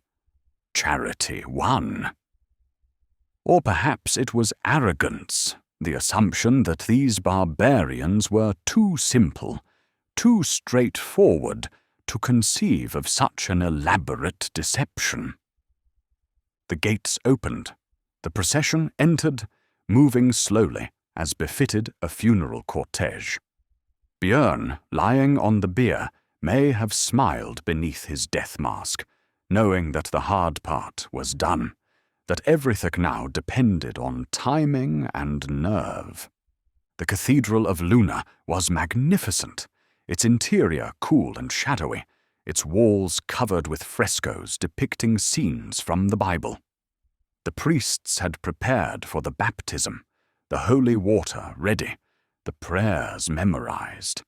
charity won. Or perhaps it was arrogance, the assumption that these barbarians were too simple, too straightforward to conceive of such an elaborate deception. The gates opened. The procession entered, moving slowly, as befitted a funeral cortege. Bjørn, lying on the bier, may have smiled beneath his death mask, knowing that the hard part was done, that everything now depended on timing and nerve. The Cathedral of Luna was magnificent, its interior cool and shadowy, its walls covered with frescoes depicting scenes from the Bible. The priests had prepared for the baptism, the holy water ready, the prayers memorized.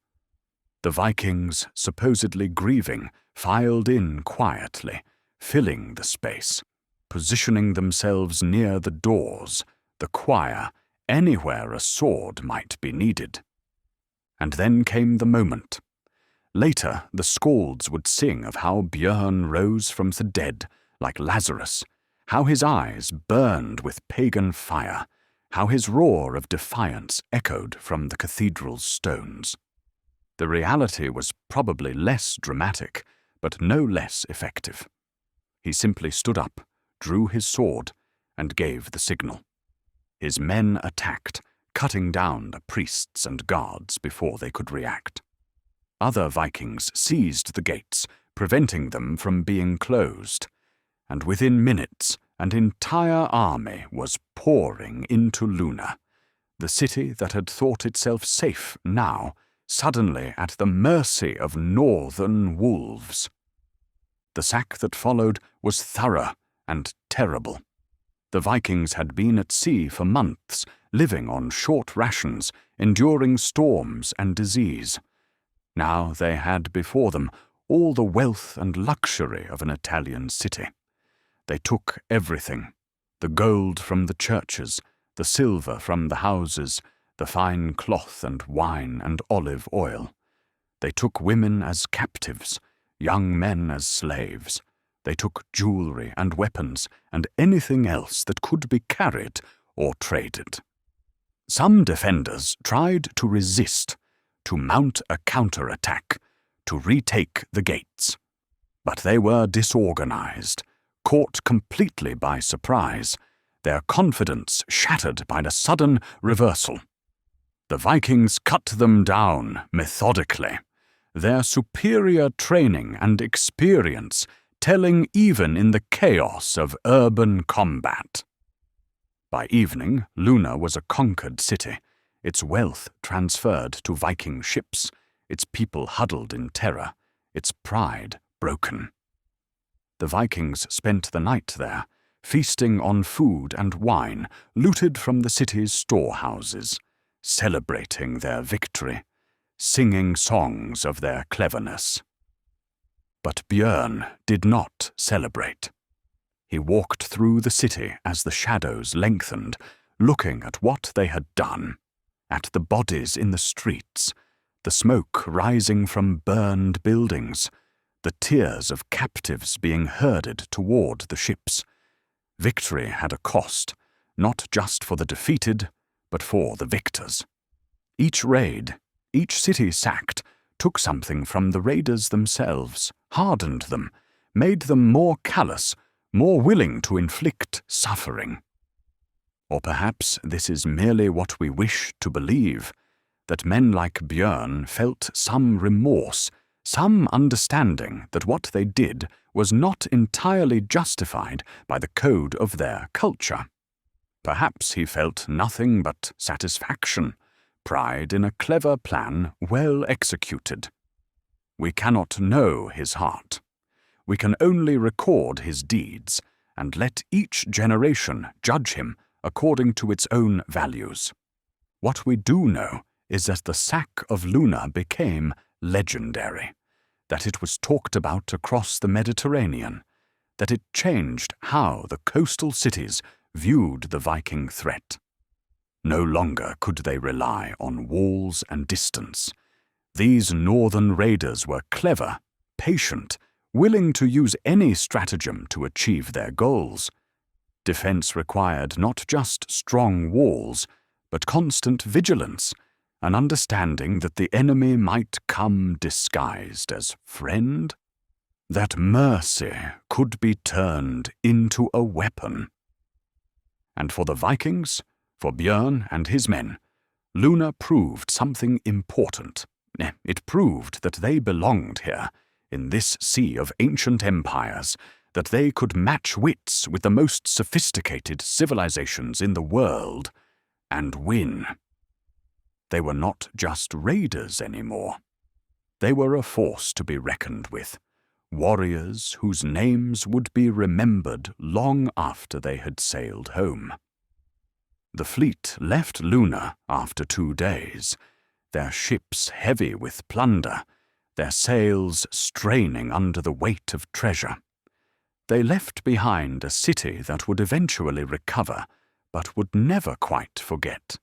The Vikings, supposedly grieving, filed in quietly, filling the space, positioning themselves near the doors, the choir, anywhere a sword might be needed. And then came the moment. Later, the skalds would sing of how Bjørn rose from the dead, like Lazarus, how his eyes burned with pagan fire, how his roar of defiance echoed from the cathedral's stones. The reality was probably less dramatic, but no less effective. He simply stood up, drew his sword, and gave the signal. His men attacked, cutting down the priests and guards before they could react. Other Vikings seized the gates, preventing them from being closed, and within minutes an entire army was pouring into Luna, the city that had thought itself safe now, suddenly at the mercy of northern wolves. The sack that followed was thorough and terrible. The Vikings had been at sea for months, living on short rations, enduring storms and disease. Now they had before them all the wealth and luxury of an Italian city. They took everything, the gold from the churches, the silver from the houses, the fine cloth and wine and olive oil. They took women as captives, young men as slaves. They took jewelry and weapons and anything else that could be carried or traded. Some defenders tried to resist, to mount a counterattack, to retake the gates. But they were disorganized, caught completely by surprise, their confidence shattered by the sudden reversal. The Vikings cut them down methodically, their superior training and experience telling even in the chaos of urban combat. By evening, Luna was a conquered city, its wealth transferred to Viking ships, its people huddled in terror, its pride broken. The Vikings spent the night there, feasting on food and wine looted from the city's storehouses, celebrating their victory, singing songs of their cleverness. But Bjørn did not celebrate. He walked through the city as the shadows lengthened, looking at what they had done, at the bodies in the streets, the smoke rising from burned buildings, the tears of captives being herded toward the ships. Victory had a cost, not just for the defeated, but for the victors. Each raid, each city sacked, took something from the raiders themselves, hardened them, made them more callous, more willing to inflict suffering. Or perhaps this is merely what we wish to believe, that men like Bjørn felt some remorse, some understanding that what they did was not entirely justified by the code of their culture. Perhaps he felt nothing but satisfaction, pride in a clever plan well executed. We cannot know his heart. We can only record his deeds and let each generation judge him according to its own values. What we do know is that the sack of Luna became legendary, that it was talked about across the Mediterranean, that it changed how the coastal cities viewed the Viking threat. No longer could they rely on walls and distance. These northern raiders were clever, patient, willing to use any stratagem to achieve their goals. Defense required not just strong walls, but constant vigilance, an understanding that the enemy might come disguised as friend, that mercy could be turned into a weapon. And for the Vikings, for Bjørn and his men, Luna proved something important. It proved that they belonged here, in this sea of ancient empires, that they could match wits with the most sophisticated civilizations in the world, and win. They were not just raiders anymore. They were a force to be reckoned with, warriors whose names would be remembered long after they had sailed home. The fleet left Luna after 2 days, their ships heavy with plunder, their sails straining under the weight of treasure. They left behind a city that would eventually recover, but would never quite forget,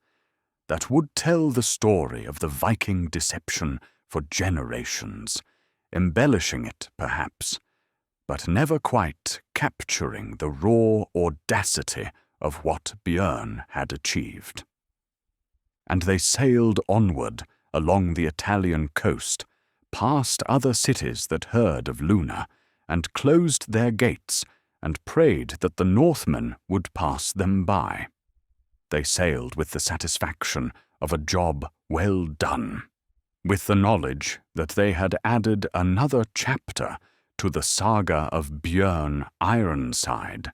that would tell the story of the Viking deception for generations, embellishing it perhaps, but never quite capturing the raw audacity of what Bjørn had achieved. And they sailed onward along the Italian coast, past other cities that heard of Luna, and closed their gates and prayed that the Northmen would pass them by. They sailed with the satisfaction of a job well done, with the knowledge that they had added another chapter to the saga of Bjørn Ironside,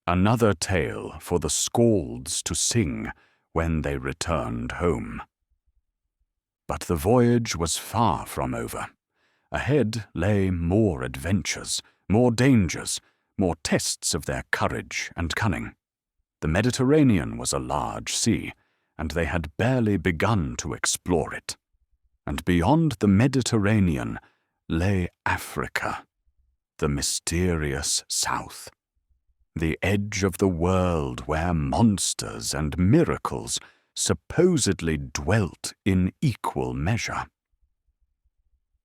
another tale for the skalds to sing when they returned home. But the voyage was far from over. Ahead lay more adventures, more dangers, more tests of their courage and cunning. The Mediterranean was a large sea, and they had barely begun to explore it. And beyond the Mediterranean lay Africa, the mysterious south, the edge of the world where monsters and miracles supposedly dwelt in equal measure.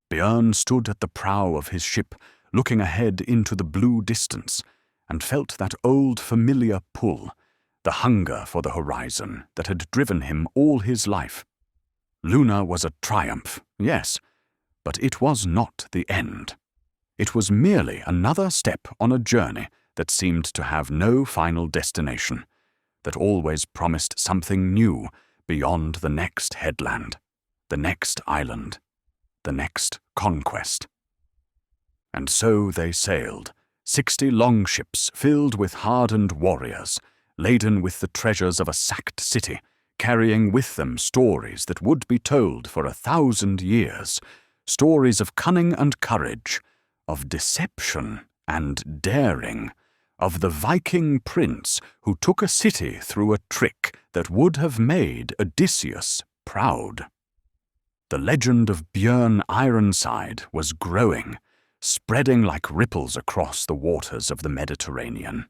Bjørn stood at the prow of his ship, looking ahead into the blue distance, and felt that old familiar pull, the hunger for the horizon that had driven him all his life. Luna was a triumph, yes, but it was not the end. It was merely another step on a journey that seemed to have no final destination, that always promised something new beyond the next headland, the next island, the next conquest. And so they sailed, 60 longships filled with hardened warriors, laden with the treasures of a sacked city, carrying with them stories that would be told for 1,000 years, stories of cunning and courage, of deception and daring, of the Viking prince who took a city through a trick that would have made Odysseus proud. The legend of Bjørn Ironside was growing, spreading like ripples across the waters of the Mediterranean.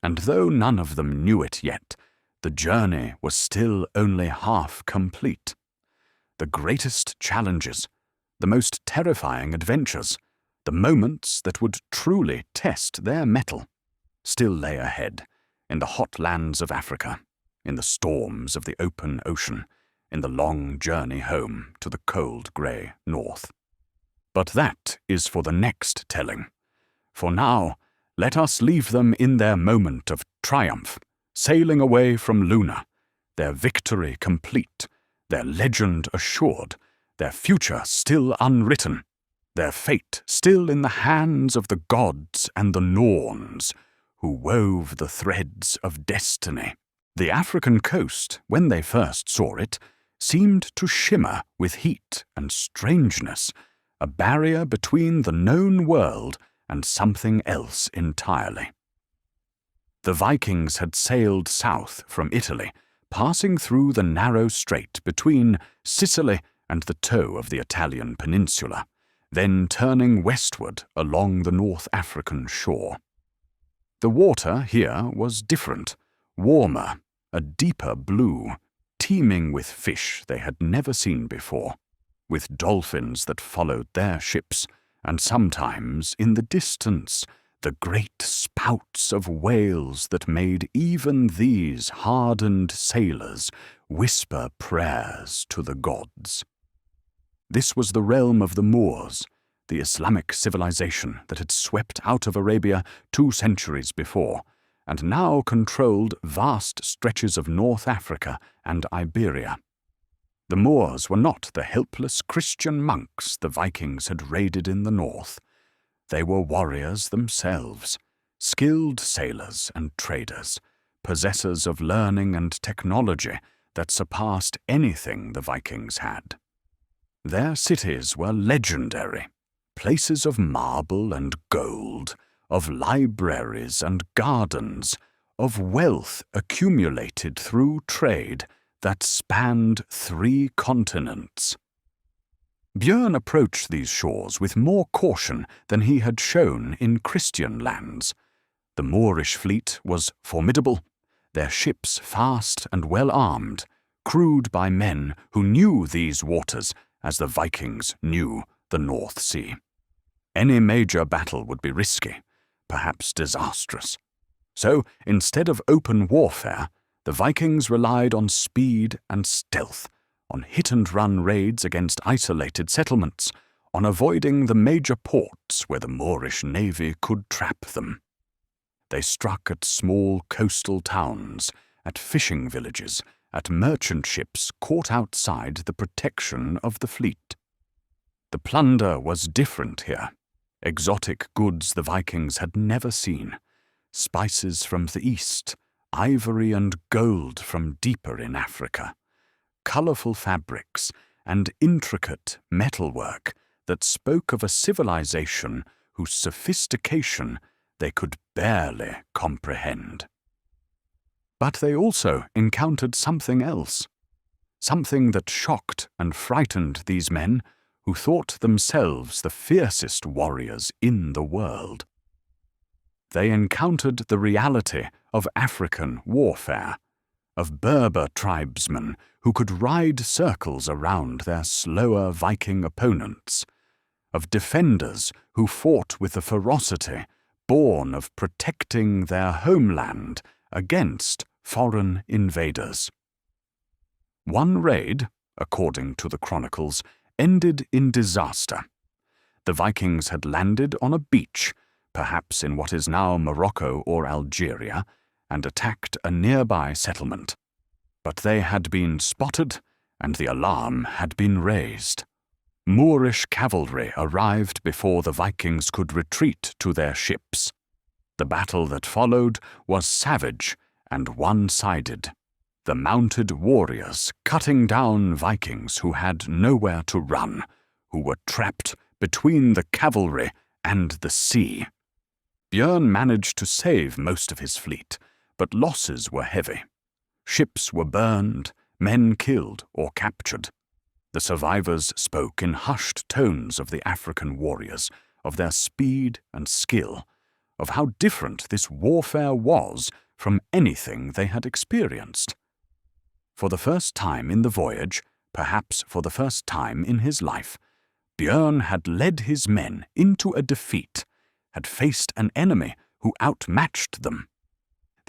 And though none of them knew it yet, the journey was still only half complete. The greatest challenges, the most terrifying adventures, the moments that would truly test their mettle, still lay ahead, in the hot lands of Africa, in the storms of the open ocean, in the long journey home to the cold grey north. But that is for the next telling. For now, let us leave them in their moment of triumph, sailing away from Luna, their victory complete, their legend assured, their future still unwritten, their fate still in the hands of the gods and the Norns, who wove the threads of destiny. The African coast, when they first saw it, seemed to shimmer with heat and strangeness, a barrier between the known world and something else entirely. The Vikings had sailed south from Italy, passing through the narrow strait between Sicily and the toe of the Italian peninsula, then turning westward along the North African shore. The water here was different, warmer, a deeper blue, teeming with fish they had never seen before, with dolphins that followed their ships, and sometimes, in the distance, the great spouts of whales that made even these hardened sailors whisper prayers to the gods. This was the realm of the Moors, the Islamic civilization that had swept out of Arabia 2 centuries before, and now controlled vast stretches of North Africa and Iberia. The Moors were not the helpless Christian monks the Vikings had raided in the north. They were warriors themselves, skilled sailors and traders, possessors of learning and technology that surpassed anything the Vikings had. Their cities were legendary, places of marble and gold, of libraries and gardens, of wealth accumulated through trade that spanned 3 continents. Bjørn approached these shores with more caution than he had shown in Christian lands. The Moorish fleet was formidable, their ships fast and well armed, crewed by men who knew these waters as the Vikings knew the North Sea. Any major battle would be risky, perhaps disastrous. So, instead of open warfare, the Vikings relied on speed and stealth, on hit-and-run raids against isolated settlements, on avoiding the major ports where the Moorish navy could trap them. They struck at small coastal towns, at fishing villages, at merchant ships caught outside the protection of the fleet. The plunder was different here. Exotic goods the Vikings had never seen, spices from the east, ivory and gold from deeper in Africa, colourful fabrics and intricate metalwork that spoke of a civilization whose sophistication they could barely comprehend. But they also encountered something else, something that shocked and frightened these men who thought themselves the fiercest warriors in the world. They encountered the reality of African warfare, of Berber tribesmen who could ride circles around their slower Viking opponents, of defenders who fought with a ferocity born of protecting their homeland against foreign invaders. One raid, according to the chronicles, ended in disaster. The Vikings had landed on a beach, perhaps in what is now Morocco or Algeria, and attacked a nearby settlement. But they had been spotted, and the alarm had been raised. Moorish cavalry arrived before the Vikings could retreat to their ships. The battle that followed was savage and one-sided, the mounted warriors cutting down Vikings who had nowhere to run, who were trapped between the cavalry and the sea. Bjørn managed to save most of his fleet, but losses were heavy. Ships were burned, men killed or captured. The survivors spoke in hushed tones of the African warriors, of their speed and skill, of how different this warfare was from anything they had experienced. For the first time in the voyage, perhaps for the first time in his life, Bjørn had led his men into a defeat, had faced an enemy who outmatched them.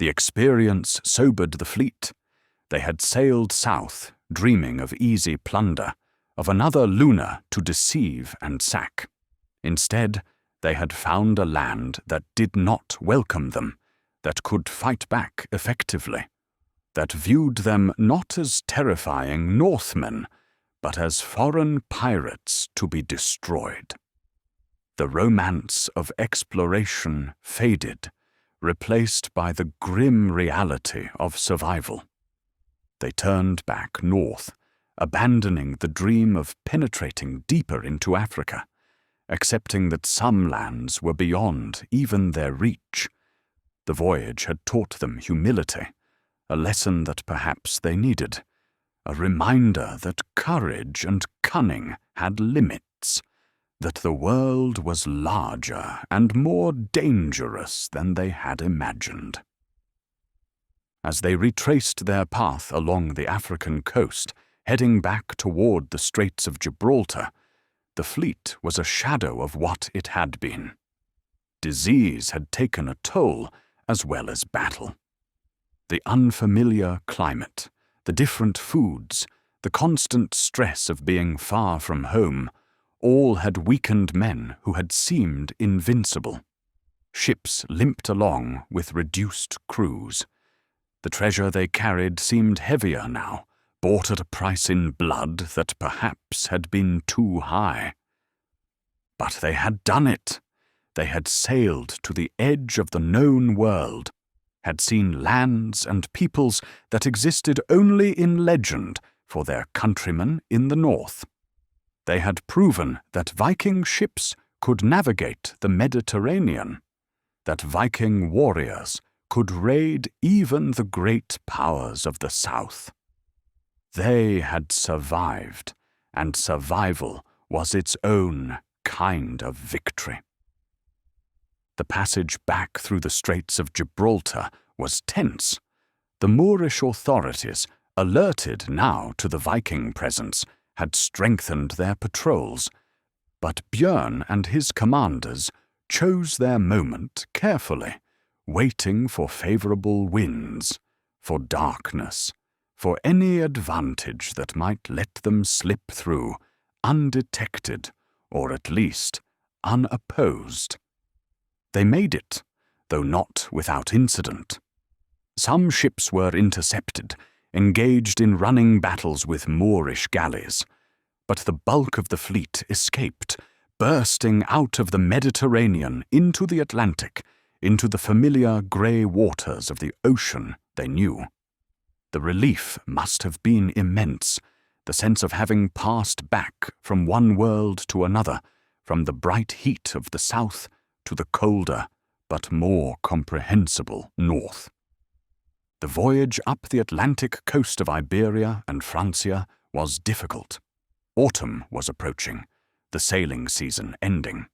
The experience sobered the fleet. They had sailed south, dreaming of easy plunder, of another Luna to deceive and sack. Instead, they had found a land that did not welcome them, that could fight back effectively, that viewed them not as terrifying Northmen, but as foreign pirates to be destroyed. The romance of exploration faded, replaced by the grim reality of survival. They turned back north, abandoning the dream of penetrating deeper into Africa, accepting that some lands were beyond even their reach. The voyage had taught them humility, a lesson that perhaps they needed, a reminder that courage and cunning had limits, that the world was larger and more dangerous than they had imagined. As they retraced their path along the African coast, heading back toward the Straits of Gibraltar, the fleet was a shadow of what it had been. Disease had taken a toll as well as battle. The unfamiliar climate, the different foods, the constant stress of being far from home, all had weakened men who had seemed invincible. Ships limped along with reduced crews. The treasure they carried seemed heavier now, bought at a price in blood that perhaps had been too high. But they had done it. They had sailed to the edge of the known world, had seen lands and peoples that existed only in legend for their countrymen in the north. They had proven that Viking ships could navigate the Mediterranean, that Viking warriors could raid even the great powers of the south. They had survived, and survival was its own kind of victory. The passage back through the Straits of Gibraltar was tense. The Moorish authorities, alerted now to the Viking presence, had strengthened their patrols, but Bjørn and his commanders chose their moment carefully, waiting for favorable winds, for darkness, for any advantage that might let them slip through, undetected, or at least unopposed. They made it, though not without incident. Some ships were intercepted, engaged in running battles with Moorish galleys, but the bulk of the fleet escaped, bursting out of the Mediterranean into the Atlantic, into the familiar grey waters of the ocean they knew. The relief must have been immense, the sense of having passed back from one world to another, from the bright heat of the south to the colder but more comprehensible north. The voyage up the Atlantic coast of Iberia and Francia was difficult. Autumn was approaching, the sailing season ending.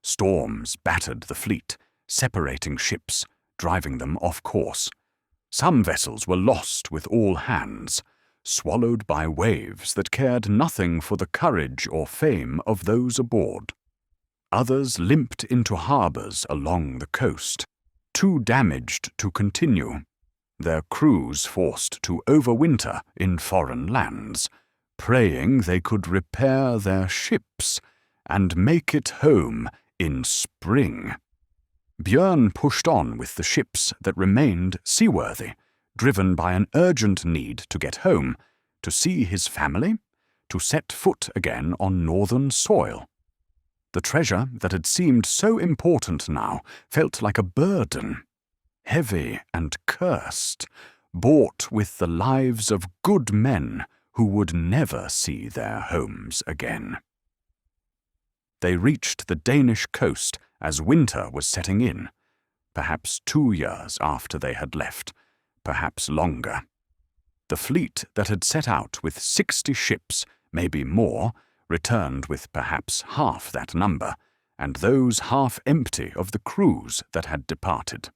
Storms battered the fleet, separating ships, driving them off course. Some vessels were lost with all hands, swallowed by waves that cared nothing for the courage or fame of those aboard. Others limped into harbours along the coast, too damaged to continue, their crews forced to overwinter in foreign lands, praying they could repair their ships and make it home in spring. Bjørn pushed on with the ships that remained seaworthy, driven by an urgent need to get home, to see his family, to set foot again on northern soil. The treasure that had seemed so important now felt like a burden, heavy and cursed, bought with the lives of good men who would never see their homes again. They reached the Danish coast as winter was setting in, perhaps 2 years after they had left, perhaps longer. The fleet that had set out with 60 ships, maybe more, returned with perhaps half that number, and those half empty of the crews that had departed.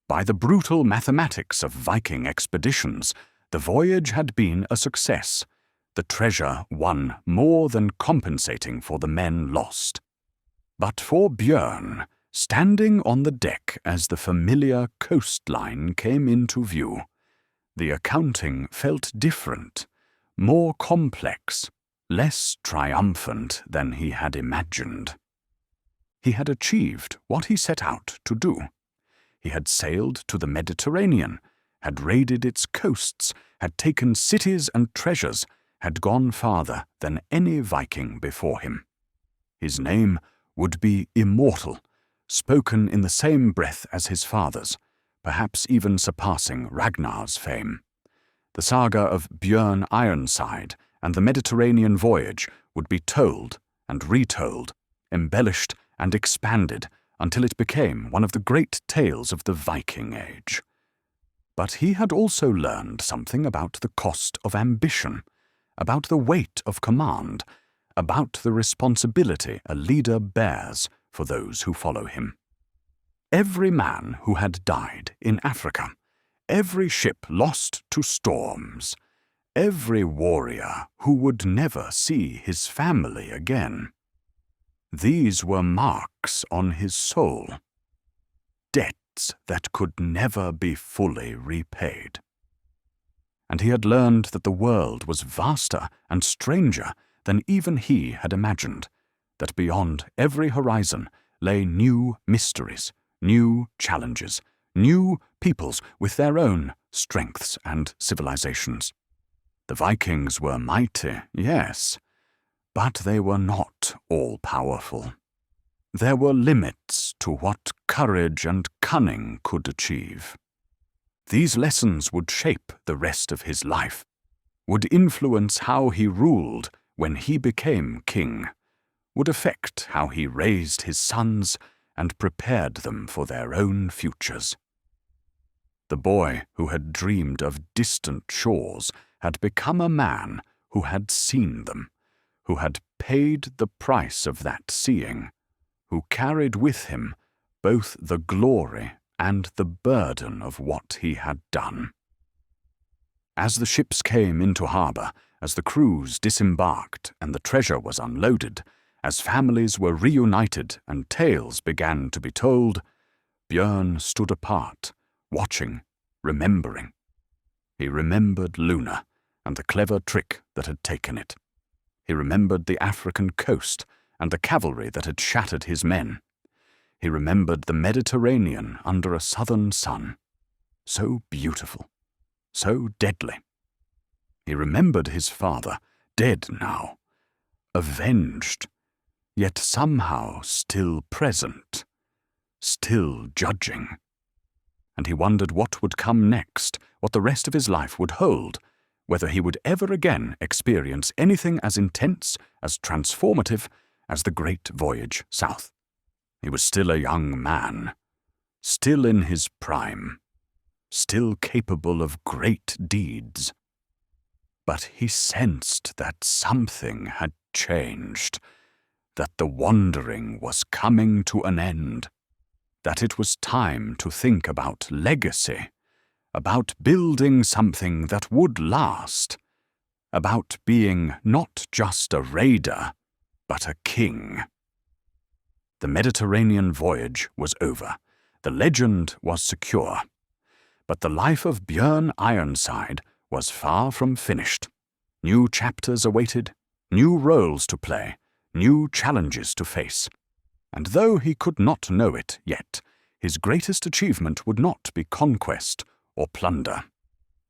By the brutal mathematics of Viking expeditions, the voyage had been a success, the treasure won more than compensating for the men lost. But for Bjørn, standing on the deck as the familiar coastline came into view, the accounting felt different, more complex, less triumphant than he had imagined. He had achieved what he set out to do. He had sailed to the Mediterranean, had raided its coasts, had taken cities and treasures, had gone farther than any Viking before him. His name would be immortal, spoken in the same breath as his father's, perhaps even surpassing Ragnar's fame. The saga of Bjørn Ironside and the Mediterranean voyage would be told and retold, embellished and expanded until it became one of the great tales of the Viking Age. But he had also learned something about the cost of ambition, about the weight of command, about the responsibility a leader bears for those who follow him. Every man who had died in Africa, every ship lost to storms, every warrior who would never see his family again. These were marks on his soul, debts that could never be fully repaid. And he had learned that the world was vaster and stranger than even he had imagined, that beyond every horizon lay new mysteries, new challenges, new peoples with their own strengths and civilizations. The Vikings were mighty, yes, but they were not all-powerful. There were limits to what courage and cunning could achieve. These lessons would shape the rest of his life, would influence how he ruled when he became king, would affect how he raised his sons and prepared them for their own futures. The boy who had dreamed of distant shores had become a man who had seen them, who had paid the price of that seeing, who carried with him both the glory and the burden of what he had done. As the ships came into harbour, as the crews disembarked and the treasure was unloaded, as families were reunited and tales began to be told, Bjørn stood apart, watching, remembering. He remembered Luna and the clever trick that had taken it. He remembered the African coast and the cavalry that had shattered his men. He remembered the Mediterranean under a southern sun, so beautiful, so deadly. He remembered his father, dead now, avenged, yet somehow still present, still judging. And he wondered what would come next, what the rest of his life would hold, whether he would ever again experience anything as intense, as transformative as the Great Voyage south. He was still a young man, still in his prime, still capable of great deeds. But he sensed that something had changed, that the wandering was coming to an end, that it was time to think about legacy, about building something that would last, about being not just a raider, but a king. The Mediterranean voyage was over. The legend was secure. But the life of Bjørn Ironside was far from finished. New chapters awaited, new roles to play, new challenges to face. And though he could not know it yet, his greatest achievement would not be conquest or plunder,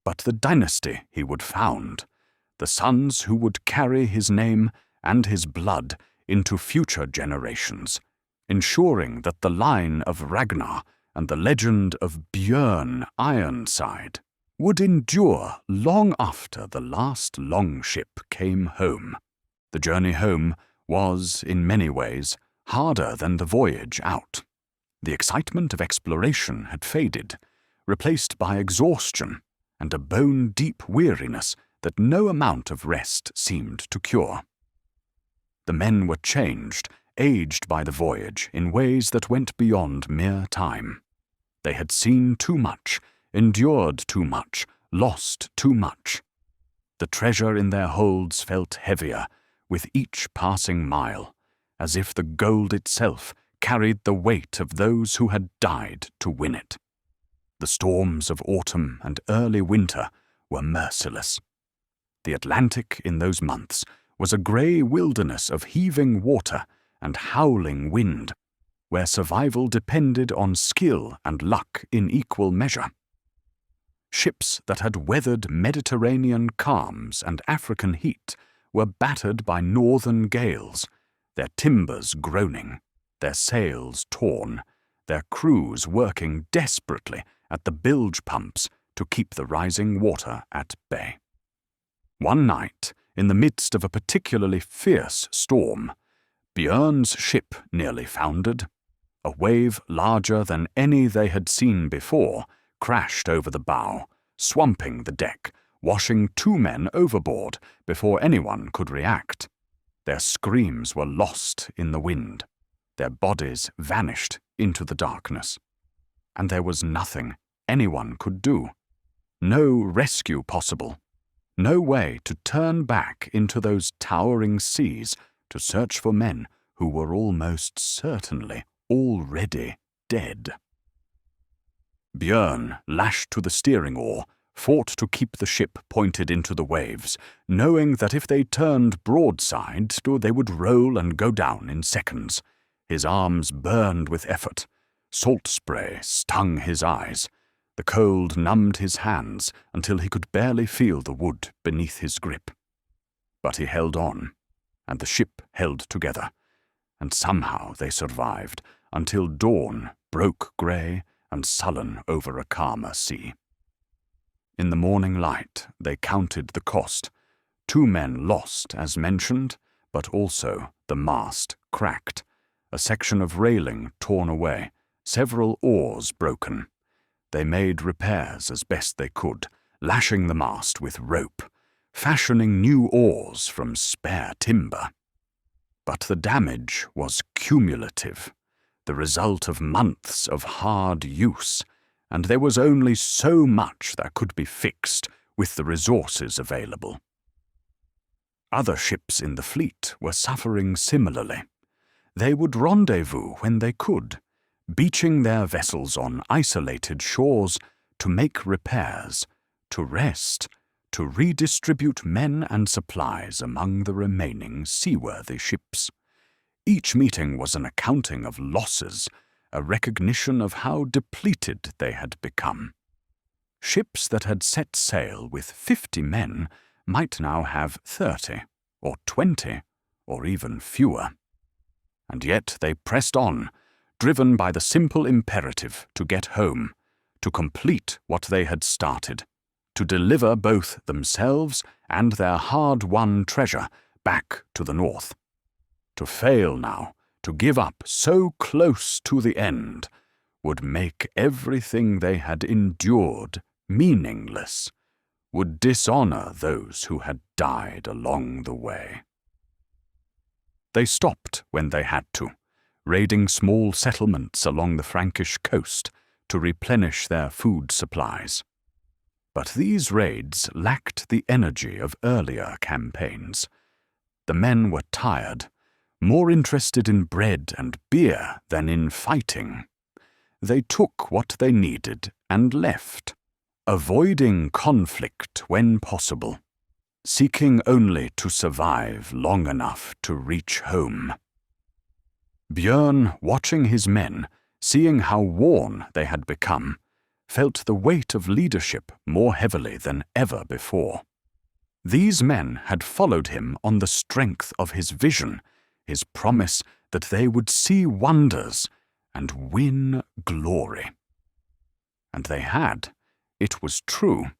but the dynasty he would found, the sons who would carry his name and his blood into future generations, ensuring that the line of Ragnar and the legend of Bjørn Ironside would endure long after the last longship came home. The journey home was, in many ways, harder than the voyage out. The excitement of exploration had faded, replaced by exhaustion and a bone-deep weariness that no amount of rest seemed to cure. The men were changed, aged by the voyage in ways that went beyond mere time. They had seen too much, endured too much, lost too much. The treasure in their holds felt heavier with each passing mile, as if the gold itself carried the weight of those who had died to win it. The storms of autumn and early winter were merciless. The Atlantic in those months was a grey wilderness of heaving water and howling wind, where survival depended on skill and luck in equal measure. Ships that had weathered Mediterranean calms and African heat were battered by northern gales, their timbers groaning, their sails torn, their crews working desperately at the bilge pumps to keep the rising water at bay. One night, in the midst of a particularly fierce storm, Bjørn's ship nearly foundered. A wave larger than any they had seen before crashed over the bow, swamping the deck, washing 2 men overboard before anyone could react. Their screams were lost in the wind. Their bodies vanished into the darkness. And there was nothing anyone could do. No rescue possible. No way to turn back into those towering seas to search for men who were almost certainly already dead. Bjørn, lashed to the steering oar, fought to keep the ship pointed into the waves, knowing that if they turned broadside, they would roll and go down in seconds. His arms burned with effort. Salt spray stung his eyes. The cold numbed his hands until he could barely feel the wood beneath his grip. But he held on, and the ship held together, and somehow they survived until dawn broke grey and sullen over a calmer sea. In the morning light, they counted the cost. 2 men lost, as mentioned, but also the mast cracked, a section of railing torn away, several oars broken. They made repairs as best they could, lashing the mast with rope, fashioning new oars from spare timber. But the damage was cumulative, the result of months of hard use, and there was only so much that could be fixed with the resources available. Other ships in the fleet were suffering similarly. They would rendezvous when they could, beaching their vessels on isolated shores to make repairs, to rest, to redistribute men and supplies among the remaining seaworthy ships. Each meeting was an accounting of losses, a recognition of how depleted they had become. Ships that had set sail with 50 men might now have 30, or 20, or even fewer. And yet they pressed on, driven by the simple imperative to get home, to complete what they had started, to deliver both themselves and their hard-won treasure back to the north. To fail now, to give up so close to the end, would make everything they had endured meaningless, would dishonor those who had died along the way. They stopped when they had to, raiding small settlements along the Frankish coast to replenish their food supplies. But these raids lacked the energy of earlier campaigns. The men were tired, more interested in bread and beer than in fighting. They took what they needed and left, avoiding conflict when possible, seeking only to survive long enough to reach home. Bjørn, watching his men, seeing how worn they had become, felt the weight of leadership more heavily than ever before. These men had followed him on the strength of his vision, his promise that they would see wonders and win glory. And they had, it was true,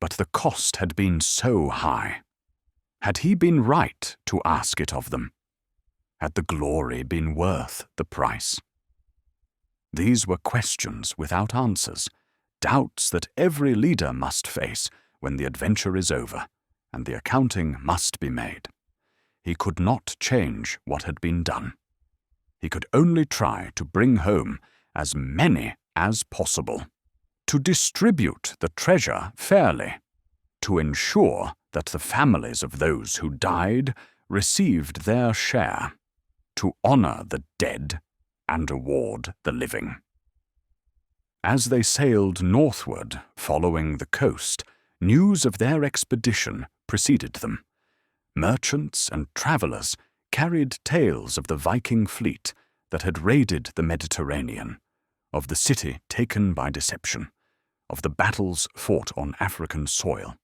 but the cost had been so high. Had he been right to ask it of them? Had the glory been worth the price? These were questions without answers, doubts that every leader must face when the adventure is over, and the accounting must be made. He could not change what had been done. He could only try to bring home as many as possible, to distribute the treasure fairly, to ensure that the families of those who died received their share, to honor the dead and reward the living. As they sailed northward, following the coast, news of their expedition preceded them. Merchants and travelers carried tales of the Viking fleet that had raided the Mediterranean, of the city taken by deception, of the battles fought on African soil.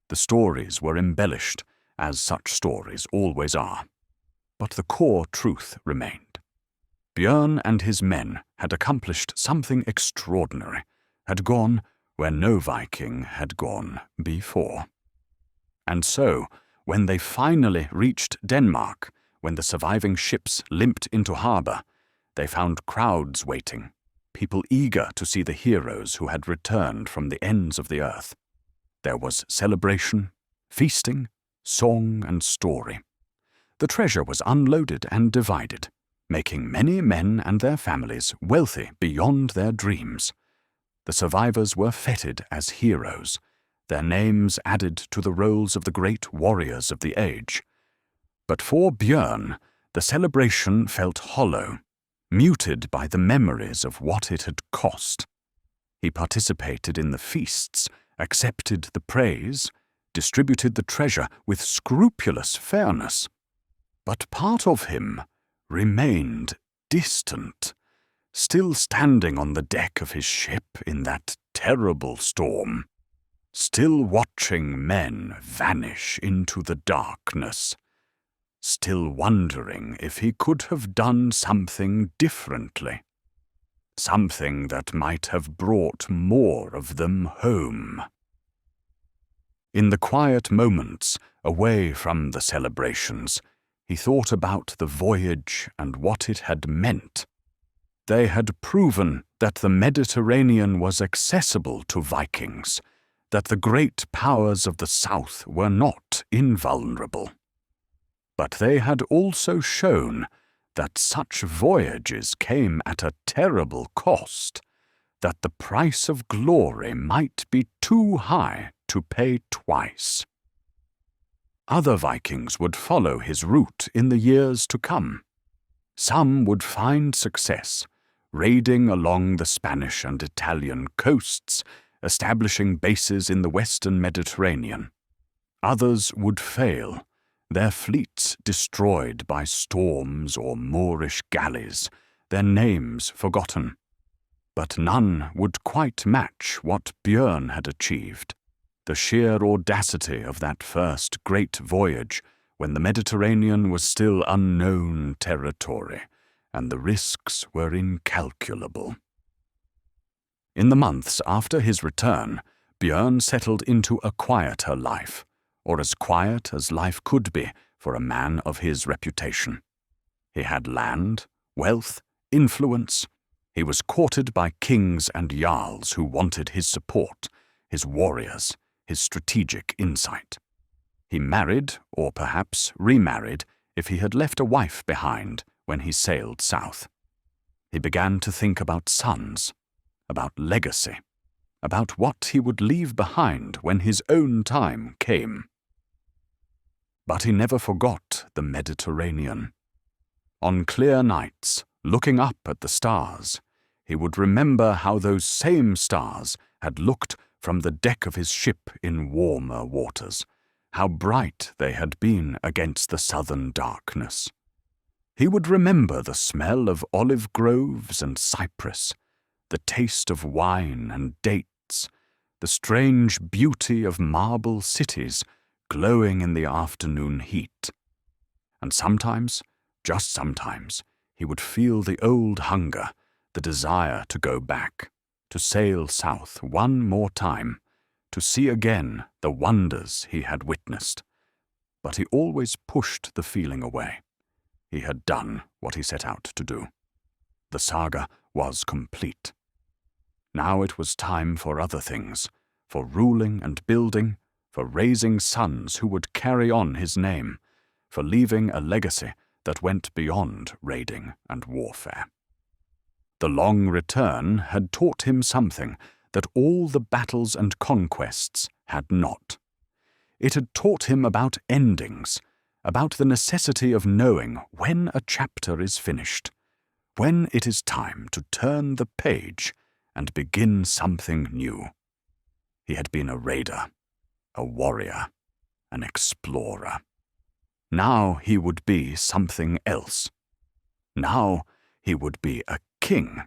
The stories were embellished, as such stories always are, but the core truth remained. Bjørn and his men had accomplished something extraordinary, had gone where no Viking had gone before. And so, when they finally reached Denmark, when the surviving ships limped into harbor, they found crowds waiting, people eager to see the heroes who had returned from the ends of the earth. There was celebration, feasting, song and story. The treasure was unloaded and divided, making many men and their families wealthy beyond their dreams. The survivors were feted as heroes, their names added to the rolls of the great warriors of the age. But for Bjørn, the celebration felt hollow, muted by the memories of what it had cost. He participated in the feasts, accepted the praise, distributed the treasure with scrupulous fairness. But part of him remained distant, still standing on the deck of his ship in that terrible storm, still watching men vanish into the darkness, still wondering if he could have done something differently, something that might have brought more of them home. In the quiet moments away from the celebrations, he thought about the voyage and what it had meant. They had proven that the Mediterranean was accessible to Vikings, that the great powers of the south were not invulnerable. But they had also shown that such voyages came at a terrible cost, that the price of glory might be too high to pay twice. Other Vikings would follow his route in the years to come. Some would find success, raiding along the Spanish and Italian coasts, establishing bases in the western Mediterranean. Others would fail, their fleets destroyed by storms or Moorish galleys, their names forgotten. But none would quite match what Bjørn had achieved. The sheer audacity of that first great voyage, when the Mediterranean was still unknown territory, and the risks were incalculable. In the months after his return, Bjørn settled into a quieter life, or as quiet as life could be for a man of his reputation. He had land, wealth, influence. He was courted by kings and jarls who wanted his support, his warriors, his strategic insight. He married, or perhaps remarried, if he had left a wife behind when he sailed south. He began to think about sons, about legacy, about what he would leave behind when his own time came. But he never forgot the Mediterranean. On clear nights, looking up at the stars, he would remember how those same stars had looked from the deck of his ship in warmer waters, how bright they had been against the southern darkness. He would remember the smell of olive groves and cypress, the taste of wine and dates, the strange beauty of marble cities glowing in the afternoon heat. And sometimes, just sometimes, he would feel the old hunger, the desire to go back, to sail south one more time, to see again the wonders he had witnessed. But he always pushed the feeling away. He had done what he set out to do. The saga was complete. Now it was time for other things, for ruling and building, for raising sons who would carry on his name, for leaving a legacy that went beyond raiding and warfare. The long return had taught him something that all the battles and conquests had not. It had taught him about endings, about the necessity of knowing when a chapter is finished, when it is time to turn the page and begin something new. He had been a raider, a warrior, an explorer. Now he would be something else. Now he would be a king.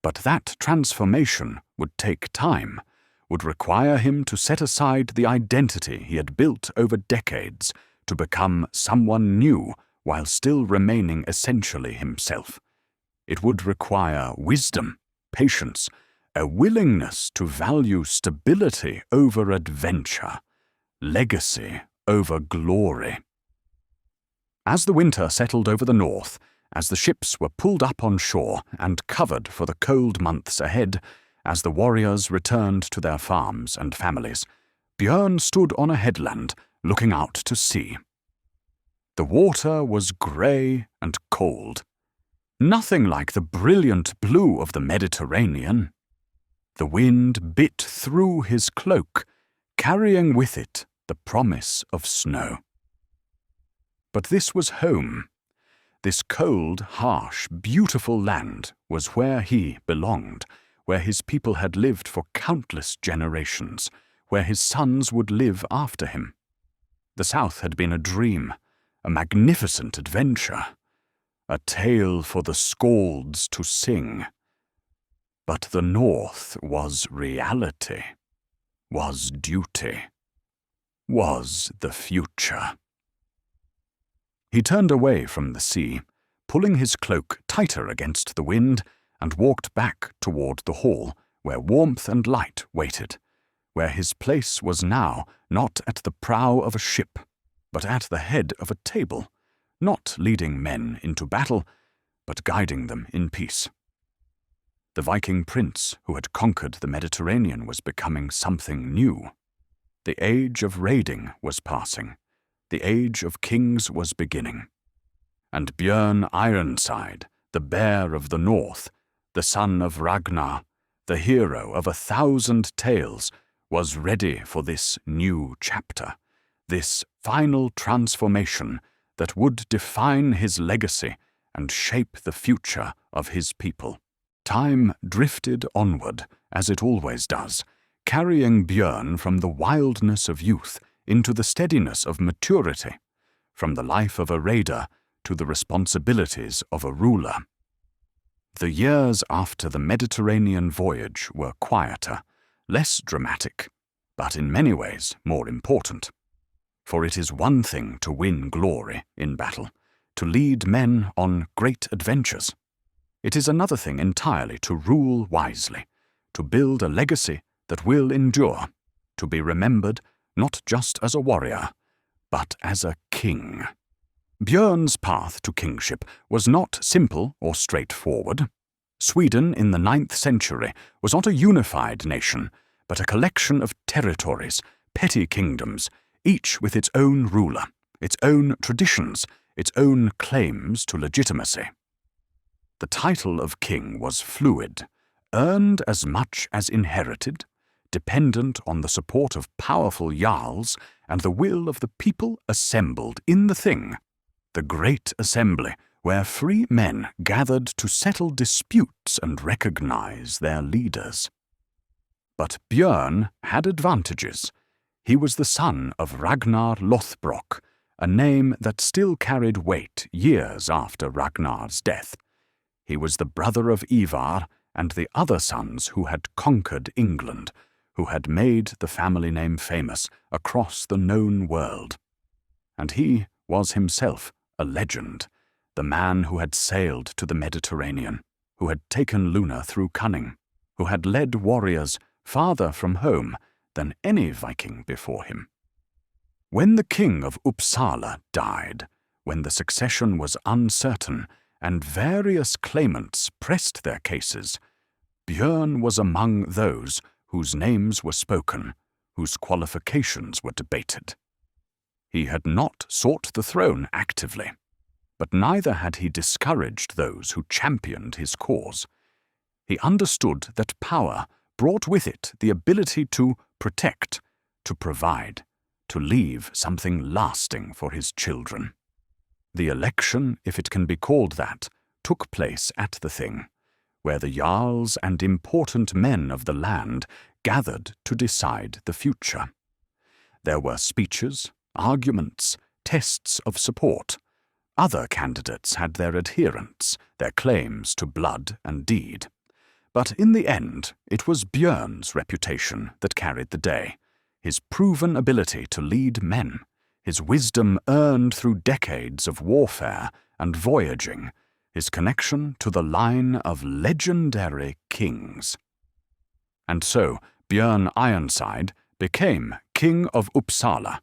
But that transformation would take time, would require him to set aside the identity he had built over decades to become someone new while still remaining essentially himself. It would require wisdom, patience, a willingness to value stability over adventure, legacy over glory. As the winter settled over the north, as the ships were pulled up on shore and covered for the cold months ahead, as the warriors returned to their farms and families, Bjørn stood on a headland looking out to sea. The water was grey and cold. Nothing like the brilliant blue of the Mediterranean. The wind bit through his cloak, carrying with it the promise of snow. But this was home. This cold, harsh, beautiful land was where he belonged, where his people had lived for countless generations, where his sons would live after him. The South had been a dream, a magnificent adventure, a tale for the skalds to sing. But the North was reality, was duty, was the future. He turned away from the sea, pulling his cloak tighter against the wind, and walked back toward the hall, where warmth and light waited, where his place was now not at the prow of a ship, but at the head of a table, not leading men into battle, but guiding them in peace. The Viking prince who had conquered the Mediterranean was becoming something new. The age of raiding was passing. The age of kings was beginning. And Bjørn Ironside, the bear of the north, the son of Ragnar, the hero of 1,000 tales, was ready for this new chapter, this final transformation that would define his legacy and shape the future of his people. Time drifted onward, as it always does, carrying Bjørn from the wildness of youth into the steadiness of maturity, from the life of a raider to the responsibilities of a ruler. The years after the Mediterranean voyage were quieter, less dramatic, but in many ways more important. For it is one thing to win glory in battle, to lead men on great adventures. It is another thing entirely to rule wisely, to build a legacy that will endure, to be remembered not just as a warrior, but as a king. Bjørn's path to kingship was not simple or straightforward. Sweden in the 9th century was not a unified nation, but a collection of territories, petty kingdoms, each with its own ruler, its own traditions, its own claims to legitimacy. The title of king was fluid, earned as much as inherited, dependent on the support of powerful jarls and the will of the people assembled in the thing, the great assembly where free men gathered to settle disputes and recognize their leaders. But Bjørn had advantages. He was the son of Ragnar Lothbrok, a name that still carried weight years after Ragnar's death. He was the brother of Ivar and the other sons who had conquered England, who had made the family name famous across the known world. And he was himself a legend, the man who had sailed to the Mediterranean, who had taken Luna through cunning, who had led warriors farther from home than any Viking before him. When the King of Uppsala died, when the succession was uncertain and various claimants pressed their cases, Bjørn was among those whose names were spoken, whose qualifications were debated. He had not sought the throne actively, but neither had he discouraged those who championed his cause. He understood that power brought with it the ability to protect, to provide, to leave something lasting for his children. The election, if it can be called that, took place at the Thing, where the jarls and important men of the land gathered to decide the future. There were speeches, arguments, tests of support. Other candidates had their adherents, their claims to blood and deed. But in the end, it was Bjørn's reputation that carried the day, his proven ability to lead men, his wisdom earned through decades of warfare and voyaging, his connection to the line of legendary kings. And so Bjørn Ironside became King of Uppsala,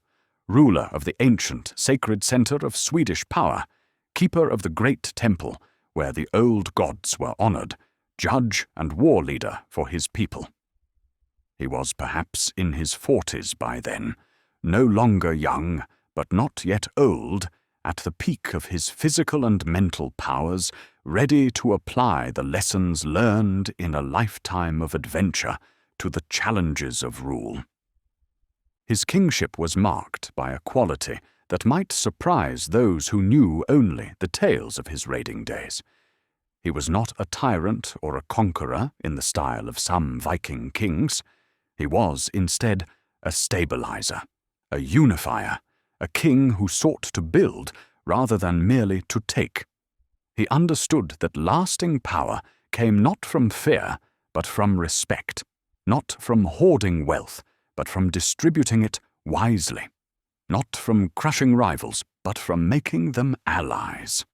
ruler of the ancient sacred center of Swedish power, keeper of the great temple where the old gods were honored, judge and war leader for his people. He was perhaps in his 40s by then, no longer young, but not yet old, at the peak of his physical and mental powers, ready to apply the lessons learned in a lifetime of adventure to the challenges of rule. His kingship was marked by a quality that might surprise those who knew only the tales of his raiding days. He was not a tyrant or a conqueror in the style of some Viking kings. He was, instead, a stabilizer, a unifier, a king who sought to build rather than merely to take. He understood that lasting power came not from fear, but from respect, not from hoarding wealth, but from distributing it wisely, not from crushing rivals, but from making them allies.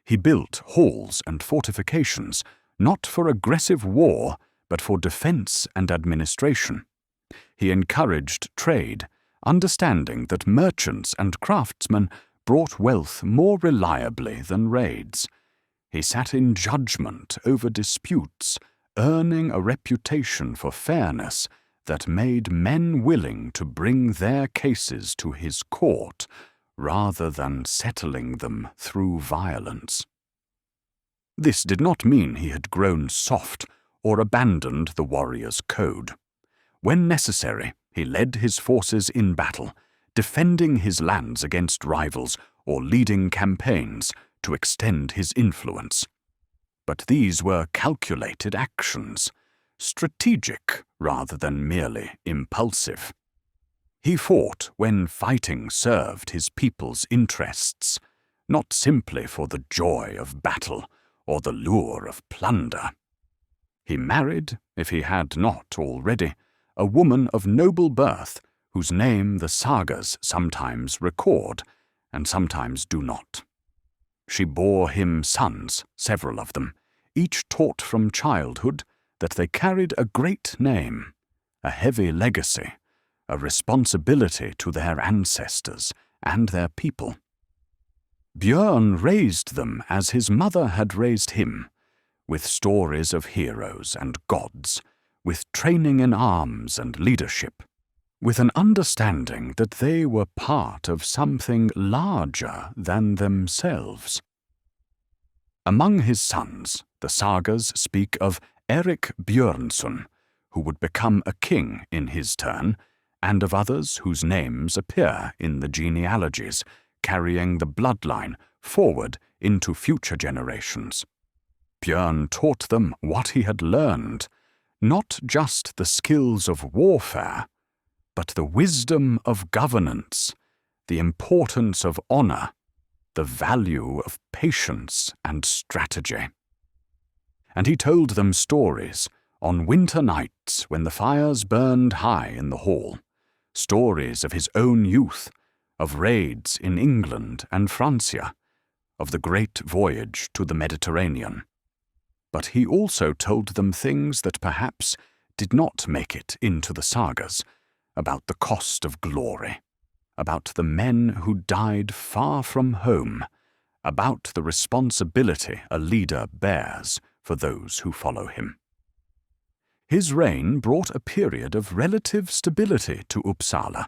He built halls and fortifications, not for aggressive war, but for defense and administration. He encouraged trade, understanding that merchants and craftsmen brought wealth more reliably than raids. He sat in judgment over disputes, earning a reputation for fairness that made men willing to bring their cases to his court rather than settling them through violence. This did not mean he had grown soft or abandoned the warrior's code. When necessary, he led his forces in battle, defending his lands against rivals or leading campaigns to extend his influence. But these were calculated actions, strategic rather than merely impulsive. He fought when fighting served his people's interests, not simply for the joy of battle or the lure of plunder. He married, if he had not already, a woman of noble birth whose name the sagas sometimes record and sometimes do not. She bore him sons, several of them, each taught from childhood that they carried a great name, a heavy legacy, a responsibility to their ancestors and their people. Bjørn raised them as his mother had raised him, with stories of heroes and gods, with training in arms and leadership, with an understanding that they were part of something larger than themselves. Among his sons, the sagas speak of Erik Bjørnson, who would become a king in his turn, and of others whose names appear in the genealogies, carrying the bloodline forward into future generations. Bjørn taught them what he had learned, not just the skills of warfare, but the wisdom of governance, the importance of honor, the value of patience and strategy. and he told them stories on winter nights when the fires burned high in the hall, stories of his own youth, of raids in England and Francia, of the Great Voyage to the Mediterranean. But he also told them things that perhaps did not make it into the sagas, about the cost of glory, about the men who died far from home, about the responsibility a leader bears for those who follow him. His reign brought a period of relative stability to Uppsala,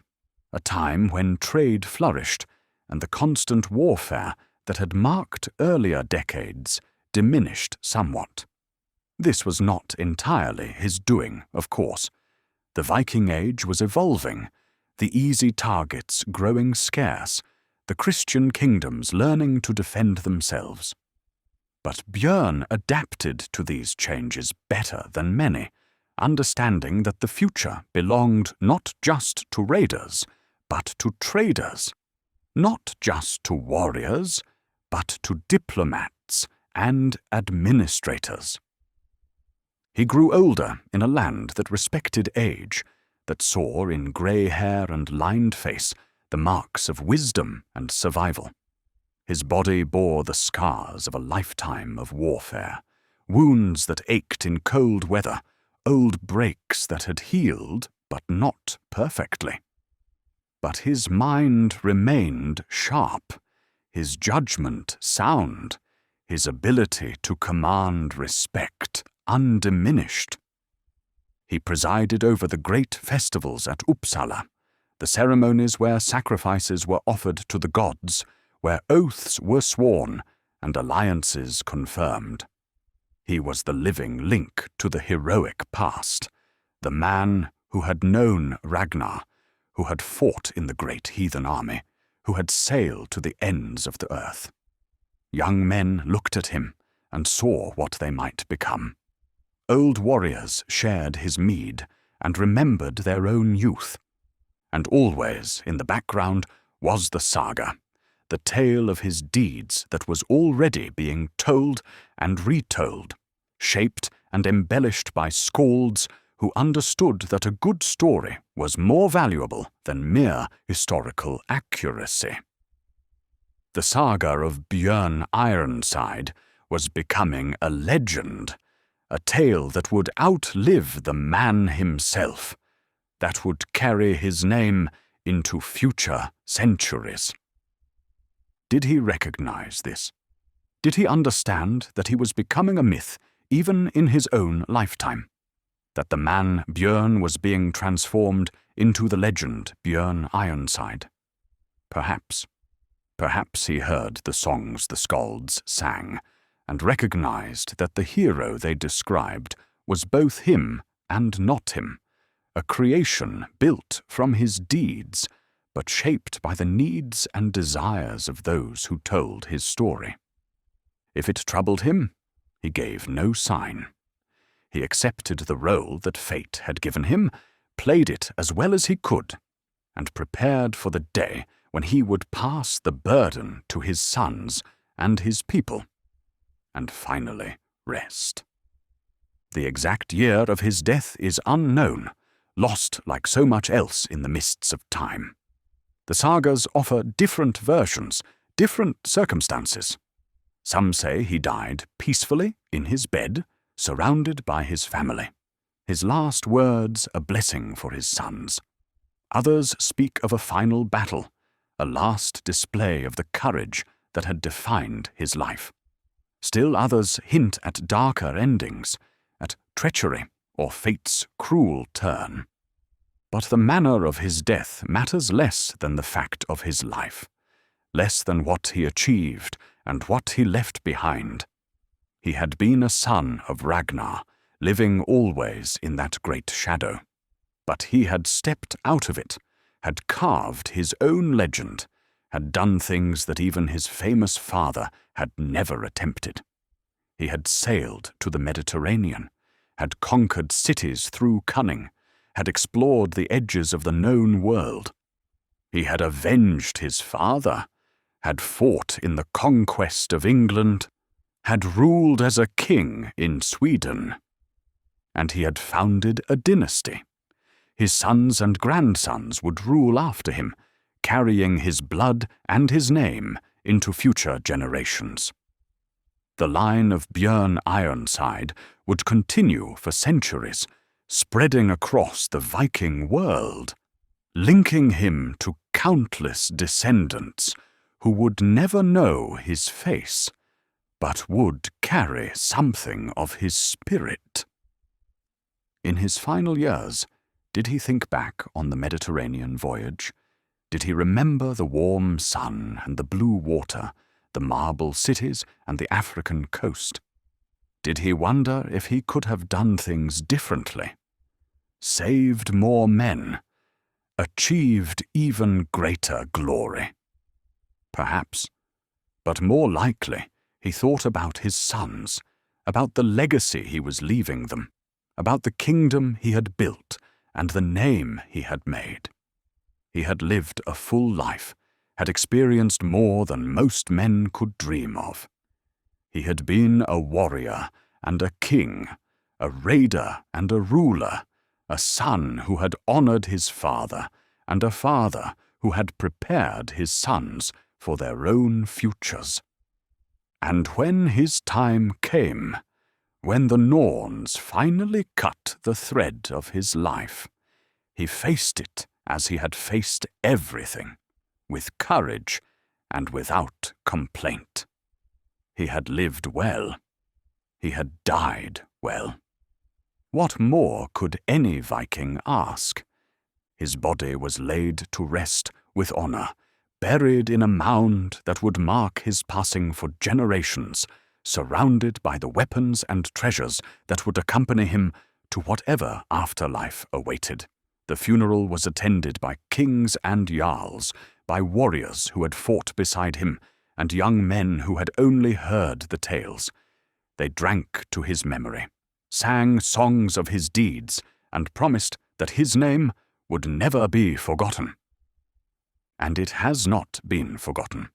a time when trade flourished and the constant warfare that had marked earlier decades diminished somewhat. This was not entirely his doing, of course. The Viking Age was evolving, the easy targets growing scarce, the Christian kingdoms learning to defend themselves. But Bjørn adapted to these changes better than many, understanding that the future belonged not just to raiders, but to traders, not just to warriors, but to diplomats and administrators. He grew older in a land that respected age, that saw in grey hair and lined face the marks of wisdom and survival. His body bore the scars of a lifetime of warfare, wounds that ached in cold weather, old breaks that had healed, but not perfectly. But his mind remained sharp, his judgment sound, his ability to command respect undiminished. He presided over the great festivals at Uppsala, the ceremonies where sacrifices were offered to the gods, where oaths were sworn and alliances confirmed. He was the living link to the heroic past, the man who had known Ragnar, who had fought in the Great Heathen Army, who had sailed to the ends of the earth. Young men looked at him and saw what they might become. Old warriors shared his mead and remembered their own youth. And always in the background was the saga, the tale of his deeds that was already being told and retold, shaped and embellished by skalds who understood that a good story was more valuable than mere historical accuracy. The saga of Bjørn Ironside was becoming a legend, a tale that would outlive the man himself, that would carry his name into future centuries. Did he recognize this? Did he understand that he was becoming a myth even in his own lifetime? That the man Bjørn was being transformed into the legend Bjørn Ironside? Perhaps. Perhaps he heard the songs the skalds sang, and recognized that the hero they described was both him and not him, a creation built from his deeds, but shaped by the needs and desires of those who told his story. If it troubled him, he gave no sign. He accepted the role that fate had given him, played it as well as he could, and prepared for the day when he would pass the burden to his sons and his people, and finally rest. The exact year of his death is unknown, lost like so much else in the mists of time. The sagas offer different versions, different circumstances. Some say he died peacefully in his bed, surrounded by his family, his last words a blessing for his sons. Others speak of a final battle, a last display of the courage that had defined his life. Still others hint at darker endings, at treachery or fate's cruel turn. But the manner of his death matters less than the fact of his life, less than what he achieved and what he left behind. He had been a son of Ragnar, living always in that great shadow. But he had stepped out of it, had carved his own legend, had done things that even his famous father had never attempted. He had sailed to the Mediterranean, had conquered cities through cunning, had explored the edges of the known world. He had avenged his father, had fought in the conquest of England, had ruled as a king in Sweden, and he had founded a dynasty. His sons and grandsons would rule after him, carrying his blood and his name into future generations. The line of Bjørn Ironside would continue for centuries, spreading across the Viking world, linking him to countless descendants who would never know his face, but would carry something of his spirit. In his final years, did he think back on the Mediterranean voyage? Did he remember the warm sun and the blue water, the marble cities and the African coast? Did he wonder if he could have done things differently? Saved more men? Achieved even greater glory? Perhaps, but more likely he thought about his sons, about the legacy he was leaving them, about the kingdom he had built and the name he had made. He had lived a full life, had experienced more than most men could dream of. He had been a warrior and a king, a raider and a ruler, a son who had honored his father, and a father who had prepared his sons for their own futures. And when his time came, when the Norns finally cut the thread of his life, he faced it as he had faced everything, with courage and without complaint. He had lived well. He had died well. What more could any Viking ask? His body was laid to rest with honor, buried in a mound that would mark his passing for generations, surrounded by the weapons and treasures that would accompany him to whatever afterlife awaited. The funeral was attended by kings and jarls, by warriors who had fought beside him, and young men who had only heard the tales. They drank to his memory, sang songs of his deeds, and promised that his name would never be forgotten. And it has not been forgotten.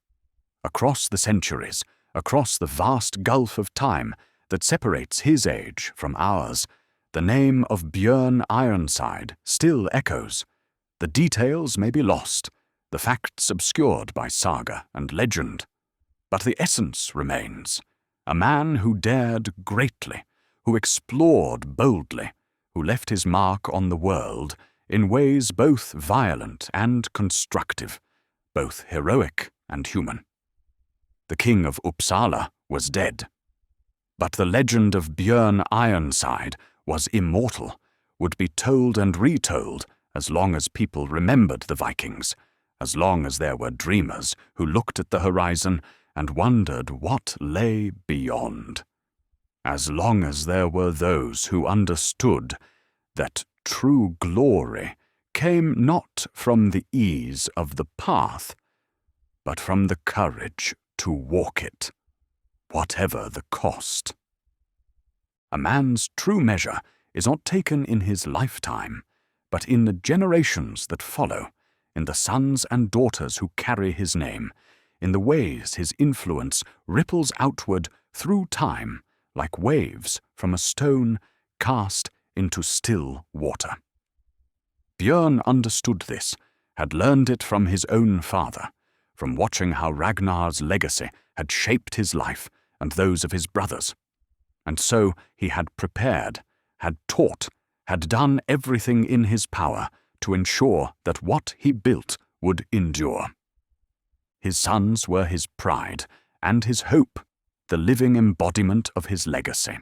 Across the centuries, across the vast gulf of time that separates his age from ours, the name of Bjørn Ironside still echoes. The details may be lost, the facts obscured by saga and legend, but the essence remains. A man who dared greatly, who explored boldly, who left his mark on the world in ways both violent and constructive, both heroic and human. The King of Uppsala was dead, but the legend of Bjørn Ironside was immortal, would be told and retold as long as people remembered the Vikings, as long as there were dreamers who looked at the horizon and wondered what lay beyond, as long as there were those who understood that true glory came not from the ease of the path, but from the courage to walk it, whatever the cost. A man's true measure is not taken in his lifetime, but in the generations that follow, in the sons and daughters who carry his name, in the ways his influence ripples outward through time like waves from a stone cast into still water. Bjørn understood this, had learned it from his own father, from watching how Ragnar's legacy had shaped his life and those of his brothers. And so he had prepared, had taught, had done everything in his power to ensure that what he built would endure. His sons were his pride and his hope, the living embodiment of his legacy.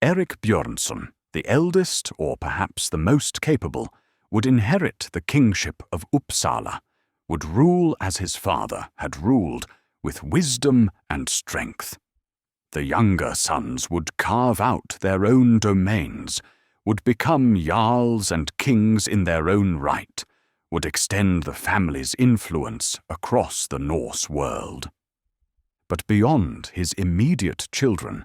Erik Bjørnson, the eldest or perhaps the most capable, would inherit the kingship of Uppsala, would rule as his father had ruled, with wisdom and strength. The younger sons would carve out their own domains, would become jarls and kings in their own right, would extend the family's influence across the Norse world. But beyond his immediate children,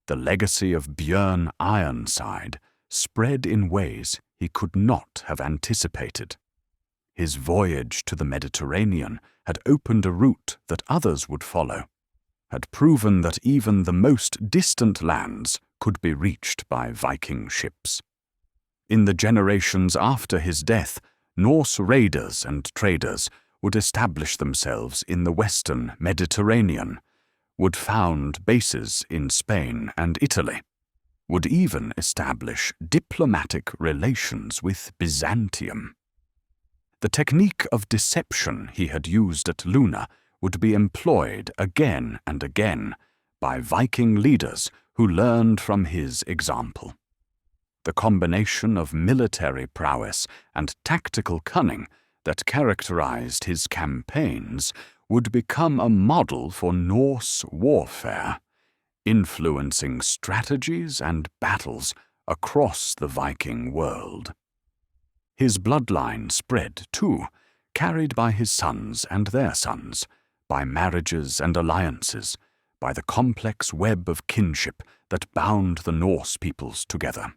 the legacy of Bjørn Ironside spread in ways he could not have anticipated. His voyage to the Mediterranean had opened a route that others would follow. had proven that even the most distant lands could be reached by Viking ships. In the generations after his death, Norse raiders and traders would establish themselves in the western Mediterranean, would found bases in Spain and Italy, would even establish diplomatic relations with Byzantium. The technique of deception he had used at Luna would be employed again and again by Viking leaders who learned from his example. The combination of military prowess and tactical cunning that characterized his campaigns would become a model for Norse warfare, influencing strategies and battles across the Viking world. His bloodline spread, too, carried by his sons and their sons, by marriages and alliances, by the complex web of kinship that bound the Norse peoples together.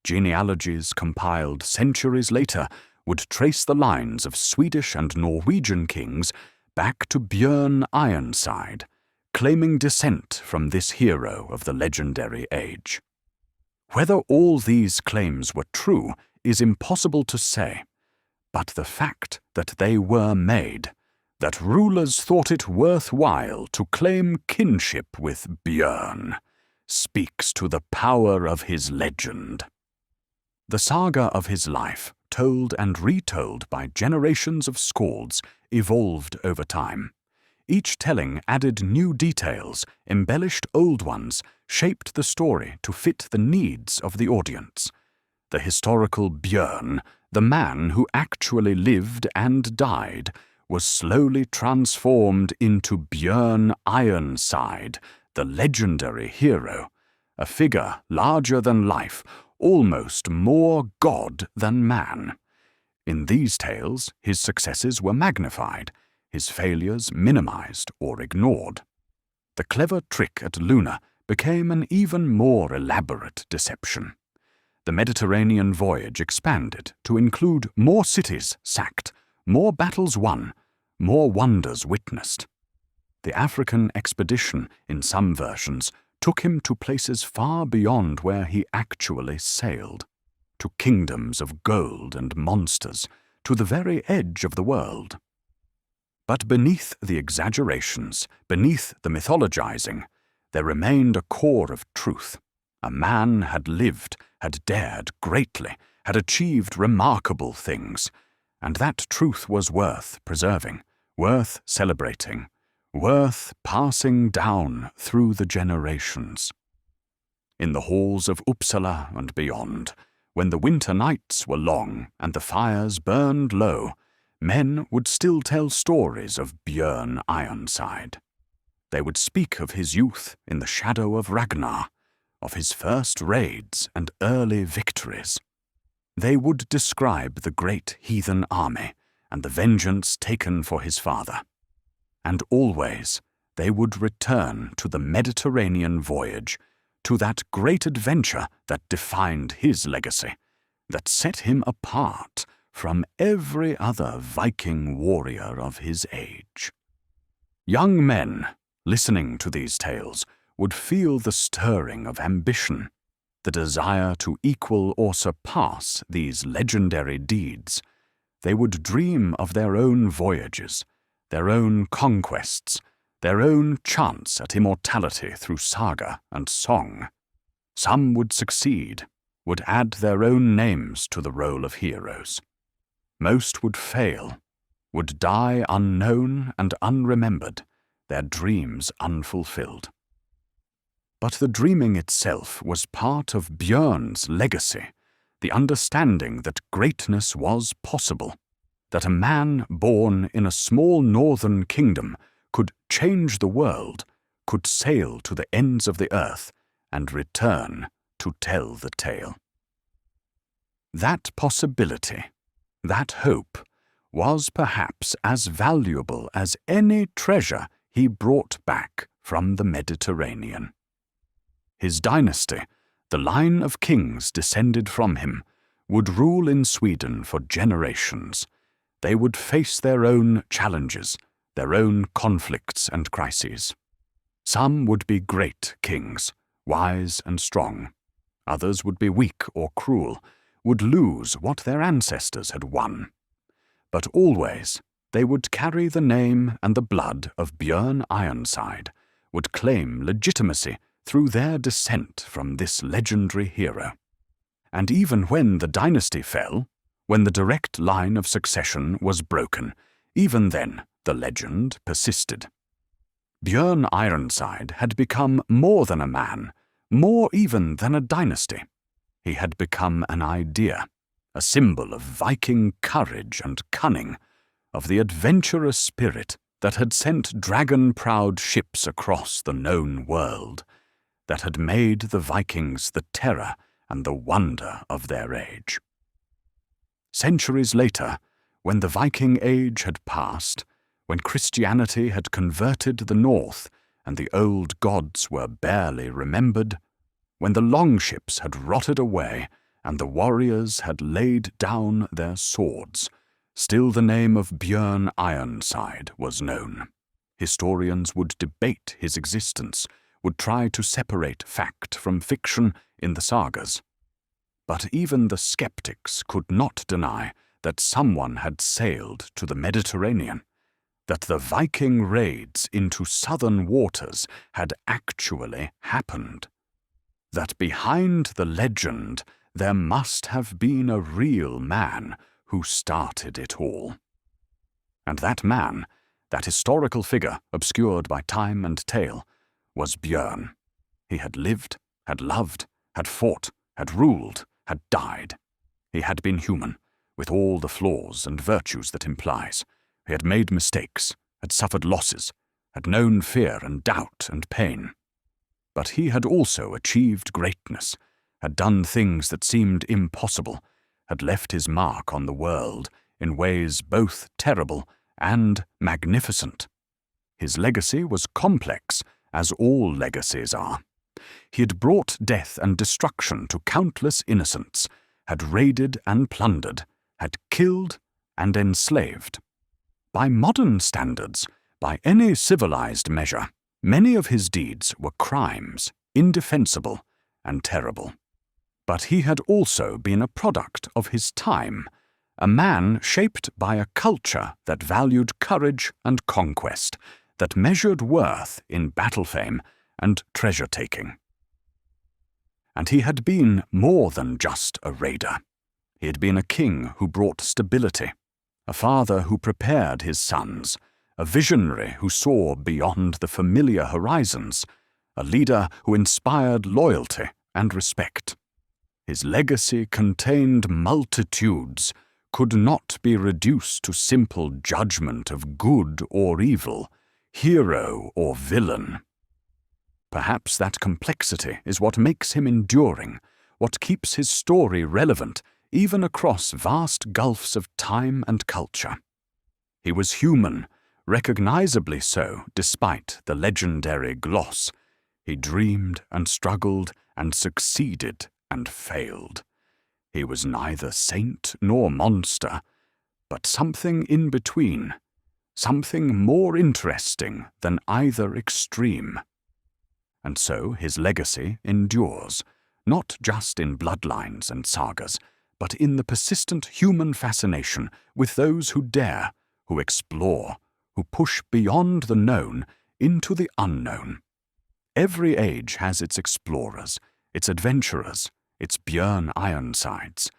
Genealogies compiled centuries later would trace the lines of Swedish and Norwegian kings back to Bjørn Ironside, claiming descent from this hero of the legendary age. Whether all these claims were true is impossible to say, but the fact that they were made, that rulers thought it worthwhile to claim kinship with Bjørn, speaks to the power of his legend. The saga of his life, told and retold by generations of skalds, evolved over time. Each telling added new details, embellished old ones, shaped the story to fit the needs of the audience. The historical Bjørn, the man who actually lived and died, was slowly transformed into Bjørn Ironside, the legendary hero, a figure larger than life, almost more god than man. In these tales, his successes were magnified, his failures minimized or ignored. The clever trick at Luna became an even more elaborate deception. The Mediterranean voyage expanded to include more cities sacked, more battles won, more wonders witnessed. The African expedition, in some versions, took him to places far beyond where he actually sailed, to kingdoms of gold and monsters, to the very edge of the world. But beneath the exaggerations, beneath the mythologizing, there remained a core of truth. A man had lived, had dared greatly, had achieved remarkable things, and that truth was worth preserving, worth celebrating, worth passing down through the generations. In the halls of Uppsala and beyond, when the winter nights were long and the fires burned low, men would still tell stories of Bjørn Ironside. They would speak of his youth in the shadow of Ragnar, of his first raids and early victories. They would describe the Great Heathen Army and the vengeance taken for his father. And always they would return to the Mediterranean voyage, to that great adventure that defined his legacy, that set him apart from every other Viking warrior of his age. Young men, listening to these tales, would feel the stirring of ambition, the desire to equal or surpass these legendary deeds. They would dream of their own voyages, their own conquests, their own chance at immortality through saga and song. Some would succeed, would add their own names to the roll of heroes. Most would fail, would die unknown and unremembered, their dreams unfulfilled. But the dreaming itself was part of Bjørn's legacy, the understanding that greatness was possible, that a man born in a small northern kingdom could change the world, could sail to the ends of the earth, and return to tell the tale. That possibility, that hope, was perhaps as valuable as any treasure he brought back from the Mediterranean. His dynasty, the line of kings descended from him, would rule in Sweden for generations. They would face their own challenges, their own conflicts and crises. Some would be great kings, wise and strong. Others would be weak or cruel, would lose what their ancestors had won. But always they would carry the name and the blood of Bjørn Ironside, would claim legitimacy through their descent from this legendary hero. And even when the dynasty fell, when the direct line of succession was broken, even then the legend persisted. Bjørn Ironside had become more than a man, more even than a dynasty. He had become an idea, a symbol of Viking courage and cunning, of the adventurous spirit that had sent dragon-proud ships across the known world, that had made the Vikings the terror and the wonder of their age. Centuries later, when the Viking age had passed, when Christianity had converted the north and the old gods were barely remembered, when the longships had rotted away and the warriors had laid down their swords, still the name of Bjørn Ironside was known. Historians would debate his existence, would try to separate fact from fiction in the sagas. But even the skeptics could not deny that someone had sailed to the Mediterranean, that the Viking raids into southern waters had actually happened, that behind the legend there must have been a real man who started it all. And that man, that historical figure obscured by time and tale, was Bjørn. He had lived, had loved, had fought, had ruled, had died. He had been human, with all the flaws and virtues that implies. He had made mistakes, had suffered losses, had known fear and doubt and pain. But he had also achieved greatness, had done things that seemed impossible, had left his mark on the world in ways both terrible and magnificent. His legacy was complex, as all legacies are. He had brought death and destruction to countless innocents, had raided and plundered, had killed and enslaved. By modern standards, by any civilized measure, many of his deeds were crimes, indefensible and terrible. But he had also been a product of his time, a man shaped by a culture that valued courage and conquest, that measured worth in battle fame and treasure-taking. And he had been more than just a raider. He had been a king who brought stability, a father who prepared his sons, a visionary who saw beyond the familiar horizons, a leader who inspired loyalty and respect. His legacy contained multitudes, could not be reduced to simple judgment of good or evil, hero or villain. Perhaps that complexity is what makes him enduring, what keeps his story relevant even across vast gulfs of time and culture. He was human, recognizably so despite the legendary gloss. He dreamed and struggled and succeeded and failed. He was neither saint nor monster, but something in between, something more interesting than either extreme. And so his legacy endures, not just in bloodlines and sagas, but in the persistent human fascination with those who dare, who explore, who push beyond the known into the unknown. Every age has its explorers, its adventurers, its Bjørn Ironsides.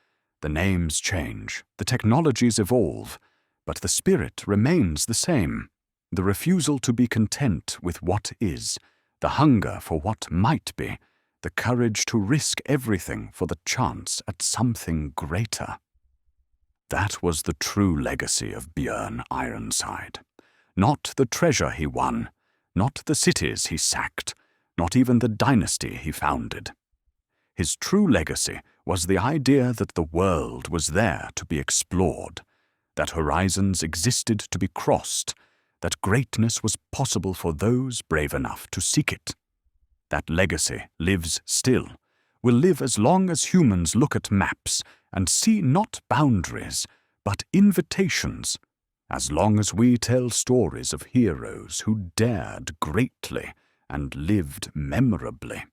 The names change, the technologies evolve, but the spirit remains the same. The refusal to be content with what is, the hunger for what might be, the courage to risk everything for the chance at something greater. That was the true legacy of Bjørn Ironside. Not the treasure he won, not the cities he sacked, not even the dynasty he founded. His true legacy was the idea that the world was there to be explored, that horizons existed to be crossed, that greatness was possible for those brave enough to seek it. That legacy lives still, will live as long as humans look at maps and see not boundaries, but invitations, as long as we tell stories of heroes who dared greatly and lived memorably.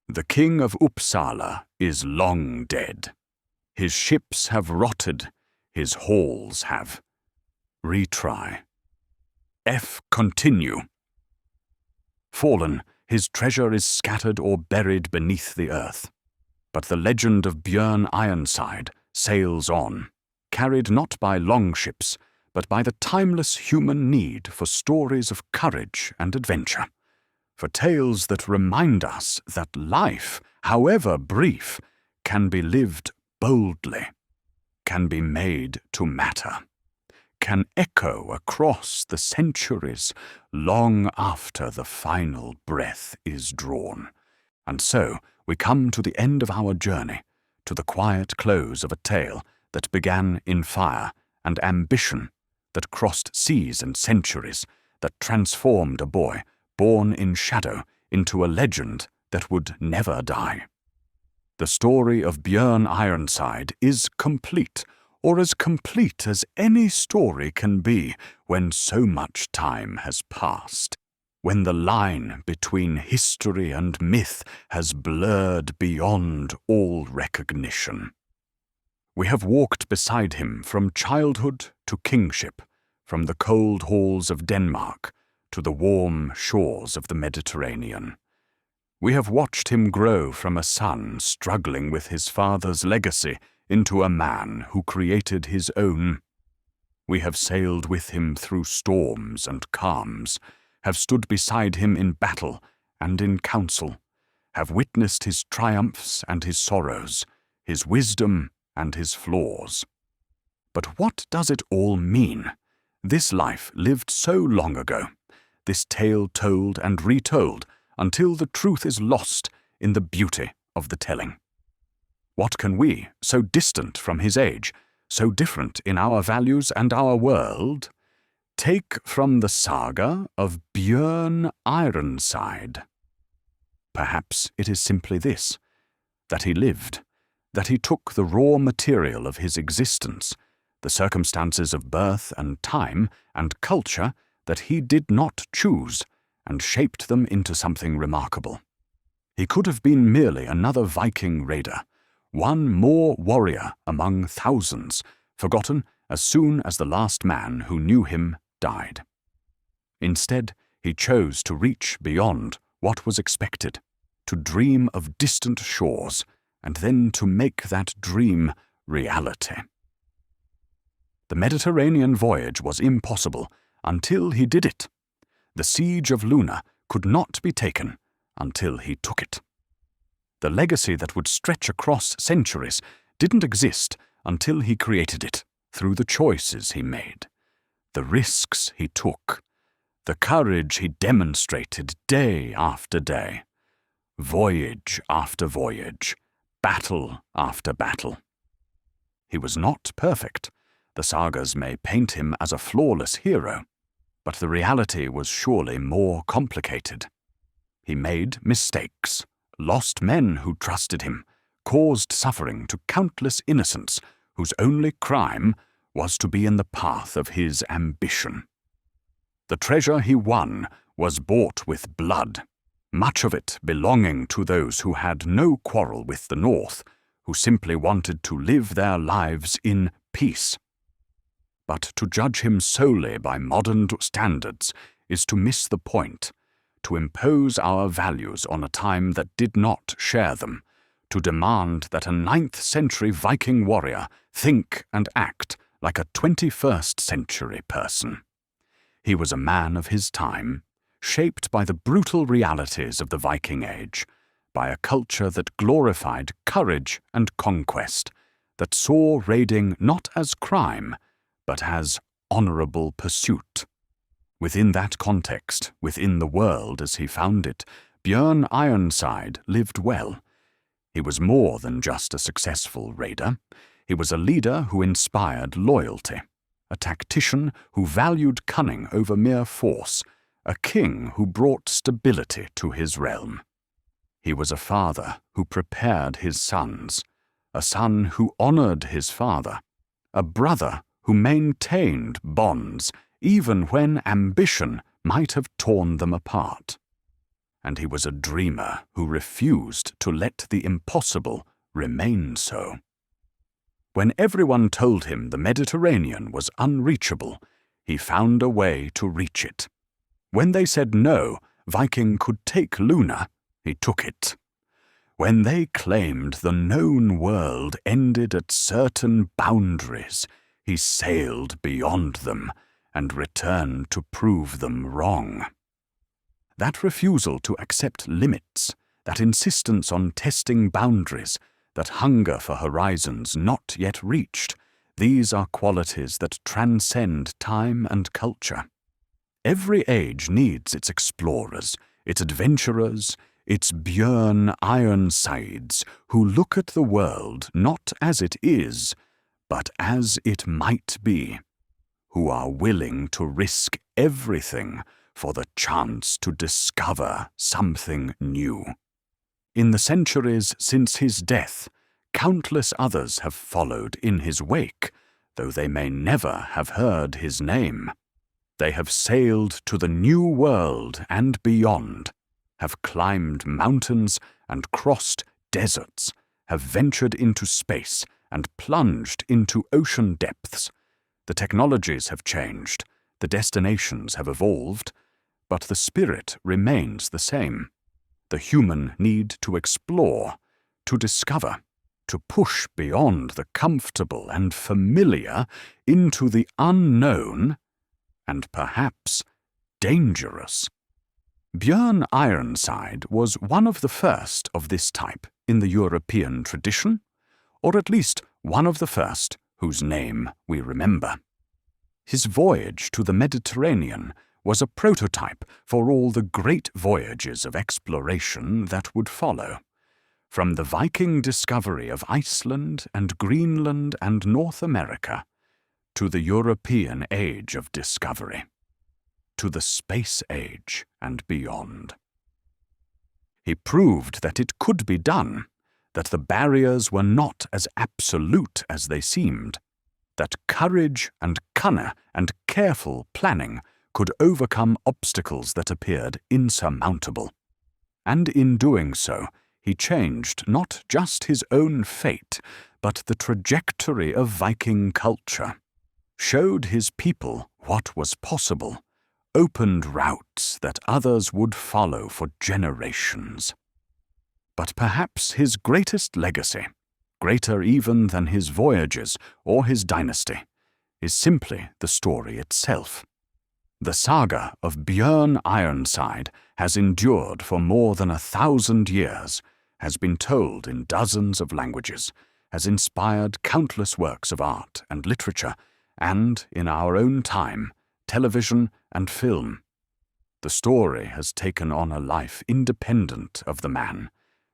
The King of Uppsala is long dead. His ships have rotted, his halls have. Retry. Continue. Fallen, his treasure is scattered or buried beneath the earth. But the legend of Bjørn Ironside sails on, carried not by longships, but by the timeless human need for stories of courage and adventure, for tales that remind us that life, however brief, can be lived boldly, can be made to matter, can echo across the centuries long after the final breath is drawn. And so we come to the end of our journey, to the quiet close of a tale that began in fire and ambition, that crossed seas and centuries, that transformed a boy born in shadow into a legend that would never die. The story of Bjørn Ironside is complete, or as complete as any story can be when so much time has passed, when the line between history and myth has blurred beyond all recognition. We have walked beside him from childhood to kingship, from the cold halls of Denmark to the warm shores of the Mediterranean. We have watched him grow from a son struggling with his father's legacy into a man who created his own. We have sailed with him through storms and calms, have stood beside him in battle and in council, have witnessed his triumphs and his sorrows, his wisdom and his flaws. But what does it all mean? This life lived so long ago, this tale told and retold until the truth is lost in the beauty of the telling. What can we, so distant from his age, so different in our values and our world, take from the saga of Bjørn Ironside? Perhaps it is simply this, that he lived, that he took the raw material of his existence, the circumstances of birth and time and culture that he did not choose, and shaped them into something remarkable. He could have been merely another Viking raider, one more warrior among thousands, forgotten as soon as the last man who knew him died. Instead, he chose to reach beyond what was expected, to dream of distant shores, and then to make that dream reality. The Mediterranean voyage was impossible until he did it. The siege of Luna could not be taken until he took it. The legacy that would stretch across centuries didn't exist until he created it through the choices he made, the risks he took, the courage he demonstrated day after day, voyage after voyage, battle after battle. He was not perfect. The sagas may paint him as a flawless hero, but the reality was surely more complicated. He made mistakes, lost men who trusted him, caused suffering to countless innocents whose only crime was to be in the path of his ambition. The treasure he won was bought with blood, much of it belonging to those who had no quarrel with the North, who simply wanted to live their lives in peace. But to judge him solely by modern standards is to miss the point, to impose our values on a time that did not share them, to demand that a 9th century Viking warrior think and act like a 21st century person. He was a man of his time, shaped by the brutal realities of the Viking Age, by a culture that glorified courage and conquest, that saw raiding not as crime, but as honorable pursuit. Within that context, within the world as he found it, Bjørn Ironside lived well. He was more than just a successful raider. He was a leader who inspired loyalty, a tactician who valued cunning over mere force, a king who brought stability to his realm. He was a father who prepared his sons, a son who honored his father, a brother who maintained bonds even when ambition might have torn them apart. and he was a dreamer who refused to let the impossible remain so. When everyone told him the Mediterranean was unreachable, he found a way to reach it. When they said no, Viking could take Luna, he took it. When they claimed the known world ended at certain boundaries, he sailed beyond them and returned to prove them wrong. That refusal to accept limits, that insistence on testing boundaries, that hunger for horizons not yet reached, these are qualities that transcend time and culture. Every age needs its explorers, its adventurers, its Bjørn Ironsides, who look at the world not as it is, but as it might be, who are willing to risk everything for the chance to discover something new. In the centuries since his death, countless others have followed in his wake, though they may never have heard his name. They have sailed to the new world and beyond, have climbed mountains and crossed deserts, have ventured into space and plunged into ocean depths. The technologies have changed, the destinations have evolved, but the spirit remains the same. The human need to explore, to discover, to push beyond the comfortable and familiar into the unknown and perhaps dangerous. Bjørn Ironside was one of the first of this type in the European tradition, or at least one of the first whose name we remember. His voyage to the Mediterranean was a prototype for all the great voyages of exploration that would follow, from the Viking discovery of Iceland and Greenland and North America, to the European age of discovery, to the space age and beyond. He proved that it could be done, that the barriers were not as absolute as they seemed, that courage and cunning and careful planning could overcome obstacles that appeared insurmountable. And in doing so, he changed not just his own fate, but the trajectory of Viking culture, showed his people what was possible, opened routes that others would follow for generations. But perhaps his greatest legacy, greater even than his voyages or his dynasty, is simply the story itself. The saga of Bjørn Ironside has endured for more than 1,000 years, has been told in dozens of languages, has inspired countless works of art and literature, and, in our own time, television and film. The story has taken on a life independent of the man,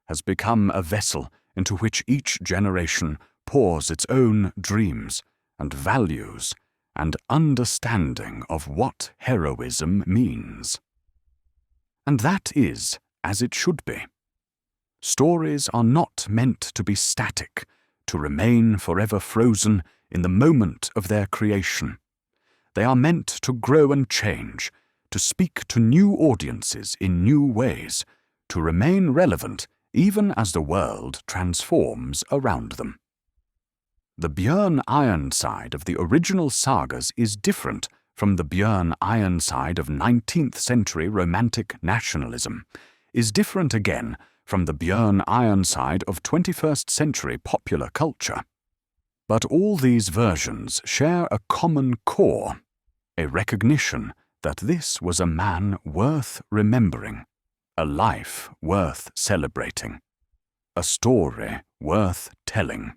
has become a vessel into which each generation pours its own dreams and values and understanding of what heroism means. And that is as it should be. Stories are not meant to be static, to remain forever frozen in the moment of their creation. They are meant to grow and change, to speak to new audiences in new ways, to remain relevant even as the world transforms around them. The Bjørn Ironside of the original sagas is different from the Bjørn Ironside of 19th century romantic nationalism, is different again from the Bjørn Ironside of 21st century popular culture. But all these versions share a common core, a recognition that this was a man worth remembering, a life worth celebrating, a story worth telling.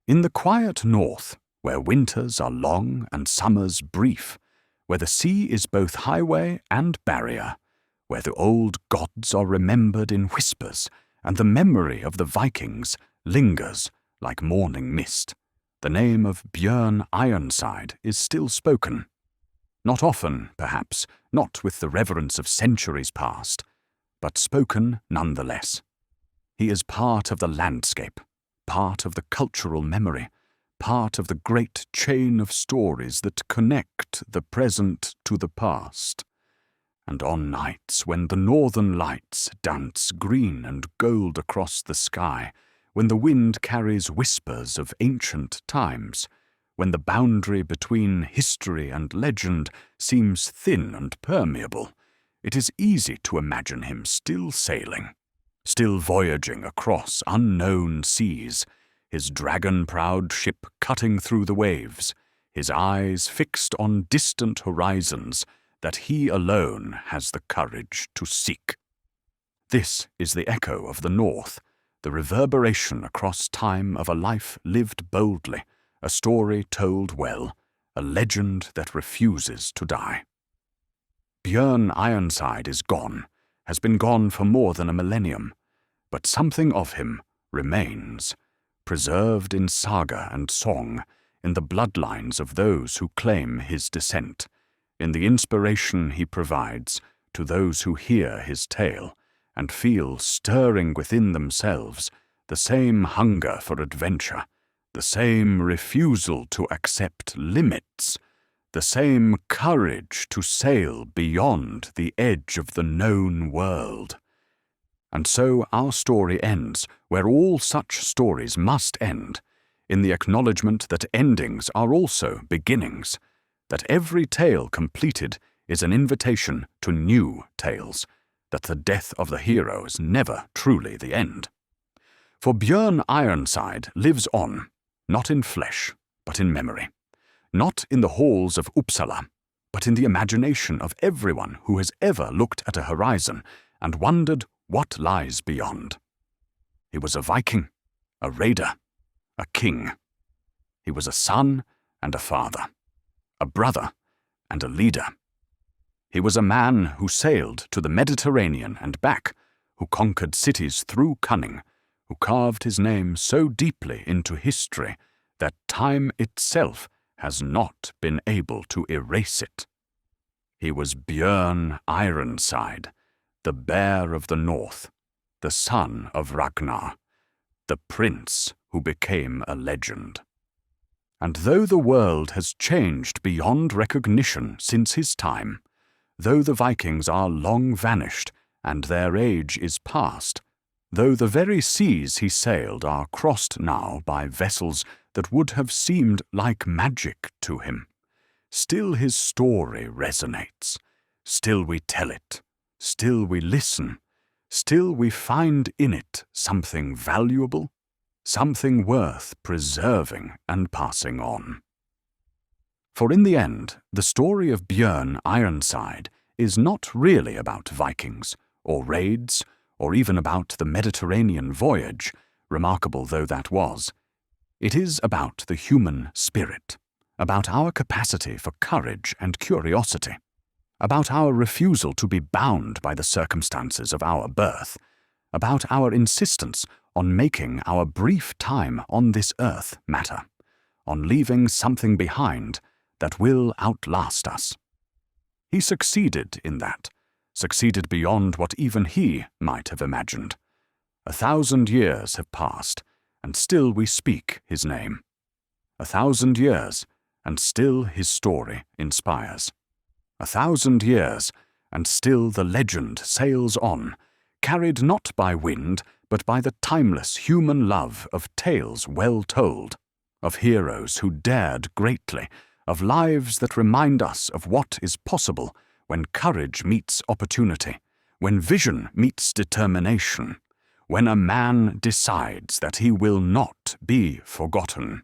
In the quiet north, where winters are long and summers brief, where the sea is both highway and barrier, where the old gods are remembered in whispers and the memory of the Vikings lingers like morning mist, the name of Bjørn Ironside is still spoken. Not often, perhaps, not with the reverence of centuries past, but spoken nonetheless. He is part of the landscape, part of the cultural memory, part of the great chain of stories that connect the present to the past. And on nights when the northern lights dance green and gold across the sky, when the wind carries whispers of ancient times, when the boundary between history and legend seems thin and permeable, it is easy to imagine him still sailing, still voyaging across unknown seas, his dragon-prowed ship cutting through the waves, his eyes fixed on distant horizons that he alone has the courage to seek. This is the echo of the North, the reverberation across time of a life lived boldly, a story told well, a legend that refuses to die. Bjørn Ironside is gone, has been gone for more than a millennium, but something of him remains, preserved in saga and song, in the bloodlines of those who claim his descent, in the inspiration he provides to those who hear his tale and feel stirring within themselves the same hunger for adventure, the same refusal to accept limits, the same courage to sail beyond the edge of the known world. And so our story ends where all such stories must end, in the acknowledgement that endings are also beginnings, that every tale completed is an invitation to new tales, that the death of the hero is never truly the end. For Bjørn Ironside lives on, not in flesh, but in memory, not in the halls of Uppsala, but in the imagination of everyone who has ever looked at a horizon and wondered what lies beyond. He was a Viking, a raider, a king. He was a son and a father, a brother and a leader. He was a man who sailed to the Mediterranean and back, who conquered cities through cunning, who carved his name so deeply into history that time itself has not been able to erase it. He was Bjørn Ironside, the Bear of the North, the son of Ragnar, the prince who became a legend. And though the world has changed beyond recognition since his time, though the Vikings are long vanished and their age is past, though the very seas he sailed are crossed now by vessels that would have seemed like magic to him, still his story resonates, still we tell it, still we listen, still we find in it something valuable, something worth preserving and passing on. For in the end, the story of Bjørn Ironside is not really about Vikings, or raids, or even about the Mediterranean voyage, remarkable though that was. It is about the human spirit, about our capacity for courage and curiosity, about our refusal to be bound by the circumstances of our birth, about our insistence on making our brief time on this earth matter, on leaving something behind that will outlast us. He succeeded in that, succeeded beyond what even he might have imagined. 1,000 years have passed, and still we speak his name. 1,000 years, and still his story inspires. 1,000 years, and still the legend sails on, carried not by wind, but by the timeless human love of tales well told, of heroes who dared greatly, of lives that remind us of what is possible when courage meets opportunity, when vision meets determination, when a man decides that he will not be forgotten.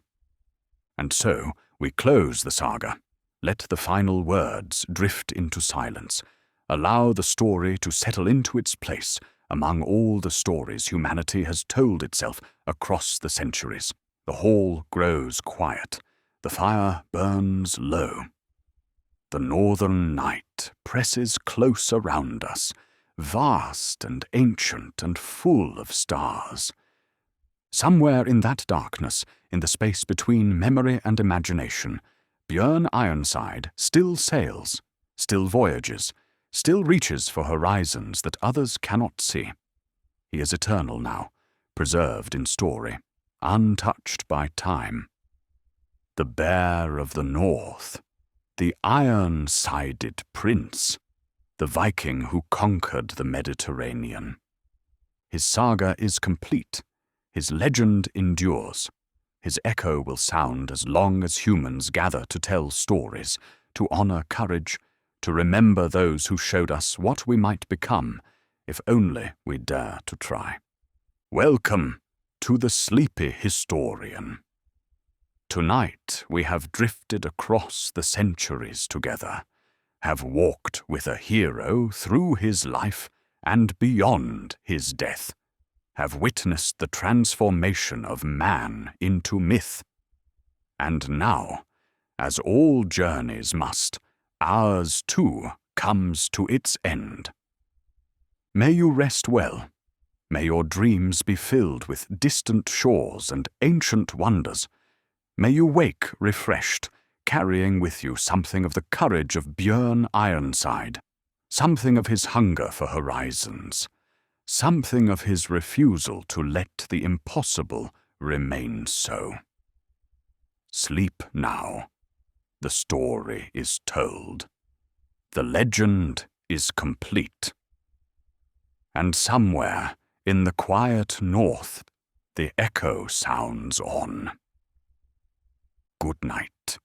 And so we close the saga, let the final words drift into silence, allow the story to settle into its place among all the stories humanity has told itself across the centuries. The hall grows quiet, the fire burns low. The northern night presses close around us, vast and ancient and full of stars. Somewhere in that darkness, in the space between memory and imagination, Bjørn Ironside still sails, still voyages, still reaches for horizons that others cannot see. He is eternal now, preserved in story, untouched by time. The Bear of the North, the iron-sided prince, the Viking who conquered the Mediterranean. His saga is complete, his legend endures. His echo will sound as long as humans gather to tell stories, to honor courage, to remember those who showed us what we might become if only we dare to try. Welcome to the Sleepy Historian. Tonight we have drifted across the centuries together, have walked with a hero through his life and beyond his death, have witnessed the transformation of man into myth. And now, as all journeys must, ours too comes to its end. May you rest well. May your dreams be filled with distant shores and ancient wonders. May you wake refreshed, carrying with you something of the courage of Bjørn Ironside, something of his hunger for horizons, something of his refusal to let the impossible remain so. Sleep now. The story is told. The legend is complete. And somewhere in the quiet north, the echo sounds on. Good night.